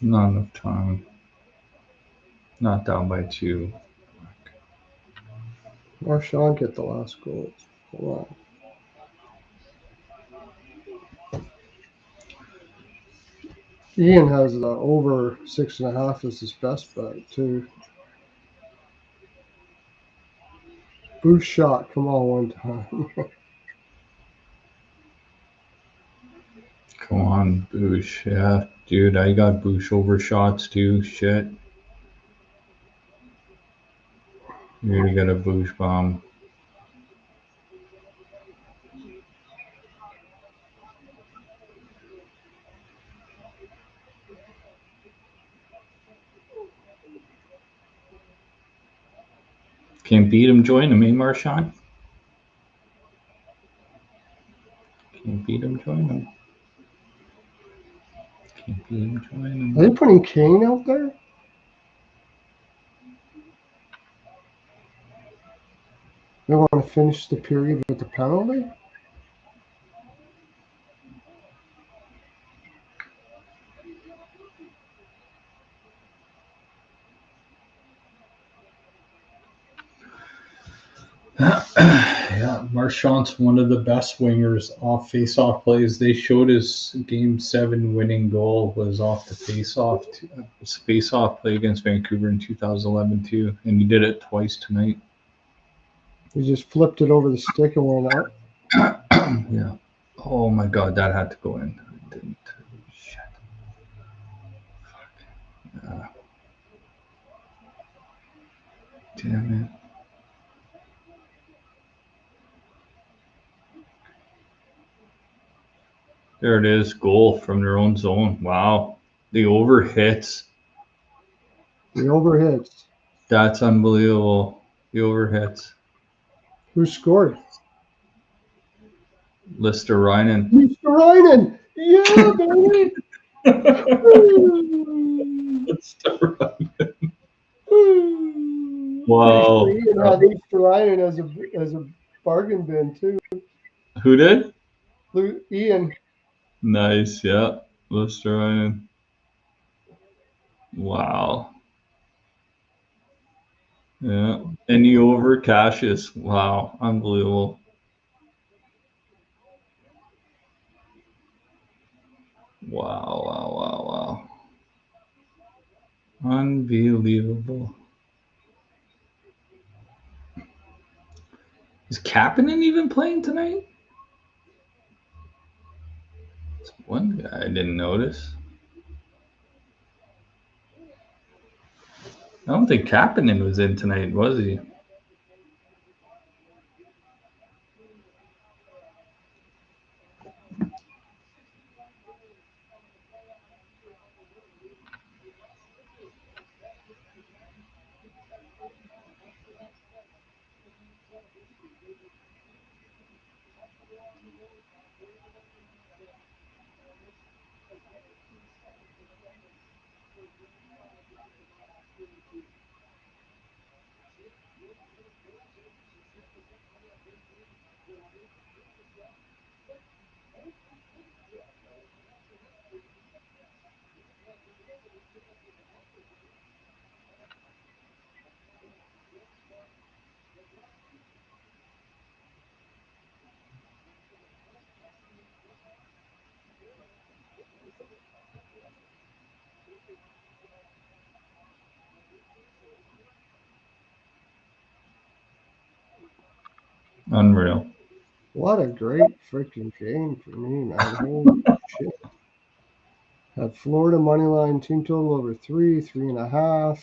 Not enough time. Not down by 2. Marchand get the last goal. Hold on. Ian has over 6.5 as his best bet too. Boost shot, come on one time. Come on, Boosh. Yeah, dude, I got Boosh over shots too. Shit. You're gonna get a Boosh bomb. Can't beat him, join him, eh, Marchand? Can't beat him, join him. Can't beat him, join him. Are they putting Kane out there? They want to finish the period with the penalty? Yeah, Marchand's one of the best wingers off face-off plays. They showed his Game 7 winning goal was off the face-off play against Vancouver in 2011 too, and he did it twice tonight. He just flipped it over the stick and went up. Yeah. Oh my God, that had to go in. It didn't. Shit. Fuck. Yeah. Damn it. There it is. Goal from their own zone. Wow. The overhits. The overhits. That's unbelievable. The overhits. Who scored? Lister Reinen. Mr. Reinen! Yeah, baby! Lister Reinen. Wow. Ian had Mr. Reinen as a bargain bin too. Who did? Ian. Nice. Yeah. Lister Reinen. Wow. Yeah. And you over Cassius. Wow. Unbelievable. Wow, wow, wow, wow. Unbelievable. Is Kapanen even playing tonight? It's one guy I didn't notice. I don't think Kapanen was in tonight, was he? Unreal. What a great freaking game for me, man. Holy shit. Had Florida money line team total over 3.5.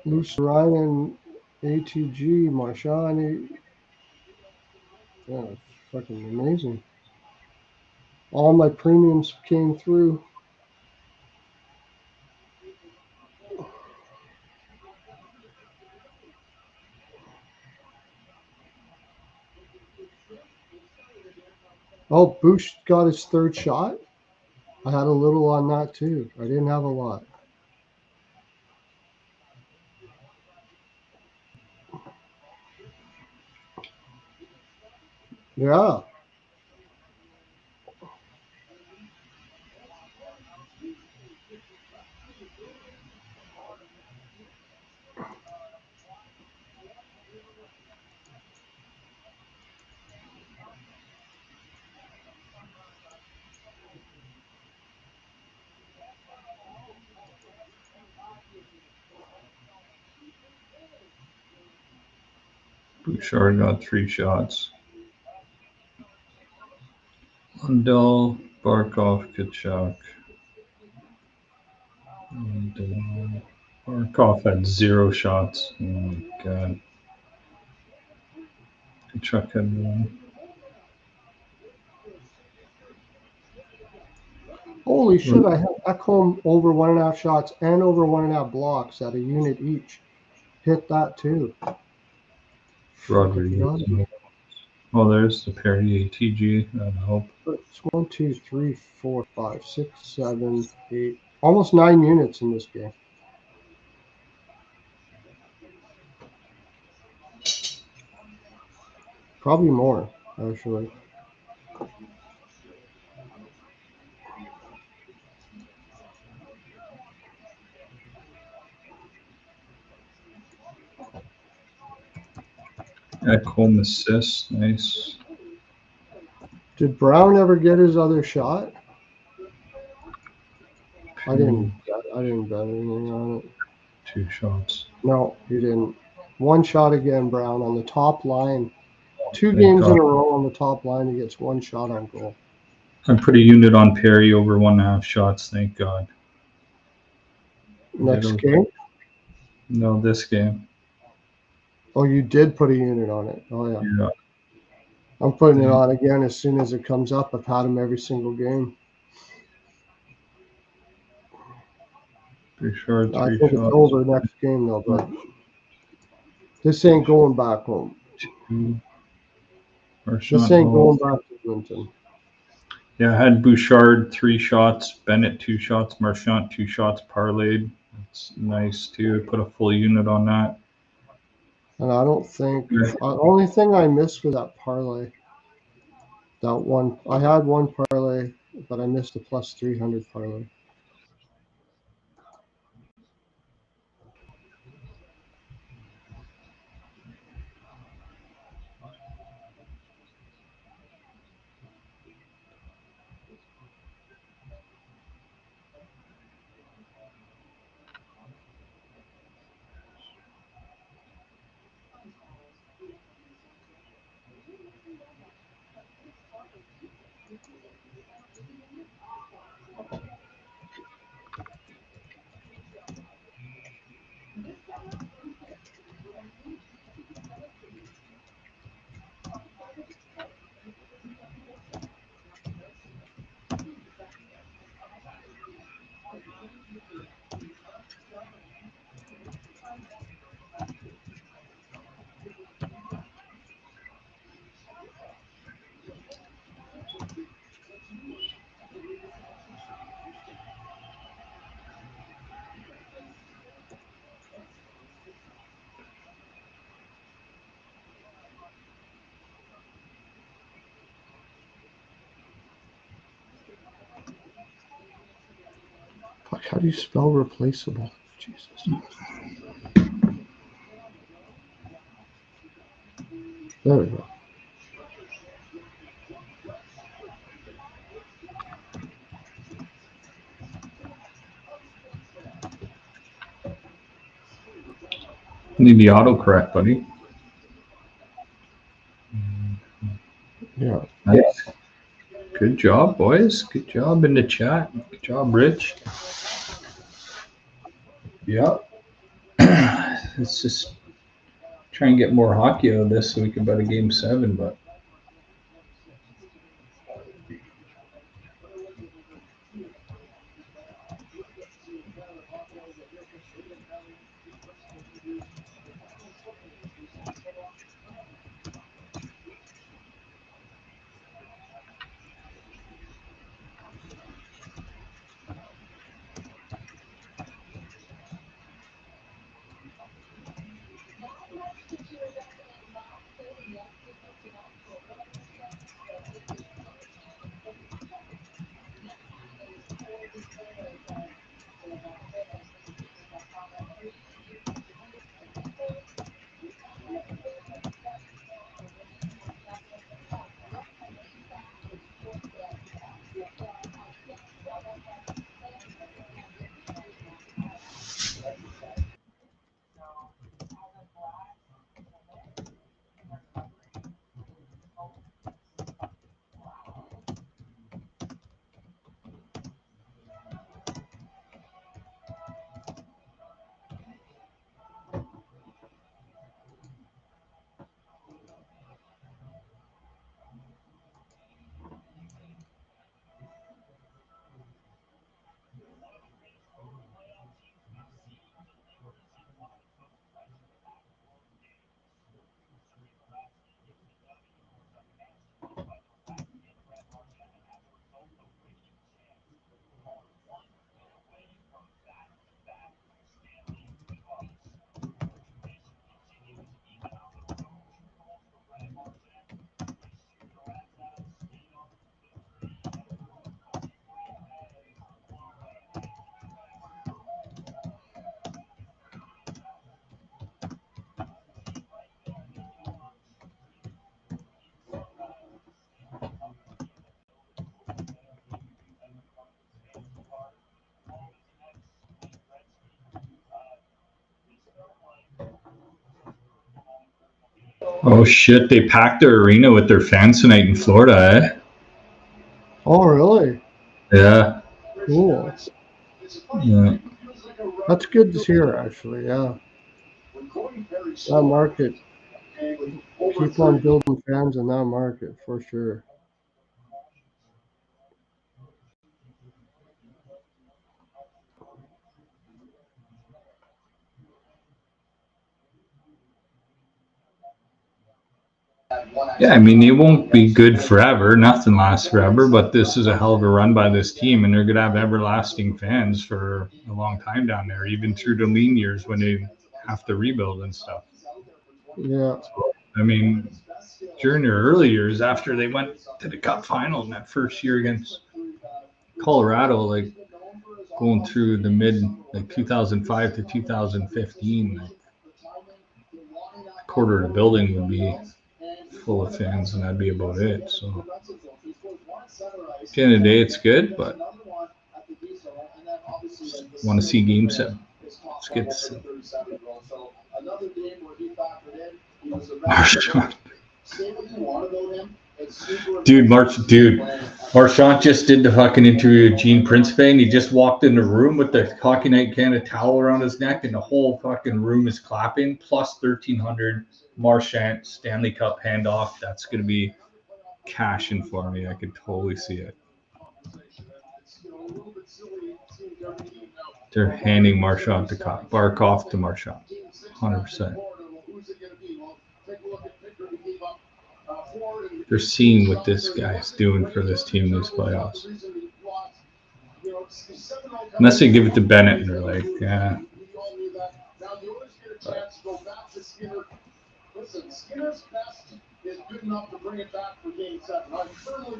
Luce Ryan, ATG, Marshani. Yeah, it's fucking amazing. All my premiums came through. Oh, Bush got his third shot. I had a little on that too. I didn't have a lot. Yeah. Bouchard got 3 shots. Lundell, Barkov, Kachuk. And Barkov had 0 shots. Oh my god. Kachuk had 1. Holy shit, I had Ekholm over 1.5 shots and over 1.5 blocks at a unit each. Hit that too. Rodriguez. Oh, there's the Perry ATG. That'll help. It's 1, 2, 3, 4, 5, 6, 7, 8. Almost 9 units in this game. Probably more, actually. Ekholm assist. Nice. Did Brown ever get his other shot? I didn't bet anything on it. 2 shots. No, he didn't. 1 shot again, Brown, on the top line. 2 Thank games God. in a row on the top line. He gets 1 shot on goal. I put a unit on Perry over 1.5 shots. Thank God. Next game? No, this game. Oh, you did put a unit on it. Oh, yeah. Yeah. I'm putting it on again as soon as it comes up. I've had him every single game. Bouchard, I 3 think shots. it's over next game, though, but this ain't going back home. 2. This ain't going back to Clinton. Yeah, I had Bouchard 3 shots, Bennett 2 shots, Marchant 2 shots parlayed. That's nice too. I put a full unit on that. And I don't think the only thing I missed for that parlay, that one, I had one parlay, but I missed the plus 300 parlay. Fuck, how do you spell replaceable? Jesus. There we go. Need the autocorrect, buddy. Yeah. Nice. Good job, boys. Good job in the chat. Good job, Rich. Yep. Let's just try and get more hockey out of this so we can bet a game 7, but oh shit, they packed their arena with their fans tonight in Florida, eh? Oh, really? Yeah. Cool. Yeah. That's good to hear, actually. Yeah. That market. Keep on building fans in that market for sure. Yeah, I mean, it won't be good forever. Nothing lasts forever, but this is a hell of a run by this team, and they're going to have everlasting fans for a long time down there, even through the lean years when they have to rebuild and stuff. Yeah. I mean, during their early years, after they went to the Cup final in that first year against Colorado, like going through the mid, like 2005 to 2015, like a quarter of the building would be full of fans, and that'd be about it. So at the end of the day, it's good, but want to see game 7. Let's get to 7. Marchand. Marchand just did the fucking interview with Gene Principe, and he just walked in the room with the Hockey Night Canada towel around his neck, and the whole fucking room is clapping. Plus 1,300 Marchand Stanley Cup handoff. That's going to be cashing for me. I could totally see it. They're handing Marchand to Barkov to Marchand. 100%. They're seeing what this guy's doing for this team in these playoffs. Unless they give it to Bennett and they're like, yeah.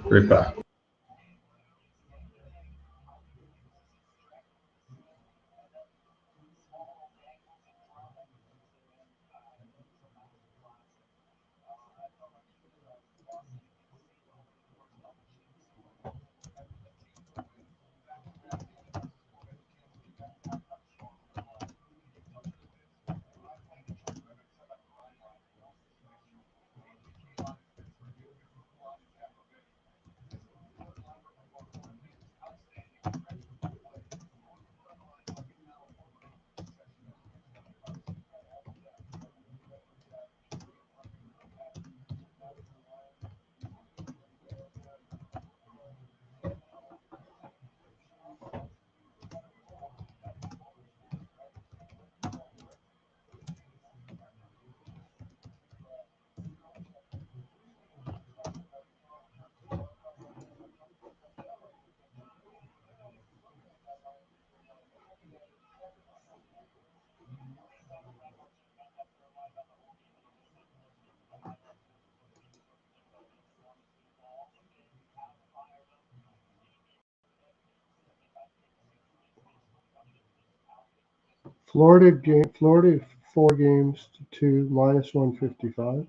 Right back. Florida 4 games to 2 minus 155.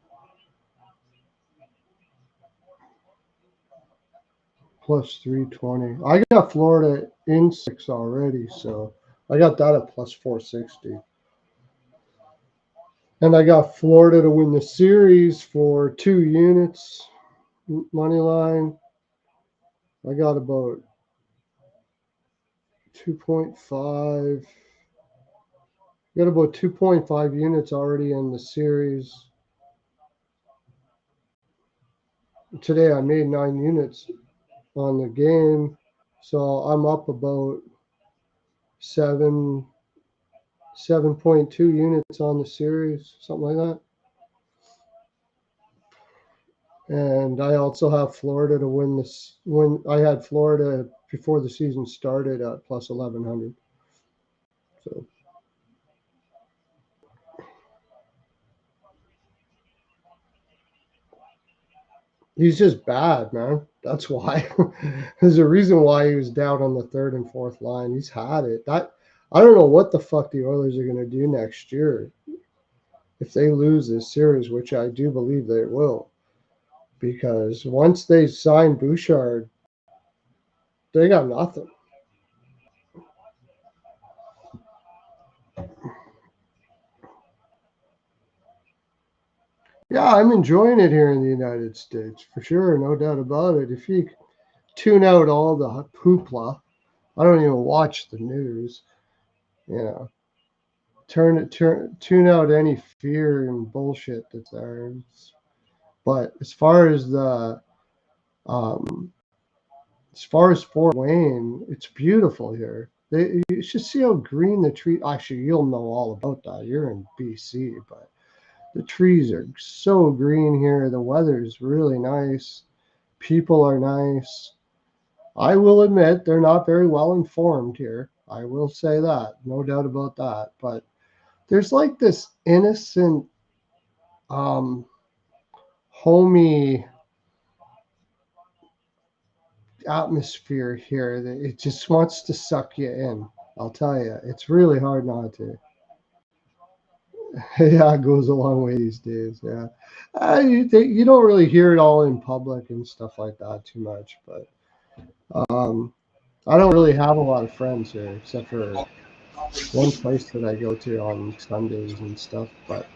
Plus 320. I got Florida in 6 already, so I got that at plus 460. And I got Florida to win the series for 2 units. Money line. I got about 2.5. Got about 2.5 units already in the series. Today I made 9 units on the game, so I'm up about 7.2 units on the series, something like that. And I also have Florida to win this. When I had Florida before the season started at plus 1100. So he's just bad, man. That's why. There's a reason why he was down on the 3rd and 4th line. He's had it. I don't know what the fuck the Oilers are going to do next year if they lose this series, which I do believe they will. Because once they sign Bouchard, they got nothing. Yeah, I'm enjoying it here in the United States, for sure, no doubt about it. If you tune out all the hoopla, I don't even watch the news, you know. Tune out any fear and bullshit that's there. But as far as Fort Wayne, it's beautiful here. You should see how green the tree. Actually, you'll know all about that. You're in BC, but the trees are so green here. The weather is really nice. People are nice. I will admit they're not very well informed here. I will say that, no doubt about that. But there's like this innocent, homey atmosphere here that it just wants to suck you in. I'll tell you, it's really hard not to. Yeah, it goes a long way these days. Yeah, you don't really hear it all in public and stuff like that too much. But I don't really have a lot of friends here except for one place that I go to on Sundays and stuff. But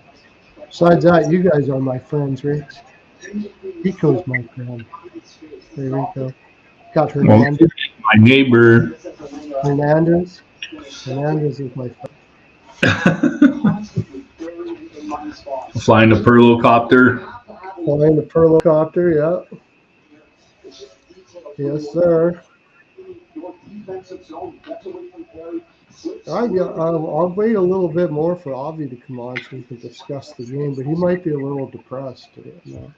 besides that, you guys are my friends, right? Rico's my friend. Hey, Rico. Got Well, Hernandez. my neighbor. Hernandez. Hernandez is my friend. Flying a Pearlo copter. Flying the Pearlo copter, yeah. Yes, sir. I'll wait a little bit more for Avi to come on so we can discuss the game, but he might be a little depressed. You know.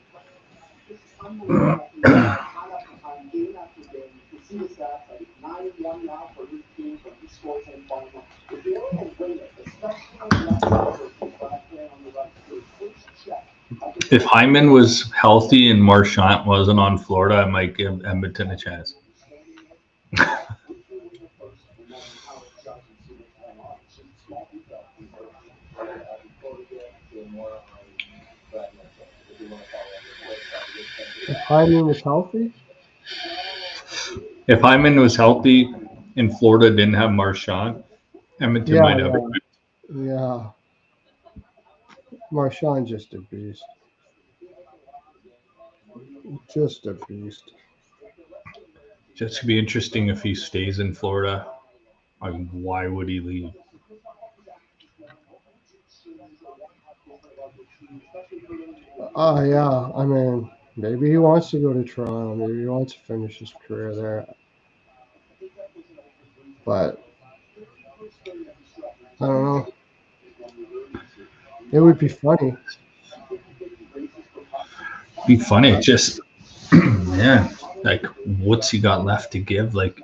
If Hyman was healthy and Marchand wasn't on Florida, I might give Edmonton a chance. If Hyman was healthy? If Hyman was healthy and Florida didn't have Marchand, Edmonton might have it. Yeah. Marchand's just a beast. Just a beast. Just be interesting if he stays in Florida. I mean, why would he leave? Yeah. I mean, maybe he wants to go to Toronto. Maybe he wants to finish his career there. But I don't know. It would be funny. Be funny. Just, yeah. Like, what's he got left to give? Like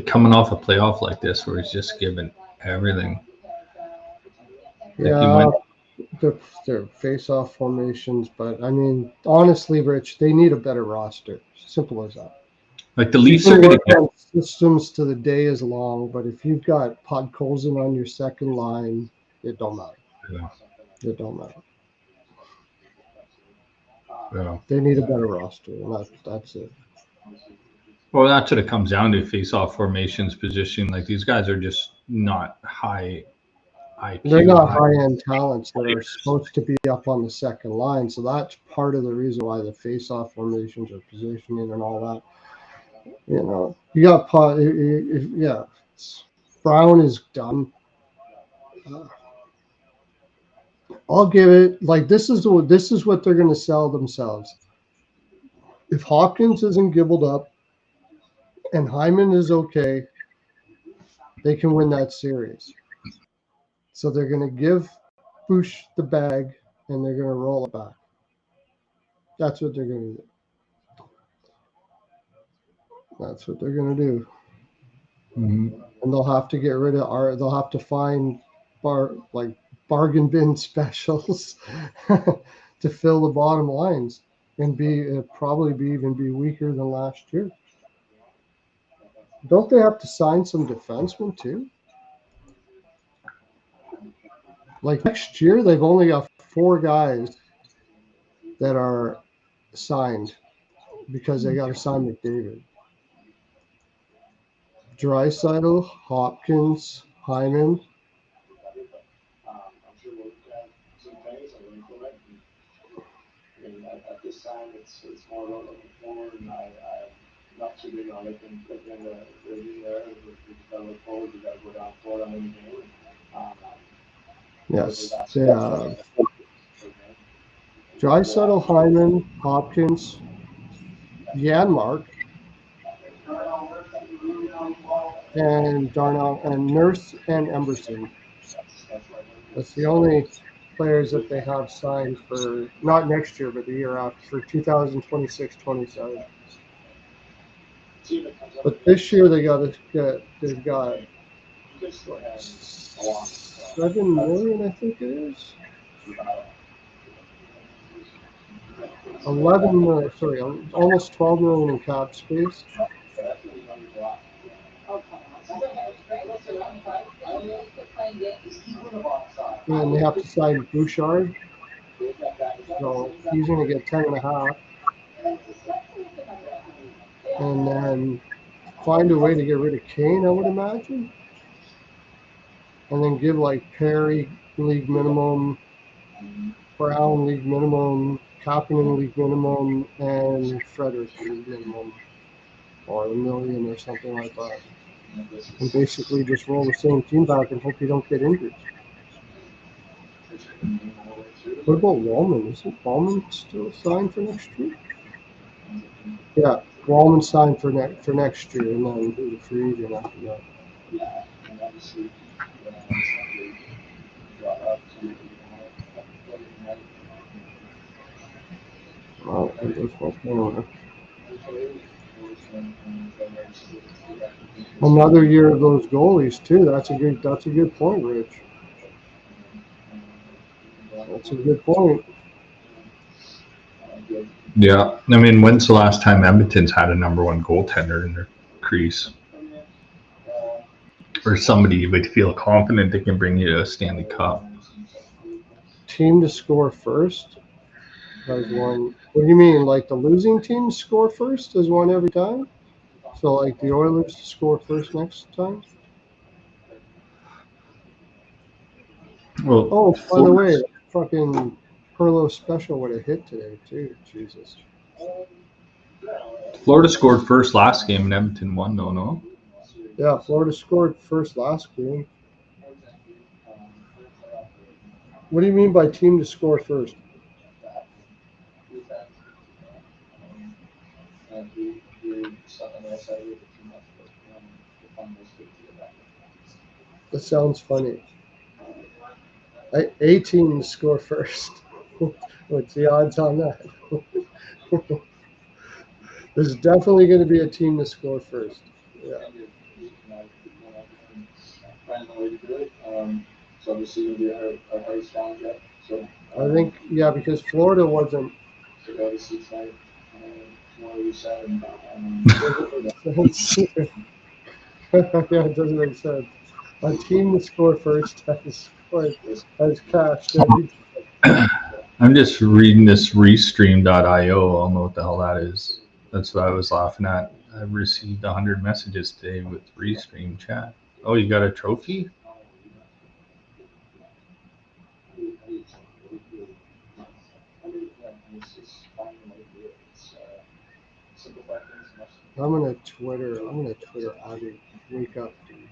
coming off a playoff like this where he's just giving everything. Yeah, their face-off formations, but I mean, honestly, Rich, they need a better roster. Simple as that. Like the You Leafs are can going work to get. on systems to the day is long, but if you've got Podkolzin on your second line, it don't matter. Yeah. It don't matter. Yeah. They need a better roster, and that's it. Well, that's what it comes down to: face-off formations, positioning. Like these guys are just not high IQ. They're not high-end talents that are supposed to be up on the second line, so that's part of the reason why the face-off formations are positioning and all that. You know, you got yeah. Brown is dumb. I'll give it like this is what they're going to sell themselves. If Hopkins isn't gibbled up and Hyman is okay, they can win that series. So they're going to give Bush the bag and they're going to roll it back. That's what they're going to do. That's what they're going to do. Mm-hmm. And they'll have to get rid of they'll have to find bargain bin specials to fill the bottom lines and probably be weaker than last year. Don't they have to sign some defensemen too? Like next year, they've only got 4 guys that are signed because they got to sign McDavid. Draisaitl, Hopkins, Hyman. I'm sure we'll have some things on Rico. And at this time, it's more looking forward, and I'm not too big on looking the review there. We've got to look forward. We've got to go down Florida and win the game. Yes, they have Draisaitl, Hyman, Hopkins, Janmark, and Darnell, and Nurse, and Emberson. That's the only players that they have signed for not next year, but the year after, for 2026-27. But this year they've got $7 million, I think it is. 11 million, sorry, almost 12 million in cap space. And they have to sign Bouchard, so he's going to get 10.5. And then find a way to get rid of Kane, I would imagine. And then give like Perry league minimum, Brown league minimum, Kapanen league minimum, and Frederick league minimum, or $1 million or something like that. And basically just roll the same team back and hope you don't get injured. What about Wallman? Isn't Wallman still signed for next year? Yeah, Wallman signed for next year, and then do the free agent after that. Oh, there's my camera. Another year of those goalies too. That's a good point, Rich. That's a good point. Yeah, I mean, when's the last time Edmonton's had a number 1 goaltender in their crease? Or somebody you would feel confident they can bring you to a Stanley Cup. Team to score first has won. What do you mean? Like the losing team score first has won every time? So like the Oilers score first next time? Well, Oh, by the way, fucking Pearlo special would have hit today too. Jesus. Florida scored first last game and Edmonton won, though, no? Yeah, Florida scored first last game. What do you mean by team to score first? That sounds funny. A team to score first. What's the odds on that? There's definitely going to be a team to score first. Yeah. I think, yeah, because Florida wasn't. Yeah, it doesn't make sense. A team to score first has cashed every time. I'm just reading this restream.io. I don't know what the hell that is. That's what I was laughing at. I received 100 messages today with restream chat. Oh, you got a trophy? I'm gonna Twitter Abby. Wake up, dude.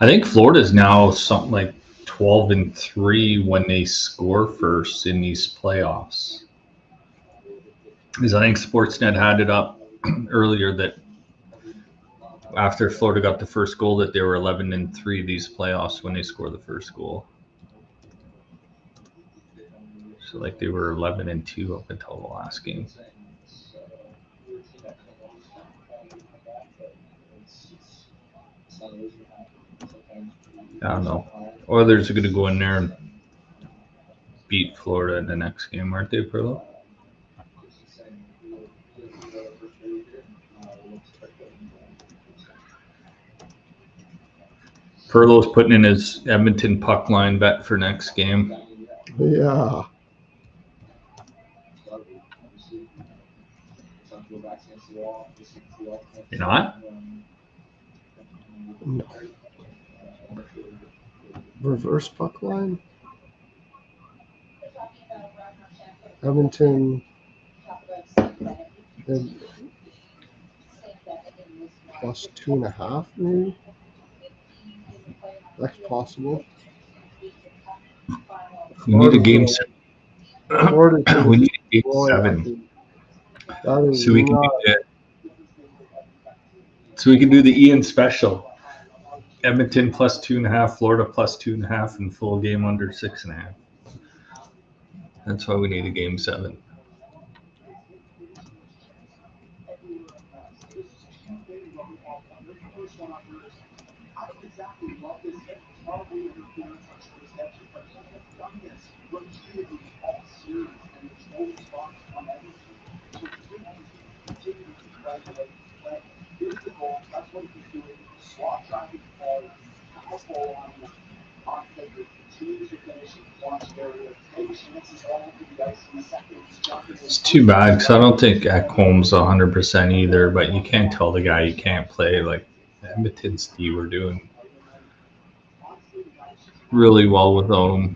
I think Florida's now something like 12-3 when they score first in these playoffs. Because I think Sportsnet had it up earlier that after Florida got the first goal that they were 11-3 these playoffs when they score the first goal. So like they were 11-2 up until the last game. I don't know. Oilers are going to go in there and beat Florida in the next game, aren't they, Pearlo? Pearlo's putting in his Edmonton puck line bet for next game. Yeah. You're not? No. Reverse puck line. Edmonton. Plus 2.5, maybe. That's possible. We need a game Florida we need a game boy, 7. that is So we can not, do So we can do the Ian special. Edmonton plus 2.5, Florida plus 2.5, and full game under 6.5. That's why we need a game 7. It's too bad because I don't think Ekholm's 100% either, but you can't tell the guy you can't play. Like Edmonton's D, we're doing really well without him.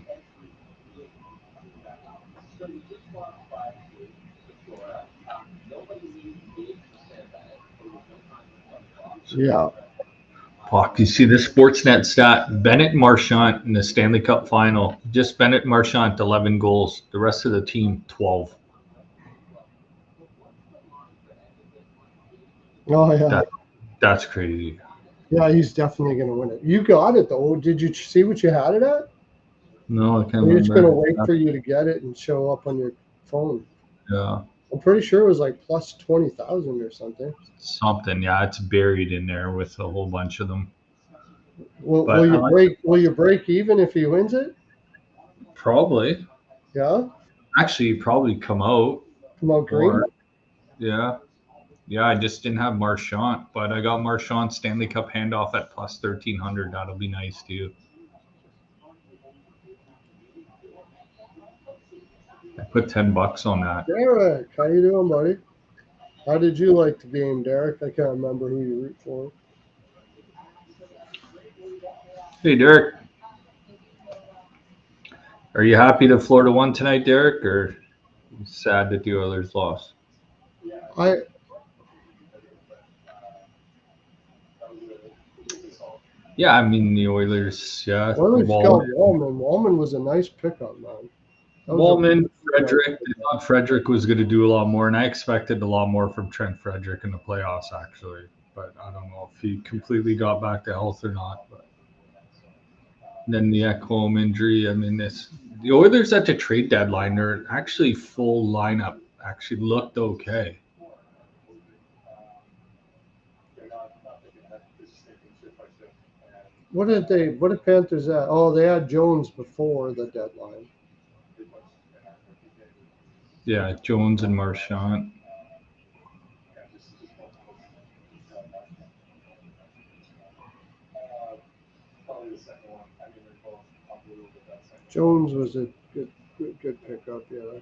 yeah. Fuck, you see the Sportsnet stat? Bennett Marchand in the Stanley Cup final. Just Bennett Marchand, 11 goals. The rest of the team, 12. Oh, yeah. That's crazy. Yeah, he's definitely going to win it. You got it, though. Did you see what you had it at? No, I can't We're just going to remember. wait for you to get it and show up on your phone. Yeah. I'm pretty sure it was like plus 20,000 or something. Something, yeah. It's buried in there with a whole bunch of them. Will you break even if he wins it? Probably. Yeah. Actually, probably come out. Come on, green. Yeah. Yeah, I just didn't have Marchand, but I got Marchand Stanley Cup handoff at plus 1,300. That'll be nice too. I put $10 on that. Derek, how you doing, buddy? How did you like the game, Derek? I can't remember who you root for. Hey, Derek. Are you happy that Florida won tonight, Derek, or sad that the Oilers lost? Yeah, I mean the Oilers. Yeah, Oilers got Wallman. Wallman was a nice pickup, man. Wallman, Frederick. I thought Frederick was going to do a lot more, and I expected a lot more from Trent Frederick in the playoffs, actually. But I don't know if he completely got back to health or not. But then the Ekholm injury. I mean, the Oilers at the trade deadline, their actually full lineup actually looked okay. What did Panthers at? Oh, they had Jones before the deadline. Yeah, Jones and Marchand. Probably the second one. I mean, they're both unbelievable. That second Jones was a good pickup, yeah.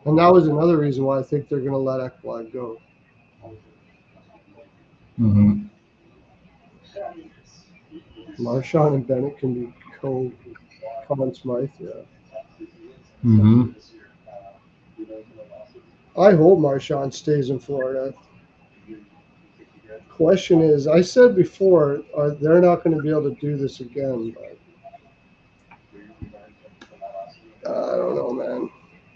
And that was another reason why I think they're going to let Ekblad go. Mm-hmm. Marchand and Bennett can be Conn Smythe, yeah. Mm-hmm. I hope Marchand stays in Florida. Question is, I said before, they're not going to be able to do this again, but I don't know, man.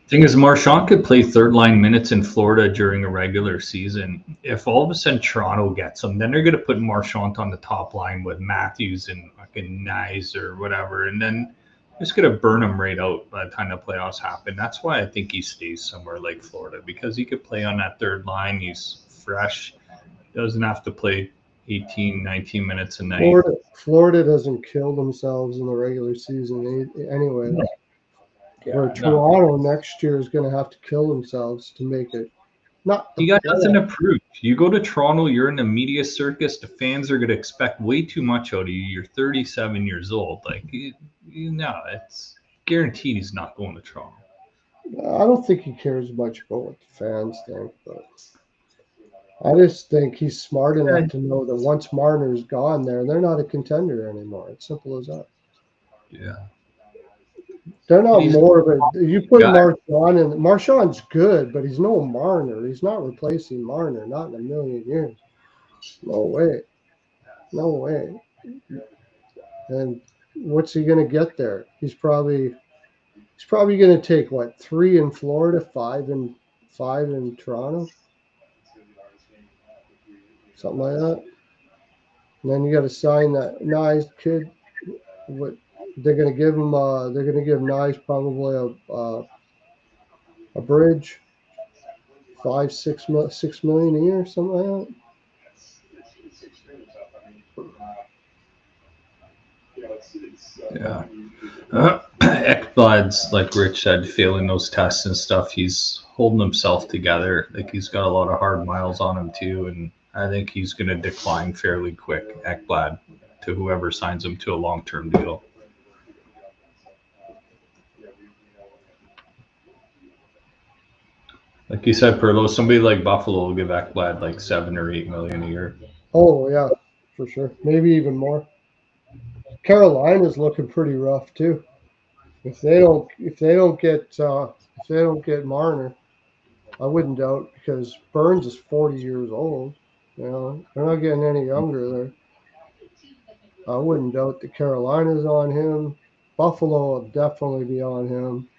Thing is, Marchand could play third line minutes in Florida during a regular season. If all of a sudden Toronto gets him, then they're going to put Marchand on the top line with Matthews and fucking Nyes or whatever, and then just going to burn him right out by the time the playoffs happen. That's why I think he stays somewhere like Florida, because he could play on that third line. He's fresh, doesn't have to play 18, 19 minutes a night. Florida doesn't kill themselves in the regular season anyway. No. Where Toronto next year is going to have to kill themselves to make it. You got nothing to prove. You go to Toronto, you're in the media circus. The fans are going to expect way too much out of you. You're 37 years old. Like, it's guaranteed he's not going to Toronto. I don't think he cares much about what the fans think, but I just think he's smart enough to know that once Marner's gone there, they're not a contender anymore. It's simple as that. Yeah. They're not more of a. You put Marchand in. Marchand's good, but he's no Marner. He's not replacing Marner. Not in a million years. No way. No way. And what's he going to get there? He's probably going to take what, 3 in Florida, 5 in Toronto, something like that. And then you got to sign that nice kid. What they're going to give him? They're going to give Nice probably a bridge, 6 million a year, something like that. Yeah. Ekblad's, like Rich said, failing those tests and stuff. He's holding himself together. Like, he's got a lot of hard miles on him too, and I think he's going to decline fairly quick, Ekblad, to whoever signs him to a long-term deal. Like you said, Pearlo, somebody like Buffalo will give Ekblad like 7 or 8 million a year. Oh yeah, for sure. Maybe even more. Carolina's looking pretty rough too. If they don't get Marner, I wouldn't doubt, because Burns is 40 years old. You know, they're not getting any younger there. I wouldn't doubt that Carolina's on him. Buffalo will definitely be on him.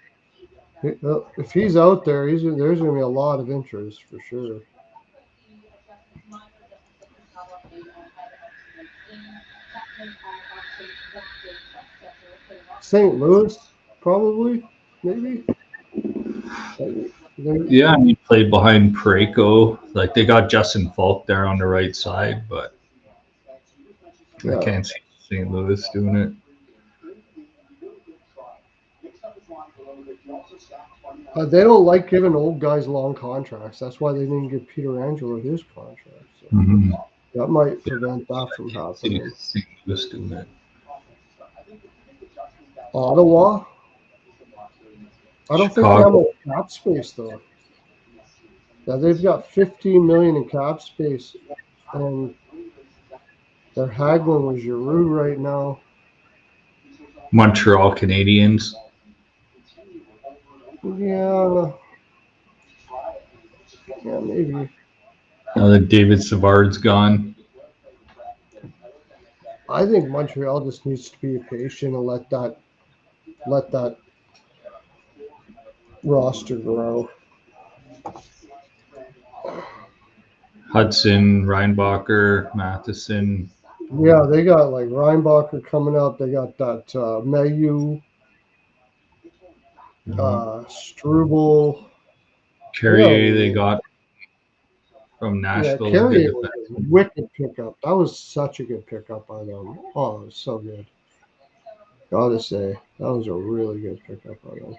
If he's out there, there's going to be a lot of interest for sure. St. Louis, probably, maybe. Yeah, he played behind Parayko. Like, they got Justin Falk there on the right side, but I can't see St. Louis doing it. They don't like giving old guys long contracts. That's why they didn't give Peter Angelo his contract. So that might prevent that from happening. St. Louis doing it. Ottawa? I don't think they have much cap space though. Yeah, they've got 15 million in cap space, and they're haggling with Giroux right now. Montreal Canadiens. Yeah, maybe. Now that David Savard's gone. I think Montreal just needs to be patient and let that roster grow. Hudson, Reinbacher, Matheson. Yeah, they got like Reinbacher coming up. They got that Mayu, Struble. Carrier, they got from Yeah, Nashville. Carrier Good was defense. a wicked pickup. That was such a good pickup by them. Oh, it was so good. Gotta say, that was a really good pickup by them.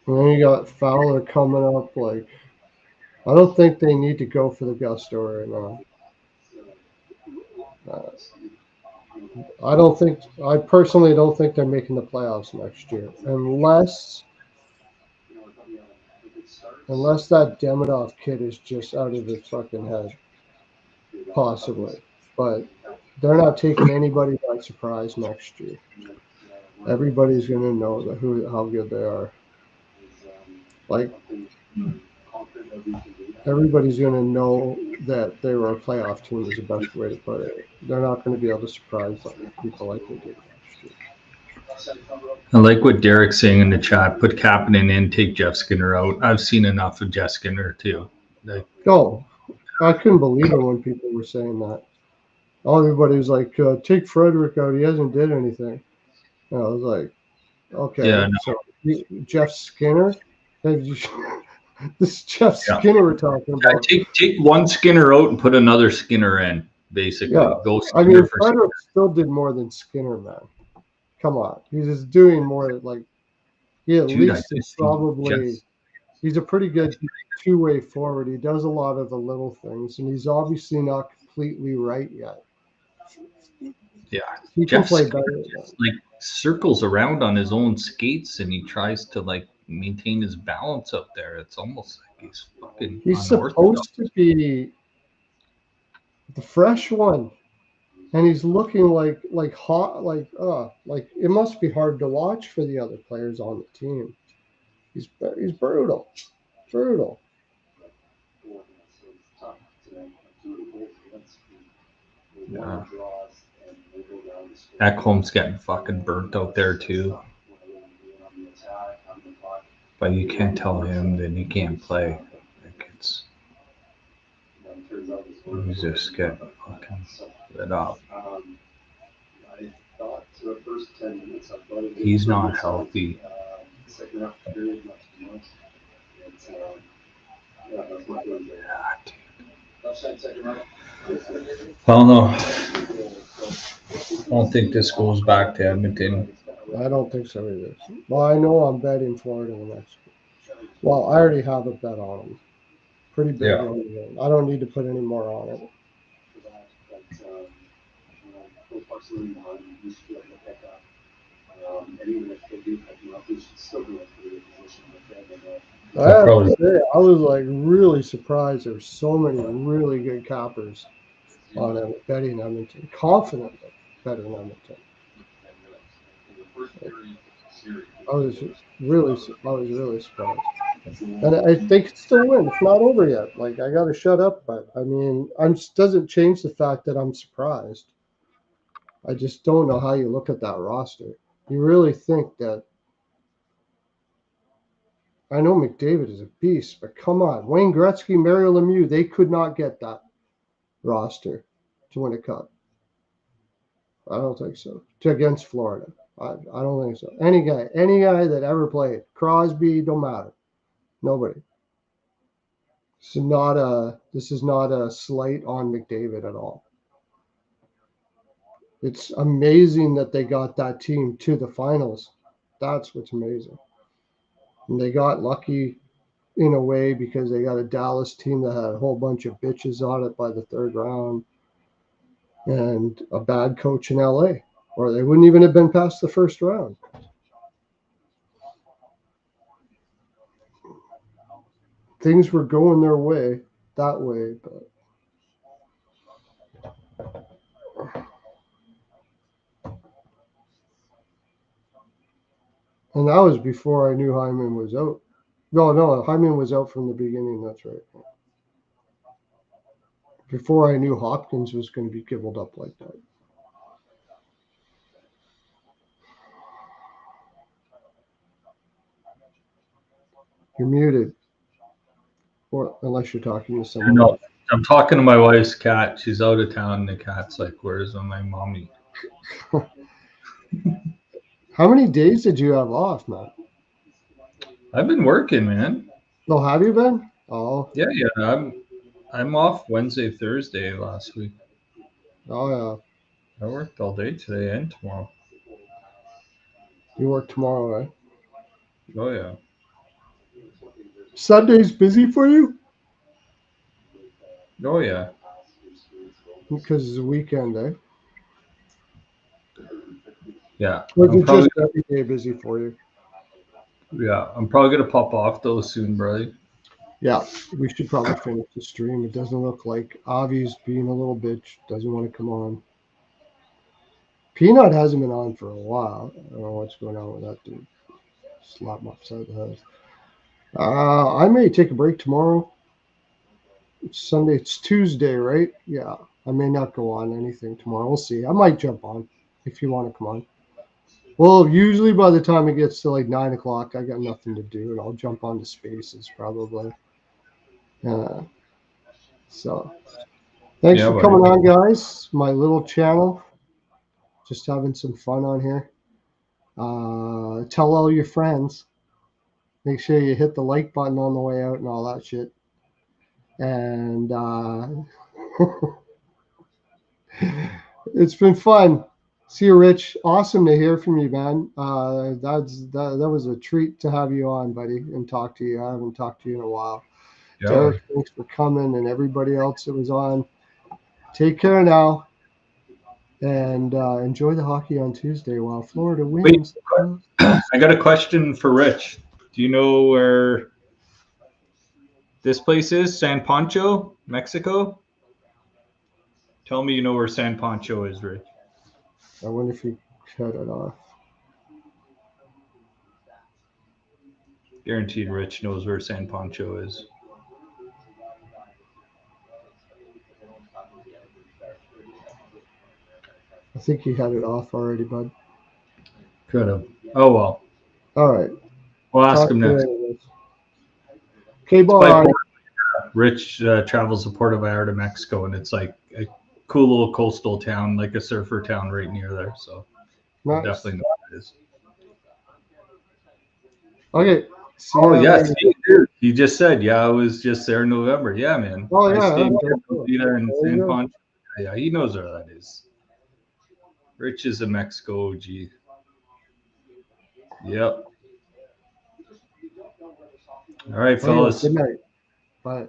And then you got Fowler coming up. Like, I don't think they need to go for the gusto right now. I personally don't think they're making the playoffs next year. Unless that Demidov kid is just out of his fucking head. Possibly. But they're not taking anybody by surprise next year. Everybody's gonna know how good they are. Like, everybody's gonna know that they were a playoff team is the best way to put it. They're not gonna be able to surprise people like they did last year. I like what Derek's saying in the chat. Put Kapanen in, take Jeff Skinner out. I've seen enough of Jeff Skinner too. Like, Oh, I couldn't believe it when people were saying that. Everybody was like, take Frederick out. He hasn't did anything. And I was like, okay, yeah, no, so Jeff Skinner? This is Jeff Yeah. Skinner we're talking about. take one Skinner out and put another Skinner in. Basically, Yeah. go I Skinner mean, for Frederick still did more than Skinner, man. Come on. He's just doing more. Like, he at Dude, I least is just think probably, he's a pretty good two-way forward. He does a lot of the little things, and he's obviously not completely right yet. Yeah, He can Jeff play Skinner better. just, like, circles around on his own skates, and he tries to like maintain his balance out there. It's almost like he's fucking He's unorthodox. supposed to be the fresh one, and he's looking like hot, like it must be hard to watch for the other players on the team. He's brutal. Yeah. Ekholm's getting fucking burnt out there too. But you can't tell him that he can't play. Like, he's just getting fucking lit up. He's not healthy. Well, no. I don't think this goes back to Edmonton. I don't think so either. Well, I know I'm betting Florida the next. Well, I already have a bet on them. Pretty big Yeah. on it. I don't need to put any more on it. I have to say, I was like really surprised. There were so many really good coppers on it, betting Edmonton. Confidently betting Edmonton. I was really surprised. And I think it's still win. It's not over yet. Like, I got to shut up, but I mean, doesn't change the fact that I'm surprised. I just don't know how you look at that roster. You really think that? I know McDavid is a beast, but come on, Wayne Gretzky, Mario Lemieux, they could not get that roster to win a cup. I don't think so. Against Florida, I don't think so. Any guy that ever played, Crosby, don't matter. Nobody. This is not a slight on McDavid at all. It's amazing that they got that team to the finals. That's what's amazing. And they got lucky in a way because they got a Dallas team that had a whole bunch of bitches on it by the third round and a bad coach in LA, or they wouldn't even have been past the first round. Things were going their way that way, but and that was before I knew Hyman was out. No, Hyman was out from the beginning. That's right. Before I knew Hopkins was going to be gibbled up like that. You're muted, or unless you're talking to someone No, else. I'm talking to my wife's cat. She's out of town. The cat's like, "Where's my mommy?" How many days did you have off, man? I've been working, man. No, have you been? Oh, Yeah. I'm off Wednesday, Thursday last week. oh I worked all day today and tomorrow. yeah. You work tomorrow, right? Oh yeah. Sunday's busy for you Oh yeah. because it's a weekend, eh? Yeah. Or is I'm it just probably every day busy for you? I'm probably gonna pop off though soon, brother. Yeah, we should probably finish the stream. It doesn't look like Avi's being a little bitch. Doesn't want to come on. Peanut hasn't been on for a while. I don't know what's going on with that dude. Slap him upside the head. I may take a break tomorrow. It's Sunday. It's Tuesday, right? Yeah. I may not go on anything tomorrow. We'll see. I might jump on if you want to come on. Well, usually by the time it gets to like 9 o'clock, I got nothing to do, and I'll jump onto Spaces probably. So thanks Yeah, for buddy. coming on, guys. My little channel. Just having some fun on here. Tell all your friends. Make sure you hit the like button on the way out and all that shit. And it's been fun. See you, Rich. Awesome to hear from you, man. That was a treat to have you on, buddy, and talk to you. I haven't talked to you in a while. Yeah, Derek, thanks for coming, and everybody else that was on. Take care now, and enjoy the hockey on Tuesday while Florida wins. I got a question for Rich. Do you know where this place is? San Pancho, Mexico? Tell me you know where San Pancho is, Rich. I wonder if he cut it off. Guaranteed Rich knows where San Pancho is. I think he had it off already, bud. Could have. Oh well. All right. We'll ask Talk him to you next. anyways. Okay, It's by bye. Rich travels to Puerto Vallarta, Mexico, and it's like a cool little coastal town, like a surfer town right near there. So Nice. definitely know what it is. Okay. See Oh you yes, later. dude. He just said, yeah, I was just there in November. Yeah, man. Oh, I yeah. stayed There in you San go. Pancho. Yeah, he knows where that is. Rich is a Mexico OG. Yep. All right, Oh, yeah. fellas. Good night. Bye.